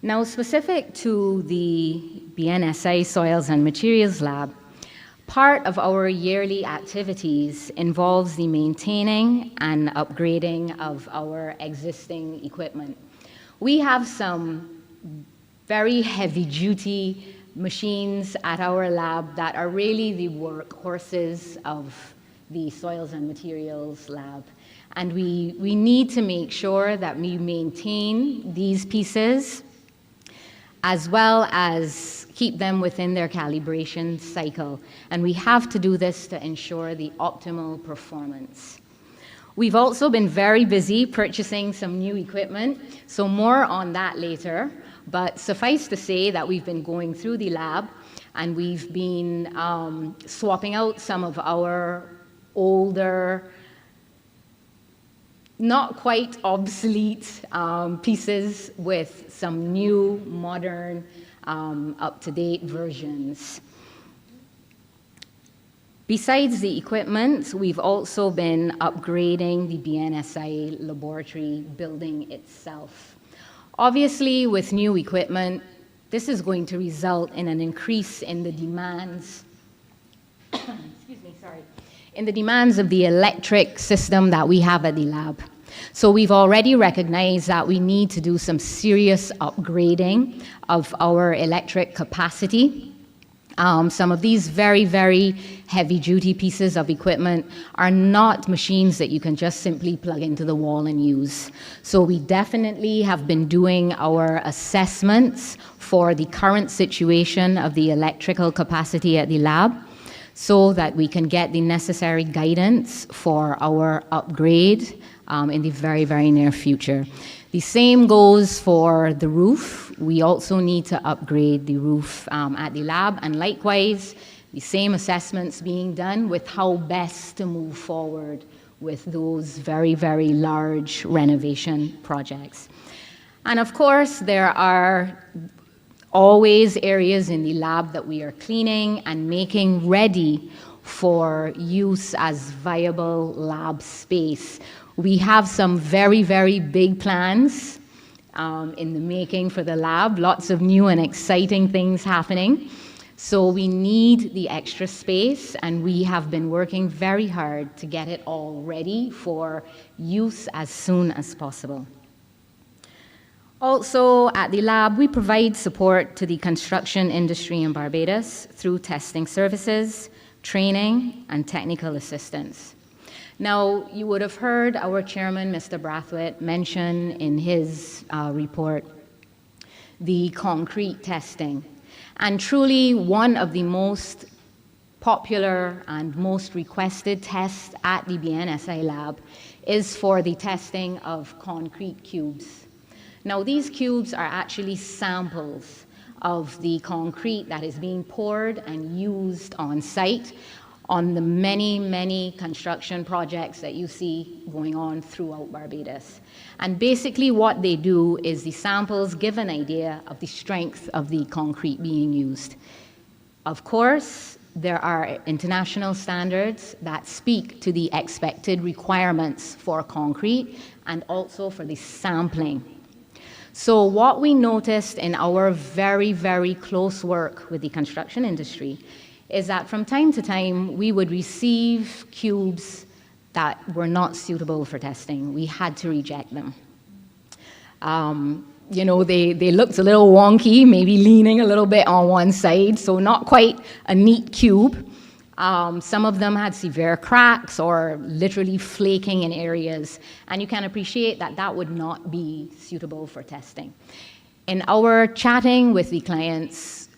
Now, specific to the BNSI Soils and Materials Lab, part of our yearly activities involves the maintaining and upgrading of our existing equipment. We have some very heavy-duty machines at our lab that are really the workhorses of the Soils and Materials Lab. And we need to make sure that we maintain these pieces as well as keep them within their calibration cycle. And we have to do this to ensure the optimal performance. We've also been very busy purchasing some new equipment, so more on that later. But suffice to say that we've been going through the lab and we've been swapping out some of our older not quite obsolete pieces with some new, modern, up-to-date versions. Besides the equipment, we've also been upgrading the BNSI laboratory building itself. Obviously, with new equipment, this is going to result in an increase in the demands, in the demands of the electric system that we have at the lab. So we've already recognized that we need to do some serious upgrading of our electric capacity. Some of these very, very heavy-duty pieces of equipment are not machines that you can just simply plug into the wall and use. So we definitely have been doing our assessments for the current situation of the electrical capacity at the lab so that we can get the necessary guidance for our upgrade in the very, very near future. The same goes for the roof. We also need to upgrade the roof at the lab, and likewise, the same assessments being done with how best to move forward with those very, very large renovation projects. And of course, there are always areas in the lab that we are cleaning and making ready for use as viable lab space. We have some very, very big plans in the making for the lab, lots of new and exciting things happening. So we need the extra space, and we have been working very hard to get it all ready for use as soon as possible. Also, at the lab, we provide support to the construction industry in Barbados through testing services, training, and technical assistance. Now, you would have heard our chairman, Mr. Brathwaite, mention in his report the concrete testing. And truly, one of the most popular and most requested tests at the BNSI lab is for the testing of concrete cubes. Now, these cubes are actually samples of the concrete that is being poured and used on site on the many, many construction projects that you see going on throughout Barbados. And basically what they do is the samples give an idea of the strength of the concrete being used. Of course, there are international standards that speak to the expected requirements for concrete and also for the sampling. So what we noticed in our very, very close work with the construction industry is that from time to time, we would receive cubes that were not suitable for testing. We had to reject them. You know, they looked a little wonky, maybe leaning a little bit on one side, so not quite a neat cube. Some of them had severe cracks or literally flaking in areas, and you can appreciate that that would not be suitable for testing. In our chatting with the clients,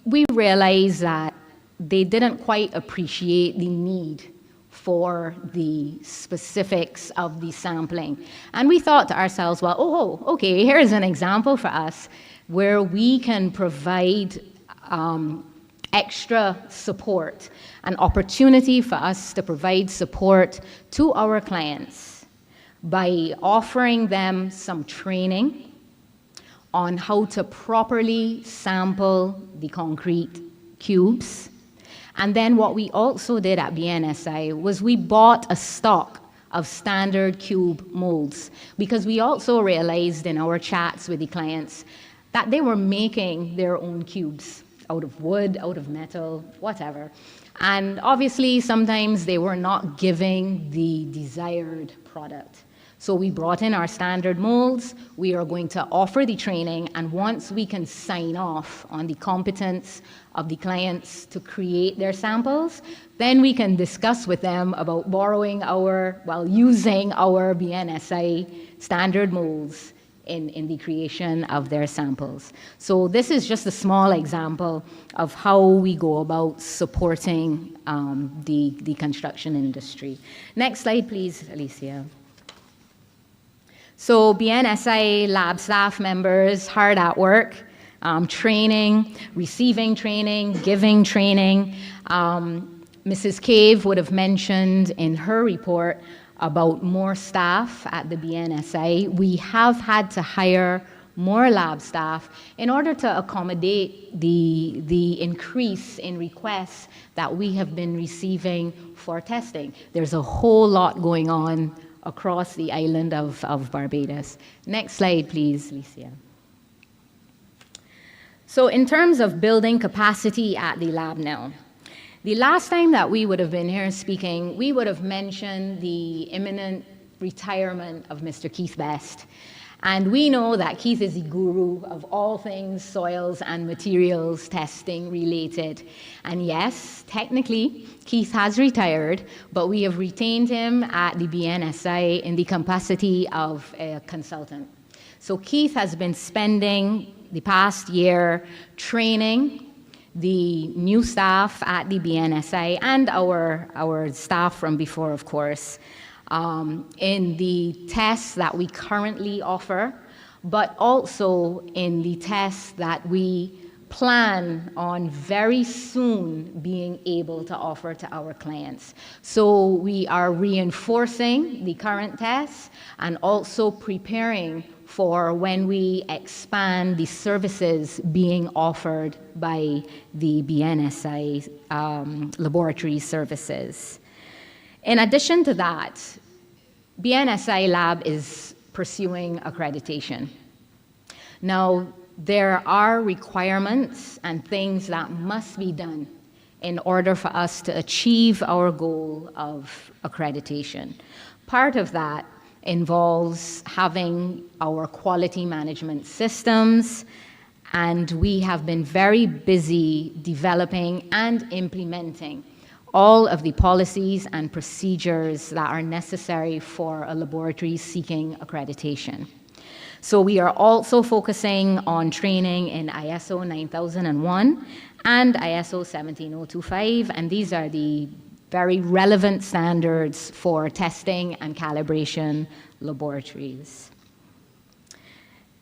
we realized that they didn't quite appreciate the need for the specifics of the sampling. And we thought to ourselves, well, oh, okay, here's an example for us where we can provide extra support, an opportunity for us to provide support to our clients by offering them some training on how to properly sample the concrete cubes. And then what we also did at BNSI was we bought a stock of standard cube molds, because we also realized in our chats with the clients that they were making their own cubes out of wood, out of metal, whatever. And obviously, sometimes they were not giving the desired product. So we brought in our standard molds. We are going to offer the training, and once we can sign off on the competence of the clients to create their samples, then we can discuss with them about borrowing using our BNSI standard molds in the creation of their samples. So this is just a small example of how we go about supporting the construction industry. Next slide, please, Alicia. So BNSI lab staff members hard at work, training, receiving training, giving training. Mrs. Cave would have mentioned in her report about more staff at the BNSI. We have had to hire more lab staff in order to accommodate the increase in requests that we have been receiving for testing. There's a whole lot going on across the island of Barbados. Next slide, please, Licia. So in terms of building capacity at the lab now, the last time that we would have been here speaking, we would have mentioned the imminent retirement of Mr. Keith Best. And we know that Keith is the guru of all things soils and materials testing related. And yes, technically, Keith has retired, but we have retained him at the BNSI in the capacity of a consultant. So Keith has been spending the past year training the new staff at the BNSI and our staff from before, of course, in the tests that we currently offer, but also in the tests that we plan on very soon being able to offer to our clients. So we are reinforcing the current tests and also preparing for when we expand the services being offered by the BNSI laboratory services. In addition to that, BNSI Lab is pursuing accreditation. Now, there are requirements and things that must be done in order for us to achieve our goal of accreditation. Part of that involves having our quality management systems, and we have been very busy developing and implementing all of the policies and procedures that are necessary for a laboratory seeking accreditation. So we are also focusing on training in ISO 9001 and ISO 17025, and these are the very relevant standards for testing and calibration laboratories.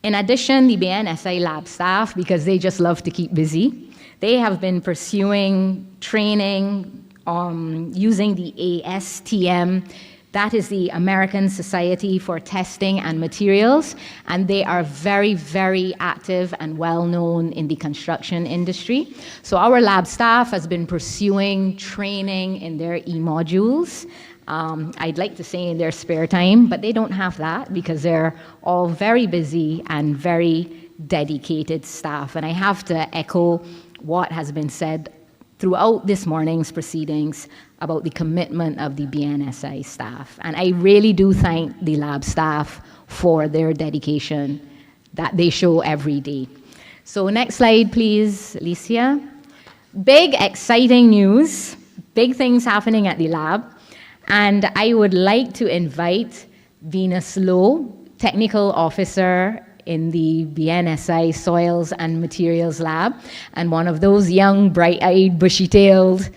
In addition, the BNSI lab staff, because they just love to keep busy, they have been pursuing training using the ASTM. That is the American Society for Testing and Materials, and they are very, very active and well known in the construction industry. So our lab staff has been pursuing training in their e-modules. I'd like to say in their spare time, but they don't have that because they're all very busy and very dedicated staff. And I have to echo what has been said throughout this morning's proceedings about the commitment of the BNSI staff. And I really do thank the lab staff for their dedication that they show every day. So next slide, please, Alicia. Big, exciting news, big things happening at the lab. And I would like to invite Venus Lowe, Technical Officer in the BNSI Soils and Materials Lab, and one of those young, bright-eyed, bushy-tailed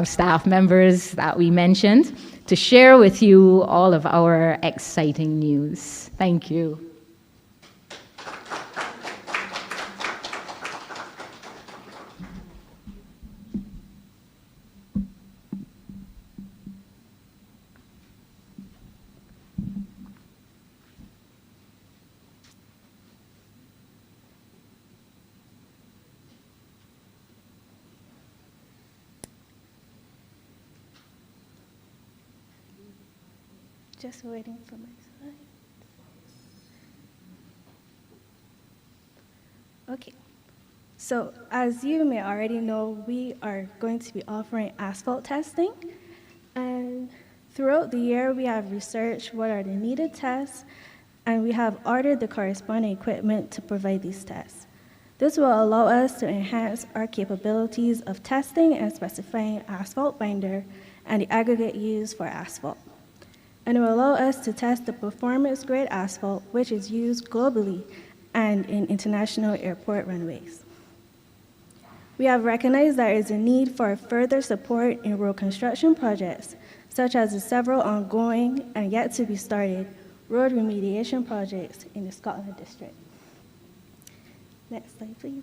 staff members that we mentioned, to share with you all of our exciting news. Thank you. Just waiting for my slide. Okay. So as you may already know, we are going to be offering asphalt testing. And throughout the year, we have researched what are the needed tests, and we have ordered the corresponding equipment to provide these tests. This will allow us to enhance our capabilities of testing and specifying asphalt binder and the aggregate used for asphalt. And it will allow us to test the performance-grade asphalt, which is used globally and in international airport runways. We have recognized there is a need for further support in road construction projects, such as the several ongoing and yet to be started road remediation projects in the Scotland district. Next slide, please.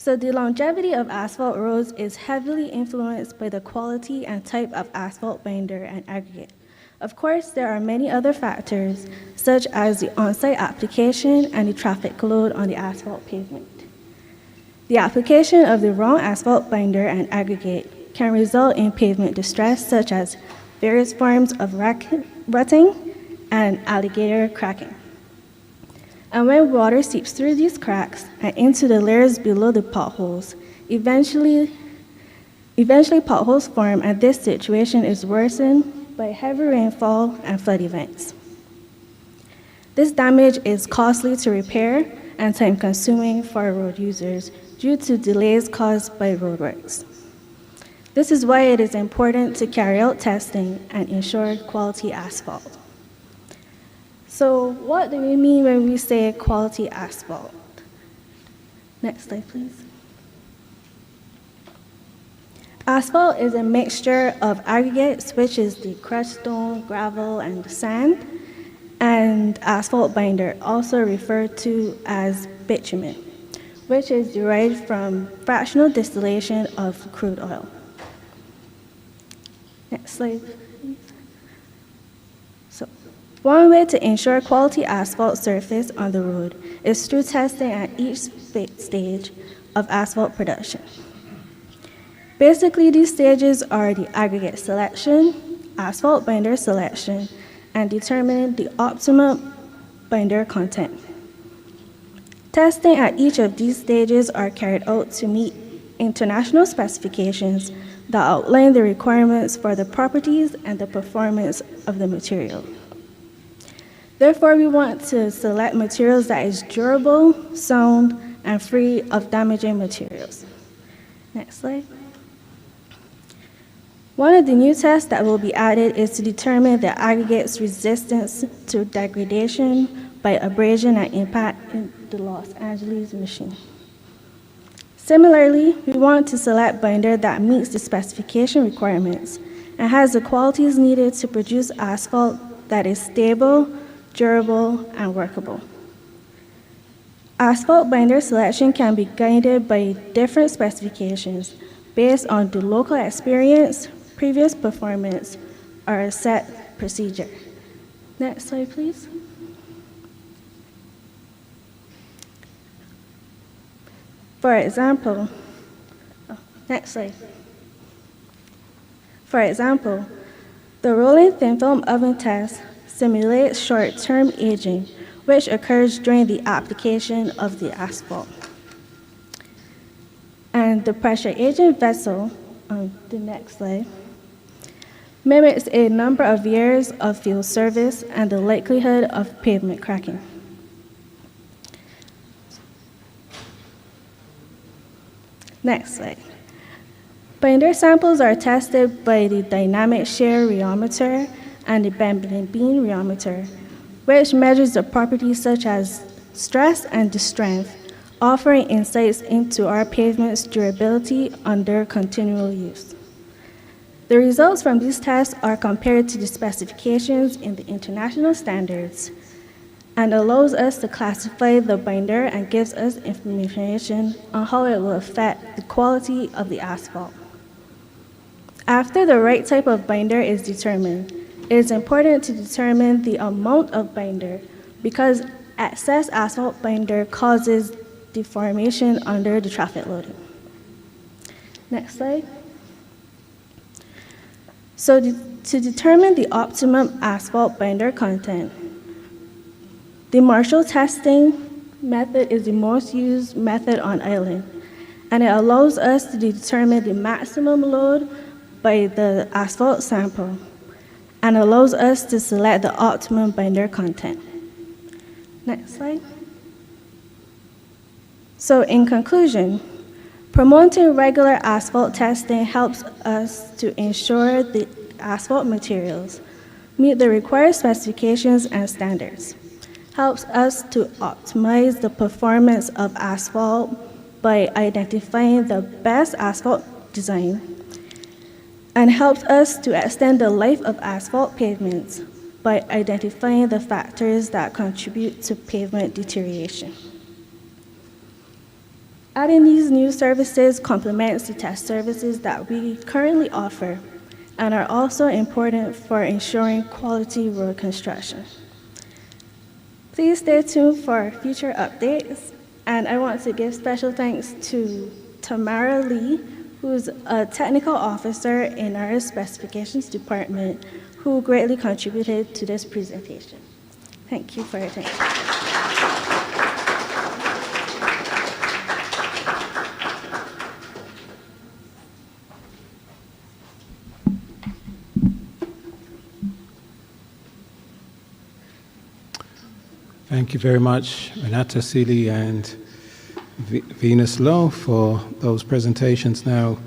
So the longevity of asphalt roads is heavily influenced by the quality and type of asphalt binder and aggregate. Of course, there are many other factors, such as the on-site application and the traffic load on the asphalt pavement. The application of the wrong asphalt binder and aggregate can result in pavement distress, such as various forms of rutting and alligator cracking. And when water seeps through these cracks and into the layers below the potholes, eventually potholes form, and this situation is worsened by heavy rainfall and flood events. This damage is costly to repair and time-consuming for road users due to delays caused by roadworks. This is why it is important to carry out testing and ensure quality asphalt. So what do we mean when we say quality asphalt? Next slide, please. Asphalt is a mixture of aggregates, which is the crushed stone, gravel, and sand, and asphalt binder, also referred to as bitumen, which is derived from fractional distillation of crude oil. Next slide, please. So, one way to ensure quality asphalt surface on the road is through testing at each stage of asphalt production. Basically, these stages are the aggregate selection, asphalt binder selection, and determining the optimum binder content. Testing at each of these stages are carried out to meet international specifications that outline the requirements for the properties and the performance of the material. Therefore, we want to select materials that is durable, sound, and free of damaging materials. Next slide. One of the new tests that will be added is to determine the aggregate's resistance to degradation by abrasion and impact in the Los Angeles machine. Similarly, we want to select binder that meets the specification requirements and has the qualities needed to produce asphalt that is stable, durable, and workable. Asphalt binder selection can be guided by different specifications based on the local experience, previous performance, or a set procedure. Next slide, please. For example, next slide. For example, the rolling thin film oven test simulates short-term aging, which occurs during the application of the asphalt. And the pressure aging vessel, on the next slide, mimics a number of years of field service and the likelihood of pavement cracking. Next slide. Binder samples are tested by the dynamic shear rheometer and the bending beam rheometer, which measures the properties such as stress and strength, offering insights into our pavement's durability under continual use. The results from these tests are compared to the specifications in the international standards and allows us to classify the binder and gives us information on how it will affect the quality of the asphalt. After the right type of binder is determined, it is important to determine the amount of binder because excess asphalt binder causes deformation under the traffic loading. Next slide. So to determine the optimum asphalt binder content, the Marshall testing method is the most used method on island, and it allows us to determine the maximum load by the asphalt sample and allows us to select the optimum binder content. Next slide. So in conclusion, promoting regular asphalt testing helps us to ensure the asphalt materials meet the required specifications and standards, helps us to optimize the performance of asphalt by identifying the best asphalt design, and helps us to extend the life of asphalt pavements by identifying the factors that contribute to pavement deterioration. Adding these new services complements the test services that we currently offer and are also important for ensuring quality road construction. Please stay tuned for future updates, and I want to give special thanks to Tamara Lee, who's a technical officer in our specifications department, who greatly contributed to this presentation. Thank you for your attention. Thank you very much, Renata Seeley and Venus Lowe, for those presentations. Now,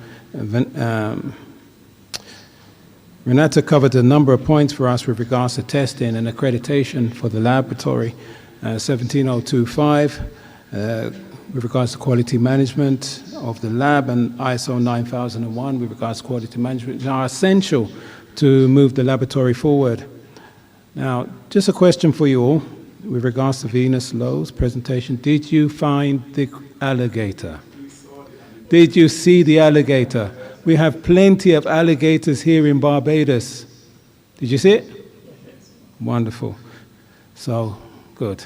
Renata covered a number of points for us with regards to testing and accreditation for the laboratory. 17025, with regards to quality management of the lab, and ISO 9001 with regards to quality management, are essential to move the laboratory forward. Now, just a question for you all. With regards to Venus Lowe's presentation, did you find the alligator? Did you see the alligator? We have plenty of alligators here in Barbados. Did you see it? Wonderful. So, good.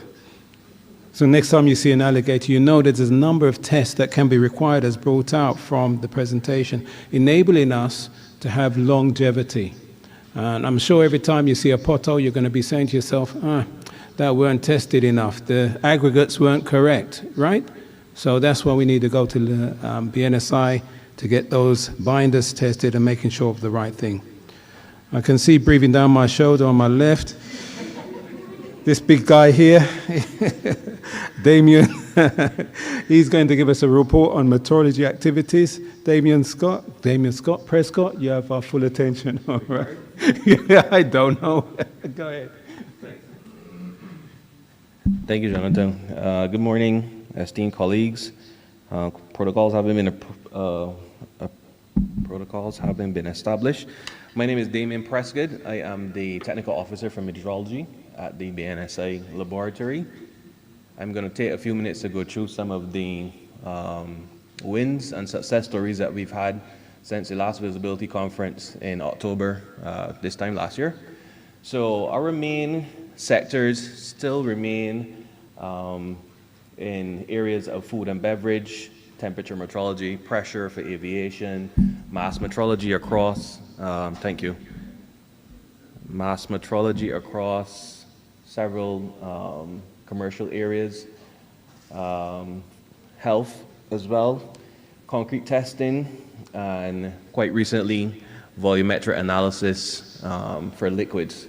So next time you see an alligator, you know that there's a number of tests that can be required as brought out from the presentation, enabling us to have longevity. And I'm sure every time you see a pothole, you're going to be saying to yourself, that weren't tested enough. The aggregates weren't correct, right? So that's why we need to go to the BNSI to get those binders tested and making sure of the right thing. I can see breathing down my shoulder on my left, this big guy here, Damien. He's going to give us a report on meteorology activities. Damien Scott Prescott, you have our full attention, all right? I don't know. Go ahead. Thank you, Jonathan. Good morning, esteemed colleagues. Protocols have been established. My name is Damien Prescott. I am the technical officer for meteorology at the BNSI laboratory. I'm going to take a few minutes to go through some of the wins and success stories that we've had since the last visibility conference in October this time last year. So our main sectors still remain in areas of food and beverage, temperature metrology, pressure for aviation, mass metrology across, mass metrology across several commercial areas, health as well, concrete testing, and quite recently, volumetric analysis for liquids.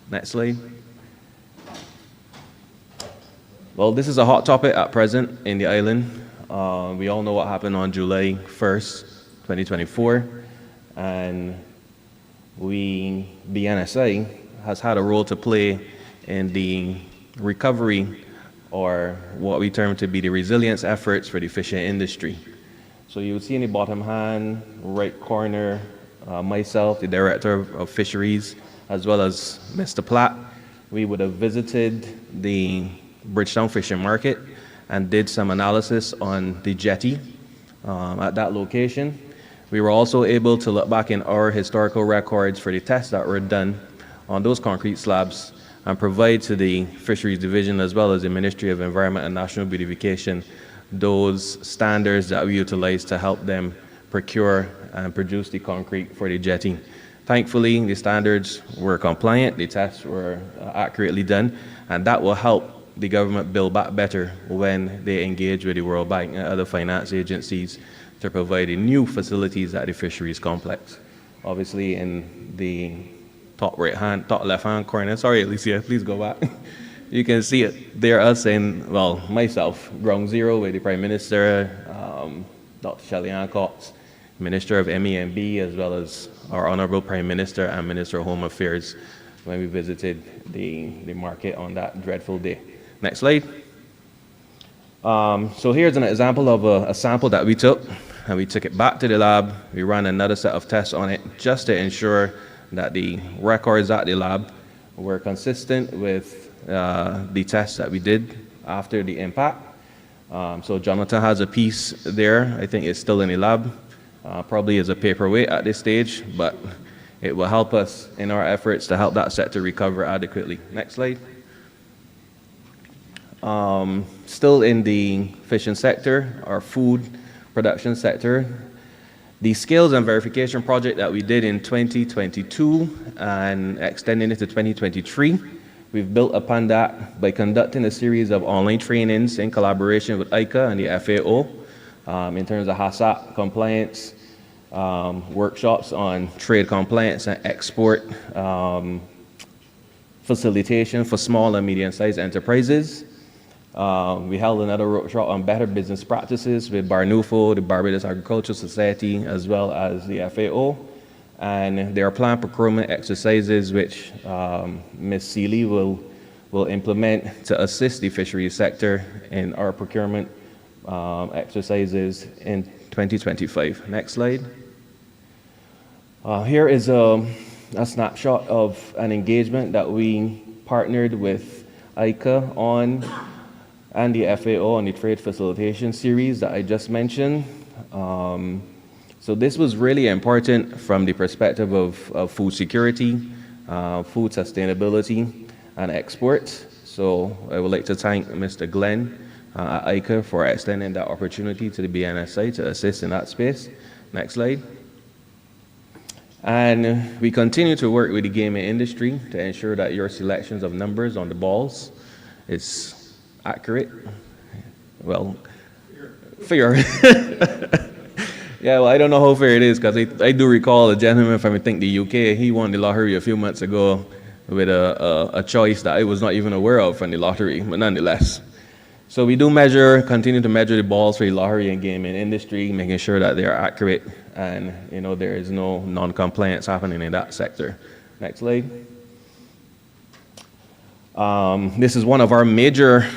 Next slide. Well, this is a hot topic at present in the island. We all know what happened on July 1st, 2024, and BNSI has had a role to play in the recovery, or what we term to be the resilience efforts for the fishing industry. So you will see in the bottom hand, right corner, myself, the Director of Fisheries, as well as Mr. Platt. We would have visited the Bridgetown Fishing Market and did some analysis on the jetty at that location. We were also able to look back in our historical records for the tests that were done on those concrete slabs and provide to the Fisheries Division as well as the Ministry of Environment and National Beautification those standards that we utilize to help them procure and produce the concrete for the jetty. Thankfully, the standards were compliant, the tests were accurately done, and that will help the government build back better when they engage with the World Bank and other finance agencies to provide the new facilities at the fisheries complex. Obviously, in the top left-hand corner, sorry Alicia, please go back. You can see it there, us and, well, myself, ground zero with the Prime Minister, Dr. Shelley-Ann Cox, Minister of MEMB, as well as our Honorable Prime Minister and Minister of Home Affairs when we visited the market on that dreadful day. Next slide. So here's an example of a sample that we took, and we took it back to the lab. We ran another set of tests on it just to ensure that the records at the lab were consistent with the tests that we did after the impact. So Jonathan has a piece there. I think it's still in the lab. Probably is a paperweight at this stage, but it will help us in our efforts to help that sector recover adequately. Next slide. Still in the fishing sector, our food production sector, the skills and verification project that we did in 2022 and extending it to 2023, we've built upon that by conducting a series of online trainings in collaboration with ICA and the FAO in terms of HACCP compliance, workshops on trade compliance and export facilitation for small and medium-sized enterprises. We held another workshop on better business practices with Barnufo, the Barbados Agricultural Society, as well as the FAO. And there are planned procurement exercises which Ms. Seeley will implement to assist the fisheries sector in our procurement exercises in 2025. Next slide. Here is a snapshot of an engagement that we partnered with ICA on and the FAO on the trade facilitation series that I just mentioned. So this was really important from the perspective of food security, food sustainability, and exports. So I would like to thank Mr. Glenn at ICA for extending that opportunity to the BNSI to assist in that space. Next slide. And we continue to work with the gaming industry to ensure that your selections of numbers on the balls is accurate. Well, fair. Yeah, well, I don't know how fair it is because I do recall a gentleman from, I think, the UK. He won the lottery a few months ago with a choice that I was not even aware of from the lottery, but nonetheless. So we do continue to measure the balls for the lottery and gaming industry, making sure that they are accurate and there is no non-compliance happening in that sector. Next slide. This is one of our major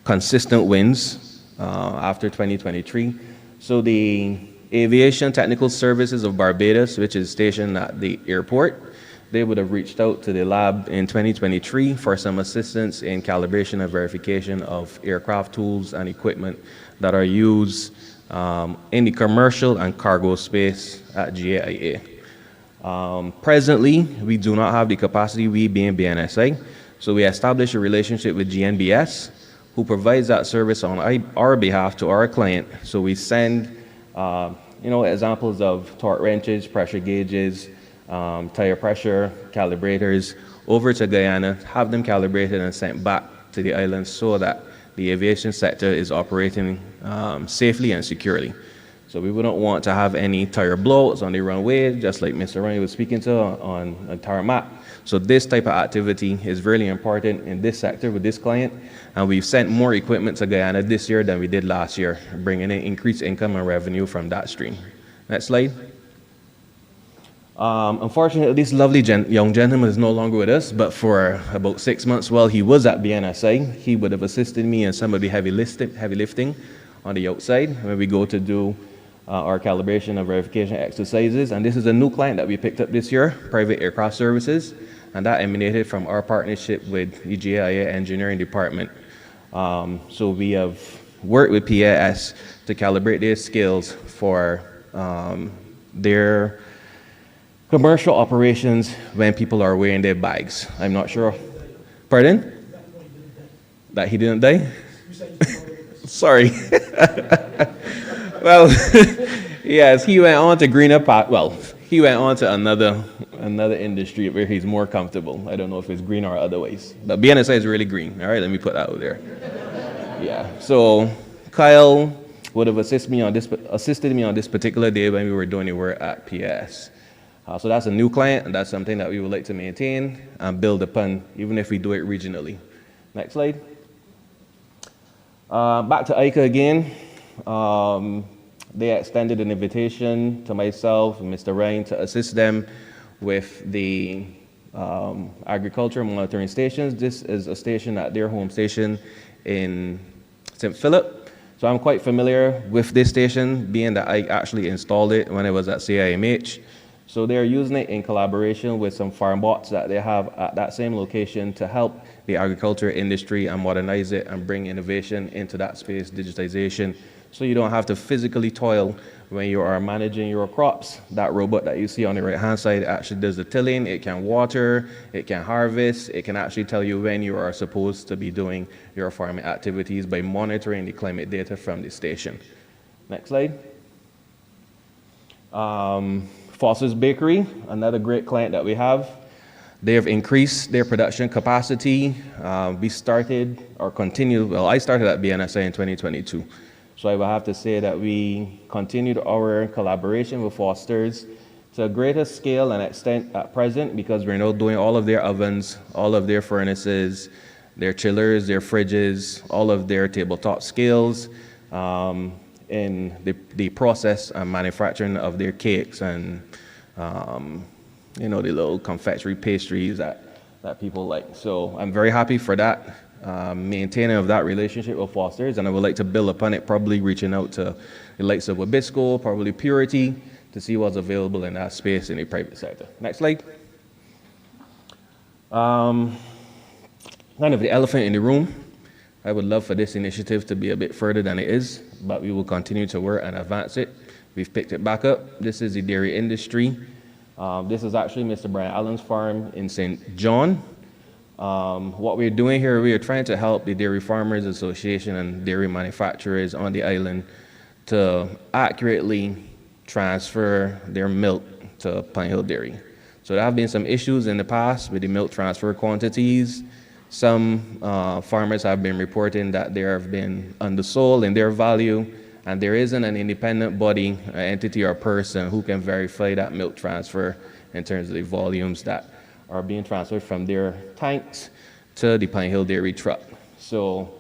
consistent wins after 2023. So the Aviation Technical Services of Barbados, which is stationed at the airport, they would have reached out to the lab in 2023 for some assistance in calibration and verification of aircraft tools and equipment that are used in the commercial and cargo space at GAIA. Presently, we do not have the capacity, we being BNSI, so we established a relationship with GNBS, who provides that service on our behalf to our client. So we send examples of torque wrenches, pressure gauges, tire pressure calibrators over to Guyana, have them calibrated and sent back to the islands so that the aviation sector is operating safely and securely. So we wouldn't want to have any tire blowouts on the runway, just like Mr. Ronnie was speaking to on tarmac. So this type of activity is really important in this sector with this client, and we've sent more equipment to Guyana this year than we did last year, bringing in increased income and revenue from that stream. Next slide. Unfortunately, this lovely young gentleman is no longer with us, but for about 6 months while he was at BNSI, he would have assisted me in some of the heavy lifting on the outside when we go to do our calibration and verification exercises. And this is a new client that we picked up this year, Private Aircraft Services, and that emanated from our partnership with the GAIA Engineering Department. So we have worked with PAS to calibrate their skills for their commercial operations when people are wearing their bags. I'm not sure. Pardon? That he didn't die? Sorry. Well, yes, he went on to greener path. Well, he went on to another industry where he's more comfortable. I don't know if it's green or otherwise. But BNSI is really green. All right, let me put that out there. Yeah. So Kyle would have assisted me on this particular day when we were doing the work at PAS. So that's a new client, and that's something that we would like to maintain and build upon, even if we do it regionally. Next slide. Back to ICA again. They extended an invitation to myself and Mr. Ryan to assist them with the agriculture monitoring stations. This is a station at their home station in St. Philip. So I'm quite familiar with this station, being that I actually installed it when I was at CIMH. So they're using it in collaboration with some farm bots that they have at that same location to help the agriculture industry and modernize it and bring innovation into that space, digitization, so you don't have to physically toil when you are managing your crops. That robot that you see on the right-hand side actually does the tilling, it can water, it can harvest, it can actually tell you when you are supposed to be doing your farming activities by monitoring the climate data from the station. Next slide. Foster's Bakery, another great client that we have. They have increased their production capacity. We started or continued, well, I started at BNSI in 2022. So I will have to say that we continued our collaboration with Foster's to a greater scale and extent at present, because we're now doing all of their ovens, all of their furnaces, their chillers, their fridges, all of their tabletop scales, in the process and manufacturing of their cakes and the little confectionery pastries that people like. So I'm very happy for that, maintaining of that relationship with Foster's, and I would like to build upon it, probably reaching out to the likes of Wabisco, probably Purity, to see what's available in that space in the private sector. Next slide. Kind of the elephant in the room. I would love for this initiative to be a bit further than it is, but we will continue to work and advance it. We've picked it back up. This is the dairy industry. This is actually Mr. Brian Allen's farm in St. John. What we're doing here, we are trying to help the Dairy Farmers Association and dairy manufacturers on the island to accurately transfer their milk to Pine Hill Dairy. So there have been some issues in the past with the milk transfer quantities. Some farmers have been reporting that they have been undersold in their value, and there isn't an independent body, entity, or person who can verify that milk transfer in terms of the volumes that are being transferred from their tanks to the Pine Hill Dairy truck. So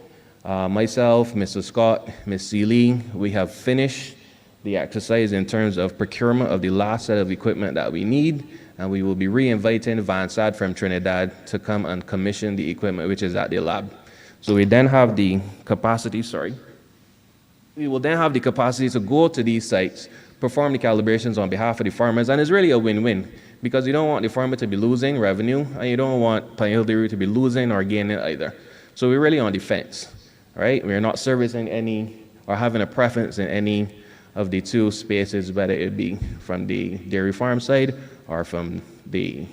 myself, Mr. Scott, Ms. Seeley, we have finished the exercise in terms of procurement of the last set of equipment that we need, and we will be re-inviting Vansad from Trinidad to come and commission the equipment which is at the lab. So we then have the capacity, we will then have the capacity to go to these sites, perform the calibrations on behalf of the farmers, and it's really a win-win, because you don't want the farmer to be losing revenue, and you don't want Pine Hill Dairy to be losing or gaining either. So we're really on the fence, right? We're not servicing any or having a preference in any of the two spaces, whether it be from the dairy farm side or from the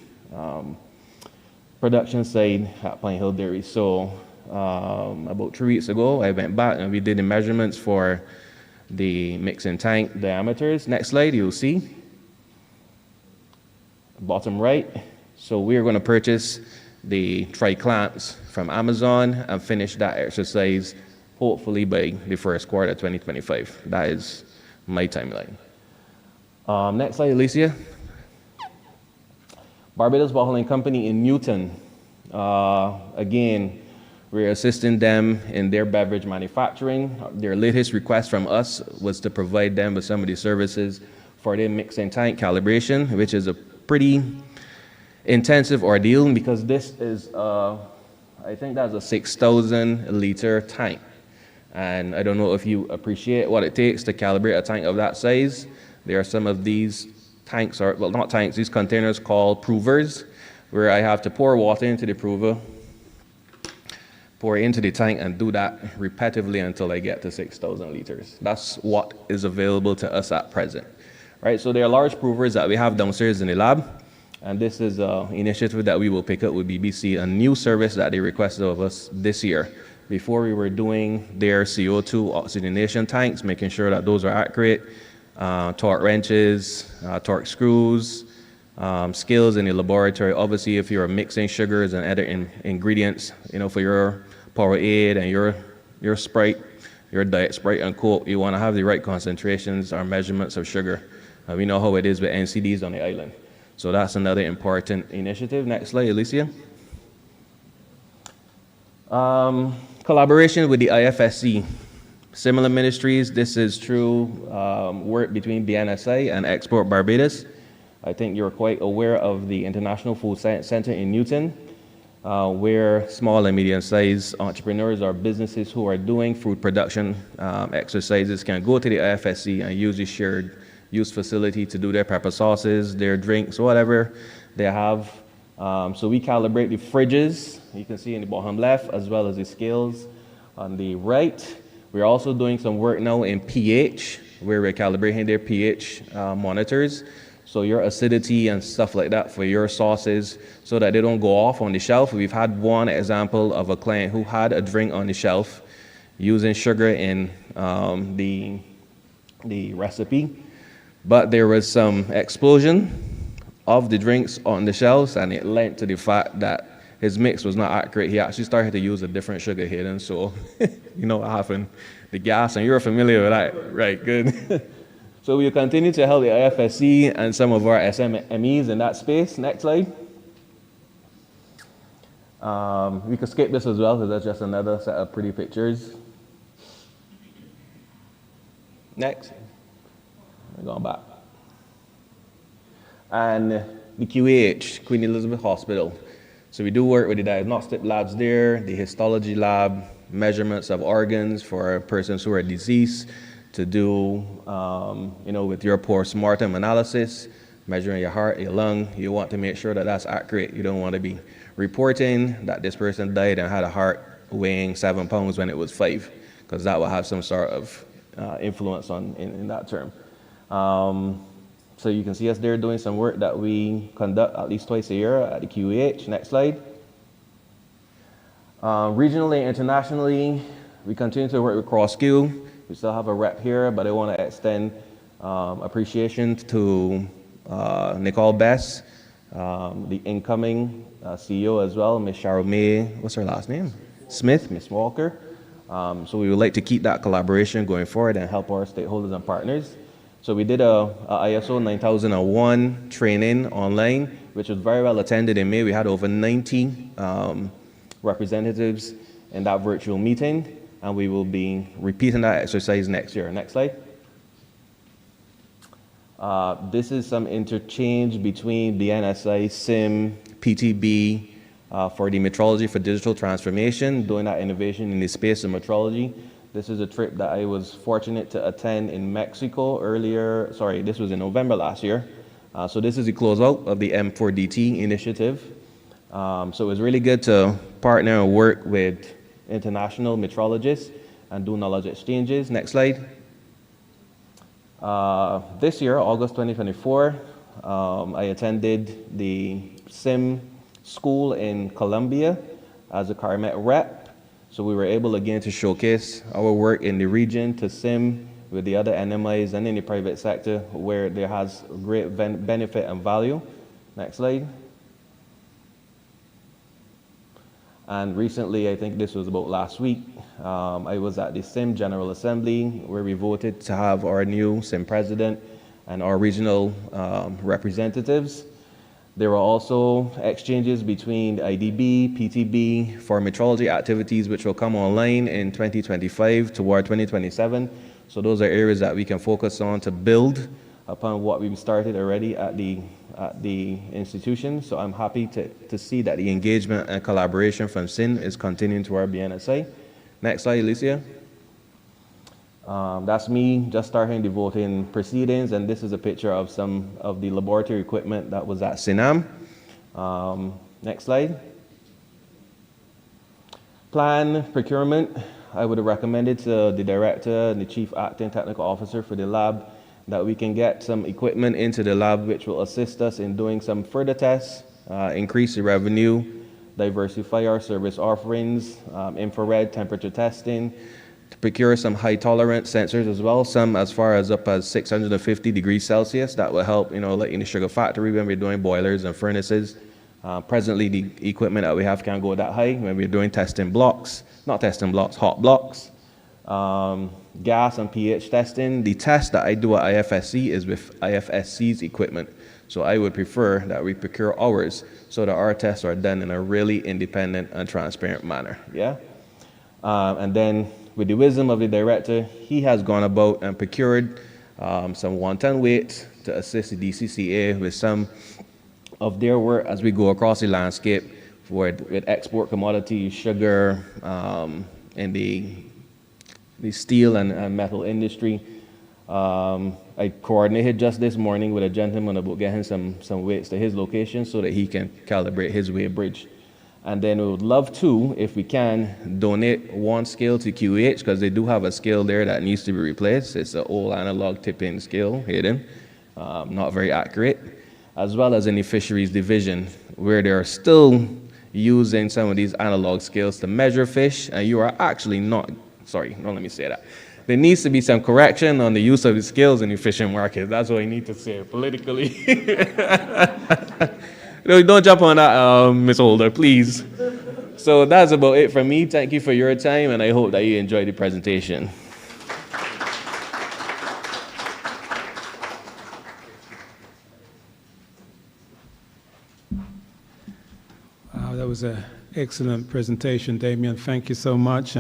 production side at Pine Hill Dairy. So about 3 weeks ago, I went back and we did the measurements for the mixing tank diameters. Next slide, you'll see. Bottom right. So we're going to purchase the tri-clamps from Amazon and finish that exercise hopefully by the first quarter of 2025. That is my timeline. Next slide, Alicia. Barbados Bottling Company in Newton. Again, we're assisting them in their beverage manufacturing. Their latest request from us was to provide them with some of the services for their mixing tank calibration, which is a pretty intensive ordeal, because this is, I think that's a 6,000 liter tank. And I don't know if you appreciate what it takes to calibrate a tank of that size. There are some of these tanks, or well, not tanks, these containers called provers, where I have to pour water into the prover, pour it into the tank, and do that repetitively until I get to 6,000 liters. That's what is available to us at present. Right, so there are large provers that we have downstairs in the lab, and this is an initiative that we will pick up with BBC, a new service that they requested of us this year. Before, we were doing their CO2 oxygenation tanks, making sure that those are accurate, torque wrenches, torque screws, skills in the laboratory. Obviously, if you're mixing sugars and other ingredients, for your Powerade and your Sprite, your Diet Sprite and Coke, you want to have the right concentrations or measurements of sugar. We know how it is with NCDs on the island. So that's another important initiative. Next slide, Alicia. Collaboration with the IFSC. Similar ministries, this is through work between BNSI and Export Barbados. I think you're quite aware of the International Food Science Center in Newton, where small and medium-sized entrepreneurs or businesses who are doing food production exercises can go to the IFSC and use the shared use facility to do their pepper sauces, their drinks, whatever they have. So we calibrate the fridges, you can see in the bottom left, as well as the scales on the right. We're also doing some work now in pH, where we're calibrating their pH monitors. So your acidity and stuff like that for your sauces, so that they don't go off on the shelf. We've had one example of a client who had a drink on the shelf using sugar in the recipe, but there was some explosion of the drinks on the shelves, and it led to the fact that his mix was not accurate. He actually started to use a different sugar hidden, so you know what happened. The gas, and you're familiar with that, right? Good. So we will continue to help the IFSC and some of our SMEs in that space. Next slide. We could skip this as well, because that's just another set of pretty pictures. Next. We're going back. And the QAH, Queen Elizabeth Hospital. So we do work with the diagnostic labs there, the histology lab, measurements of organs for persons who are deceased, to do, with your post-mortem analysis, measuring your heart, your lung. You want to make sure that that's accurate. You don't want to be reporting that this person died and had a heart weighing 7 pounds when it was 5, because that will have some sort of influence in that term. So you can see us there doing some work that we conduct at least twice a year at the QEH. Next slide. Regionally, internationally, we continue to work with CrossQ. We still have a rep here, but I want to extend appreciation to Nicole Bess, the incoming CEO as well, Ms. Cheryl May, what's her last name? Smith, Ms. Walker. So we would like to keep that collaboration going forward and help our stakeholders and partners. So we did a ISO 9001 training online, which was very well attended in May. We had over 90 representatives in that virtual meeting, and we will be repeating that exercise next year. Next slide. This is some interchange between the NSI, SIM, PTB, for the metrology for digital transformation, doing that innovation in the space of metrology. This is a trip that I was fortunate to attend in Mexico this was in November last year. So this is the closeout of the M4DT initiative. So it was really good to partner and work with international metrologists and do knowledge exchanges. Next slide. This year, August 2024, I attended the SIM school in Colombia as a CARMET rep. So we were able again to showcase our work in the region to SIM with the other NMIs and in the private sector where there has great benefit and value. Next slide. And recently, I think this was about last week, I was at the SIM General Assembly where we voted to have our new SIM president and our regional representatives. There were also exchanges between the IDB, PTB for metrology activities which will come online in 2025 toward 2027. So those are areas that we can focus on to build upon what we've started already at the institution. So I'm happy to see that the engagement and collaboration from SIN is continuing to our BNSI. Next slide, Alicia. That's me just starting the voting proceedings, and this is a picture of some of the laboratory equipment that was at SINAM. Next slide. Plan procurement. I would have recommended to the director and the chief acting technical officer for the lab that we can get some equipment into the lab which will assist us in doing some further tests, increase the revenue, diversify our service offerings, infrared temperature testing, to procure some high tolerance sensors as well, some as far as up as 650 degrees Celsius. That will help, like in the sugar factory when we're doing boilers and furnaces. Presently, the equipment that we have can't go that high when we're doing hot blocks, gas and pH testing. The test that I do at IFSC is with IFSC's equipment. So I would prefer that we procure ours so that our tests are done in a really independent and transparent manner. Yeah. And then with the wisdom of the director, he has gone about and procured some 1-ton weights to assist the DCCA with some of their work as we go across the landscape with export commodities, sugar, in the steel and metal industry. I coordinated just this morning with a gentleman about getting some weights to his location so that he can calibrate his weight bridge. And then we would love to, if we can, donate one scale to QH, because they do have a scale there that needs to be replaced. It's an old analog tipping scale, hidden, not very accurate, as well as in the fisheries division, where they're still using some of these analog scales to measure fish, and you are actually not, sorry, don't let me say that. There needs to be some correction on the use of the scales in the fishing market. That's what I need to say politically. No, don't jump on that, Ms. Holder, please. So that's about it from me. Thank you for your time, and I hope that you enjoyed the presentation. Wow, that was an excellent presentation, Damien. Thank you so much.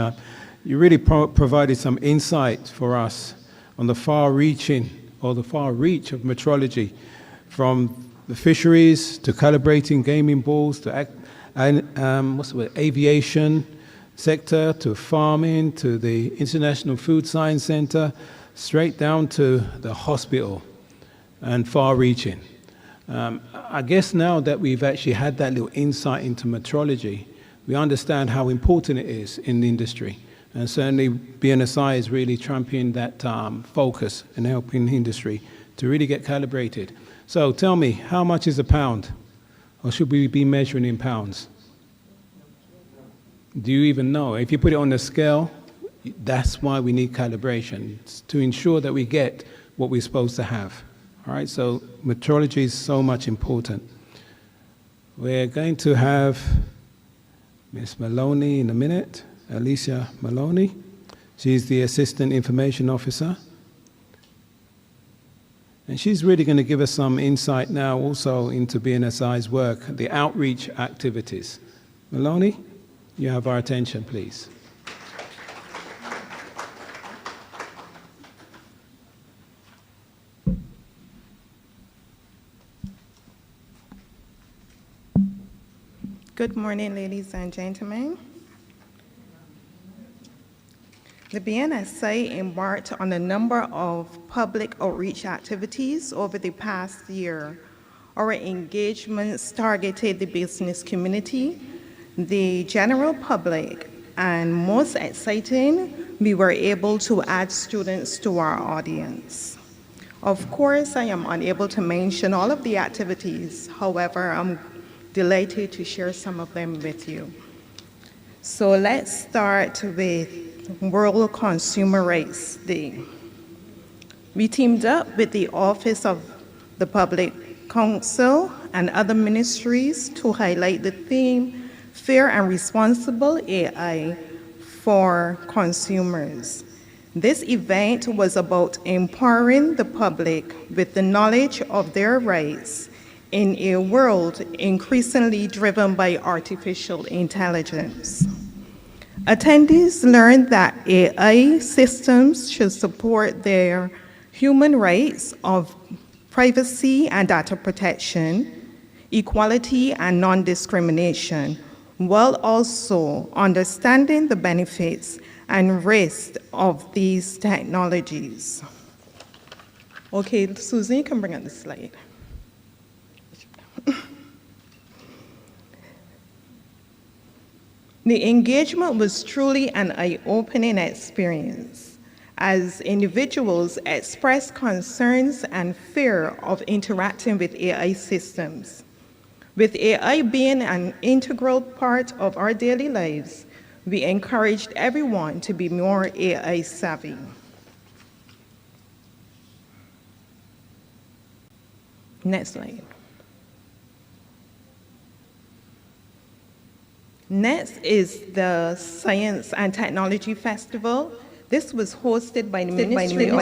You really provided some insight for us on the far-reaching, or the far reach of metrology, from the fisheries to calibrating gaming balls to aviation sector to farming to the International Food Science Center, straight down to the hospital, and far-reaching. I guess now that we've actually had that little insight into metrology, we understand how important it is in the industry. And certainly BNSI is really championing that focus and helping the industry to really get calibrated. So tell me, how much is a pound? Or should we be measuring in pounds? Do you even know? If you put it on the scale, that's why we need calibration, to ensure that we get what we're supposed to have. All right, so metrology is so much important. We're going to have Ms. Maloney in a minute, Alicia Maloney. She's the Assistant Information Officer. And she's really going to give us some insight now also into BNSI's work, the outreach activities. Maloney, you have our attention, please. Good morning, ladies and gentlemen. The BNSI embarked on a number of public outreach activities over the past year. Our engagements targeted the business community, the general public, and most exciting, we were able to add students to our audience. Of course, I am unable to mention all of the activities. However, I'm delighted to share some of them with you. So let's start with World Consumer Rights Day. We teamed up with the Office of the Public Counsel and other ministries to highlight the theme, Fair and Responsible AI for Consumers. This event was about empowering the public with the knowledge of their rights in a world increasingly driven by artificial intelligence. Attendees learned that AI systems should support their human rights of privacy and data protection, equality and non-discrimination, while also understanding the benefits and risks of these technologies. Okay, Susan, you can bring up the slide. The engagement was truly an eye-opening experience as individuals expressed concerns and fear of interacting with AI systems. With AI being an integral part of our daily lives, we encouraged everyone to be more AI savvy. Next slide. Next is the Science and Technology Festival. This was hosted by the Ministry of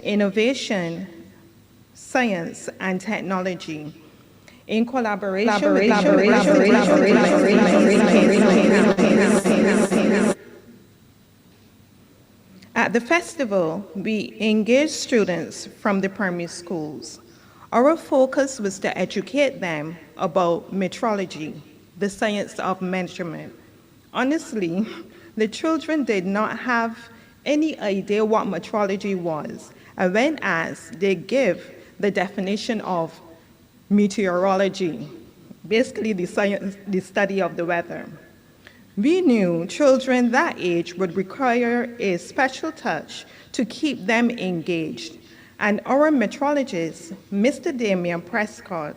Innovation, Science and Technology in collaboration with At the festival, we engaged students from the primary schools. Our focus was to educate them about metrology, the science of measurement. Honestly, the children did not have any idea what meteorology was, and when asked, they give the definition of meteorology, basically the study of the weather. We knew children that age would require a special touch to keep them engaged, and our meteorologist, Mr. Damian Prescott,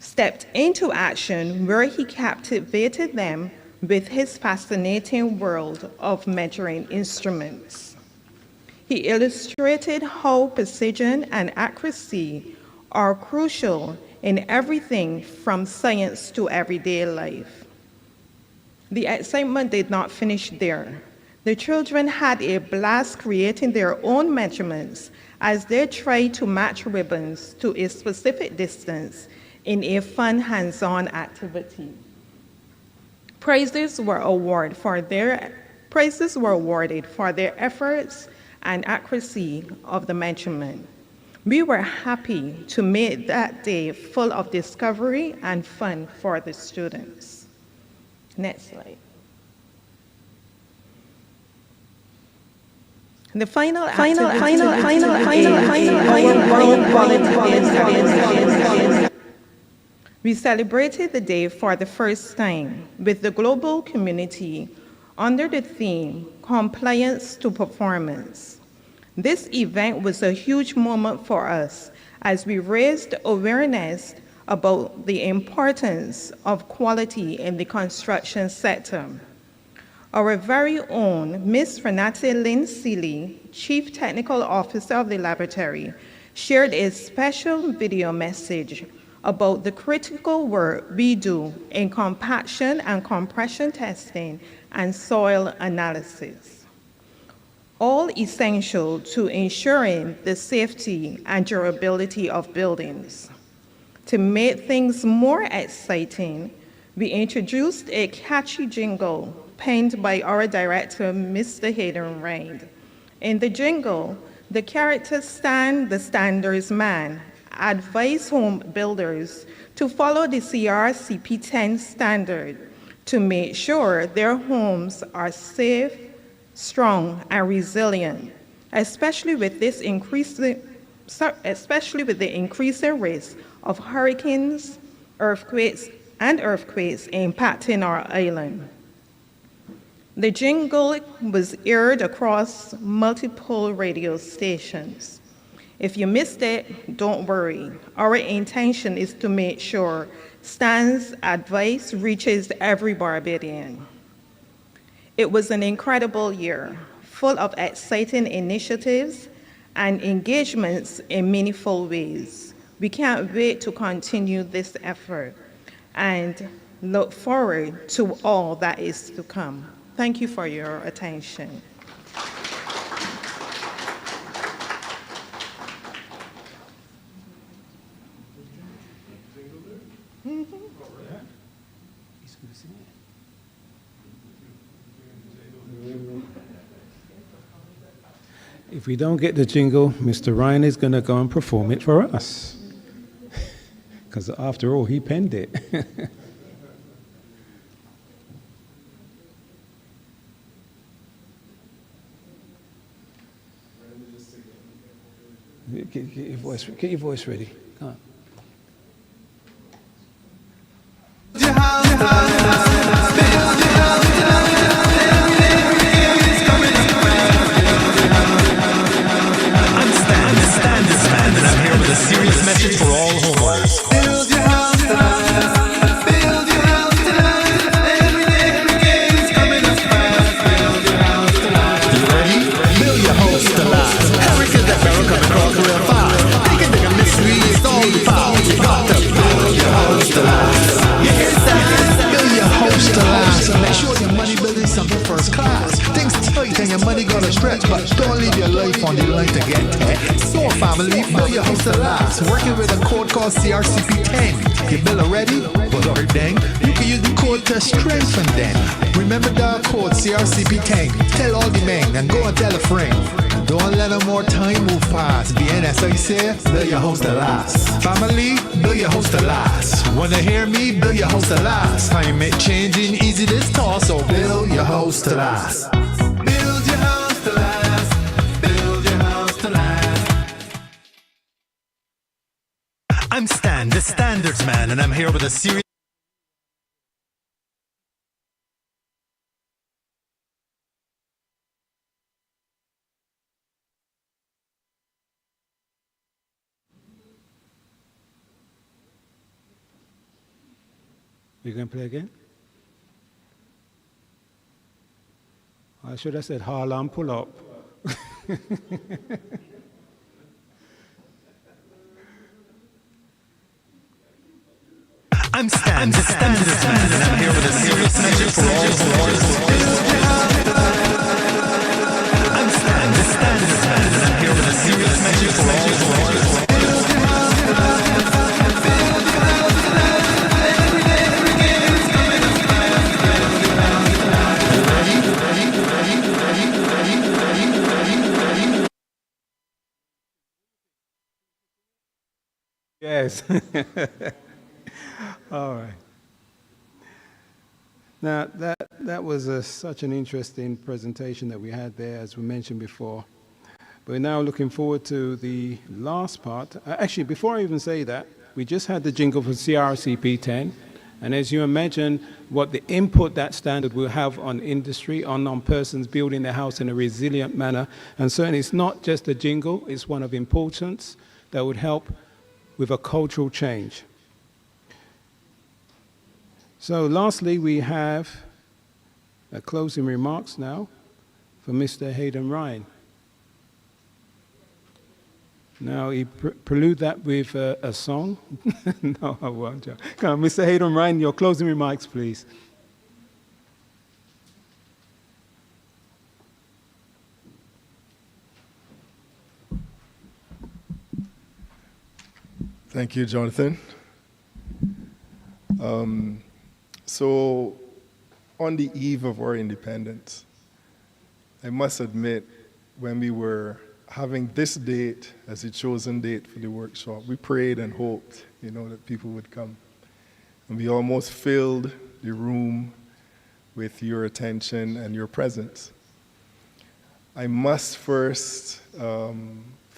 stepped into action where he captivated them with his fascinating world of measuring instruments. He illustrated how precision and accuracy are crucial in everything from science to everyday life. The excitement did not finish there. The children had a blast creating their own measurements as they tried to match ribbons to a specific distance in a fun hands-on activity. Prizes were awarded for their efforts and accuracy of the measurement. We were happy to make that day full of discovery and fun for the students. Next slide. The final we celebrated the day for the first time with the global community under the theme, Compliance to Performance. This event was a huge moment for us as we raised awareness about the importance of quality in the construction sector. Our very own Ms. Renate Lynn Seeley, Chief Technical Officer of the laboratory, shared a special video message about the critical work we do in compaction and compression testing and soil analysis, all essential to ensuring the safety and durability of buildings. To make things more exciting, we introduced a catchy jingle penned by our director, Mr. Hayden Rind. In the jingle, the characters Stan the Standards Man advise home builders to follow the CRCP 10 standard to make sure their homes are safe, strong, and resilient, especially with the increasing risk of hurricanes, earthquakes impacting our island. The jingle was aired across multiple radio stations. If you missed it, don't worry. Our intention is to make sure Stan's advice reaches every Barbadian. It was an incredible year, full of exciting initiatives and engagements in meaningful ways. We can't wait to continue this effort and look forward to all that is to come. Thank you for your attention. If we don't get the jingle, Mr. Ryan is going to go and perform it for us. Because after all, he penned it. Get your voice ready. Come on. A serious message for all homeowners. Build your house to last. Build your house to last. Every day begins coming up fast. Build your house to last. You ready? Build your house to last. Hurricanes that barrel come across real fast. Thinking they can mystery is all the power. You got to build your house to last. You hear that? Build your house to last. Make sure your money building something first class. Things tight and your money gonna stretch, but don't leave your life on the line to get tech. So family, build your house to last. Working with a code called CRCP 10. Your bill already? Well, dang. You can use the code to strengthen them. Remember the code CRCP 10. Tell all the men and go and tell a friend. Don't let no more time move past. Bnsi say, build your house to last. Family, build your house to last. Wanna hear me? Build your house to last. Climate changing, easy this toss, so build your house to last. Build your house to last. I'm Stan, the standards man, and I'm here with a serious... You going to play again? I should have said Harlem pull up. I'm Stan, the standards man, and I'm here with a serious message for all homeowners. I'm Stan, the standards man, and I'm here with a serious message for all homeowners. Yes. All right. Now, that was such an interesting presentation that we had there, as we mentioned before. We're now looking forward to the last part. Actually, before I even say that, we just had the jingle for CRCP 10. And as you imagine, what the input that standard will have on industry, on persons building their house in a resilient manner. And certainly it's not just a jingle, it's one of importance that would help with a cultural change. So lastly, we have closing remarks now for Mr. Hayden Ryan. Now, he prelude that with a song. No, I won't. Come on, Mr. Hayden Ryan, your closing remarks, please. Thank you, Jonathan. So, on the eve of our independence, I must admit, when we were having this date as a chosen date for the workshop, we prayed and hoped, that people would come. And we almost filled the room with your attention and your presence. I must first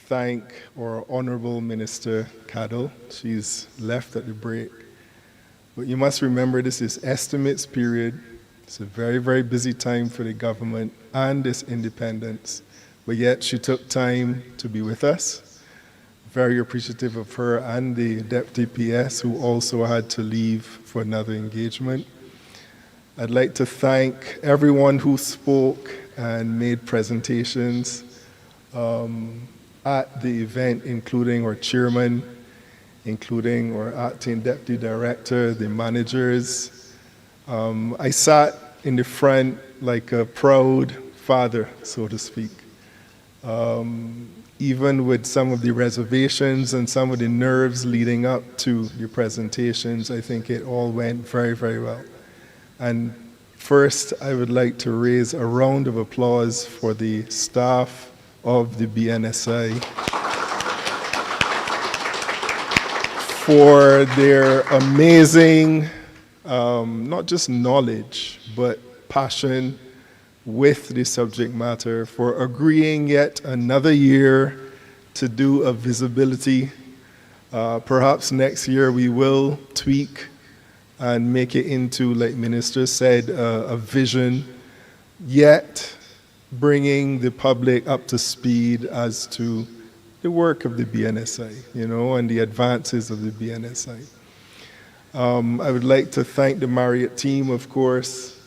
thank our Honorable Minister Cadell. She's left at the break. But you must remember this is estimates period. It's a very, very busy time for the government and this independence. But yet she took time to be with us. Very appreciative of her and the Deputy PS who also had to leave for another engagement. I'd like to thank everyone who spoke and made presentations at the event, including our chairman, including our acting deputy director, the managers. I sat in the front like a proud father, so to speak. Even with some of the reservations and some of the nerves leading up to the presentations, I think it all went very, very well. And first, I would like to raise a round of applause for the staff of the BNSI for their amazing, not just knowledge, but passion with the subject matter, for agreeing yet another year to do a visibility. Perhaps next year we will tweak and make it into, like Minister said, a vision, yet bringing the public up to speed as to the work of the BNSI, and the advances of the BNSI. I would like to thank the Marriott team, of course,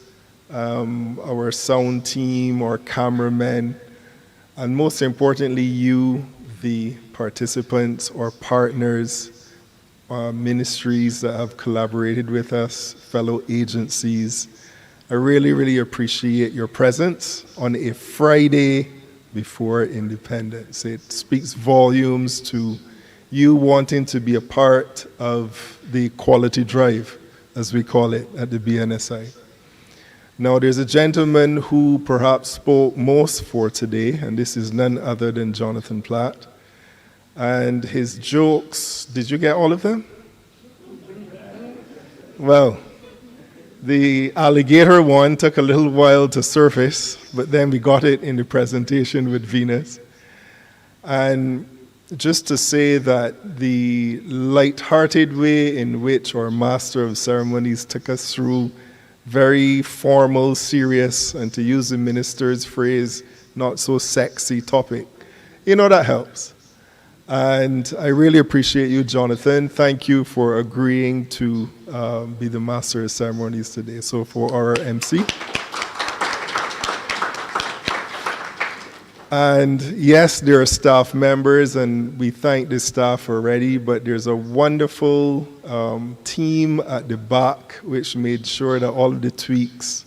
our sound team, our cameramen, and most importantly, you, the participants or partners, ministries that have collaborated with us, fellow agencies. I really, really appreciate your presence on a Friday before independence. It speaks volumes to you wanting to be a part of the quality drive, as we call it at the BNSI. Now, there's a gentleman who perhaps spoke most for today, and this is none other than Jonathan Platt. And his jokes, did you get all of them? Well, the alligator one took a little while to surface, but then we got it in the presentation with Venus. And just to say that the light-hearted way in which our Master of Ceremonies took us through very formal, serious, and to use the minister's phrase, not so sexy topic, that helps. And I really appreciate you, Jonathan. Thank you for agreeing to be the Master of Ceremonies today. So for our MC. And yes, there are staff members, and we thank the staff already, but there's a wonderful team at the back which made sure that all of the tweaks,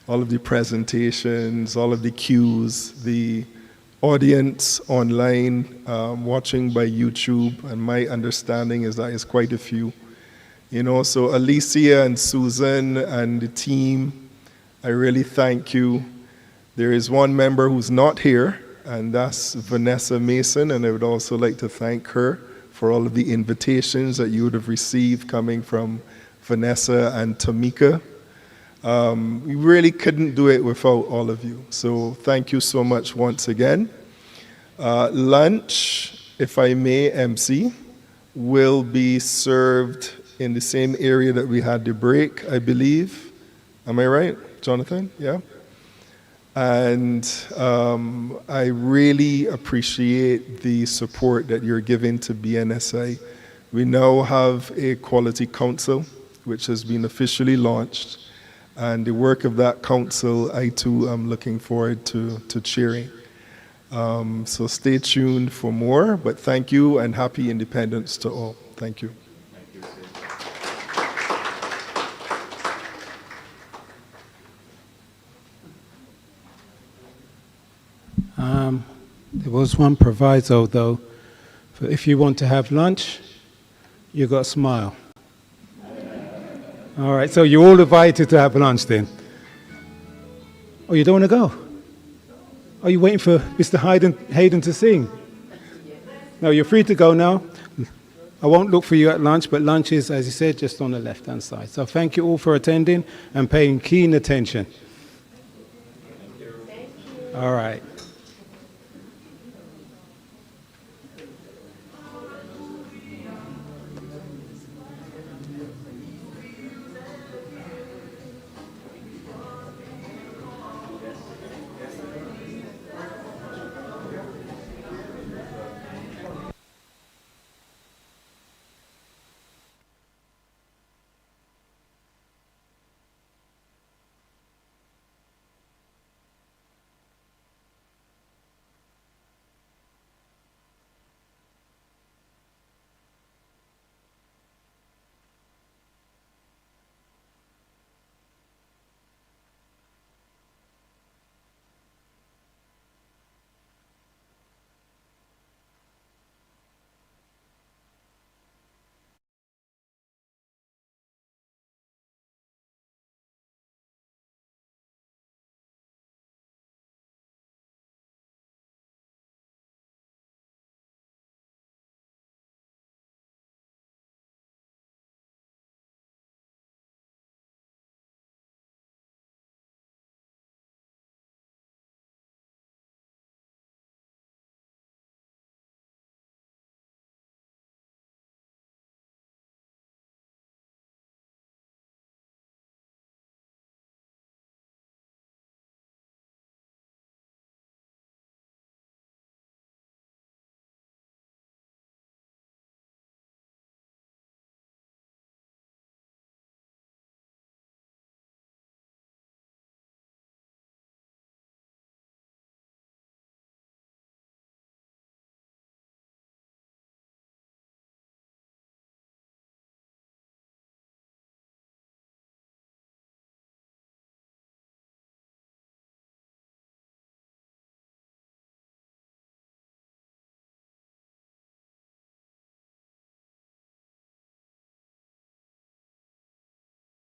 all of the presentations, all of the cues, the audience online watching by YouTube, and my understanding is that it's quite a few. So Alicia and Susan and the team, I really thank you. There is one member who's not here, and that's Vanessa Mason, and I would also like to thank her for all of the invitations that you would have received coming from Vanessa and Tamika. We really couldn't do it without all of you, so thank you so much once again. Lunch, if I may, MC, will be served in the same area that we had the break, I believe. Am I right, Jonathan? Yeah? And I really appreciate the support that you're giving to BNSI. We now have a quality council, which has been officially launched. And the work of that council, I too am looking forward to cheering. So stay tuned for more, but thank you and happy independence to all. Thank you. There was one proviso, though. For if you want to have lunch, you got to smile. All right, so you're all invited to have lunch then. Oh, you don't want to go? Are you waiting for Mr. Hayden to sing? No, you're free to go now. I won't look for you at lunch, but lunch is, as you said, just on the left-hand side. So thank you all for attending and paying keen attention. All right.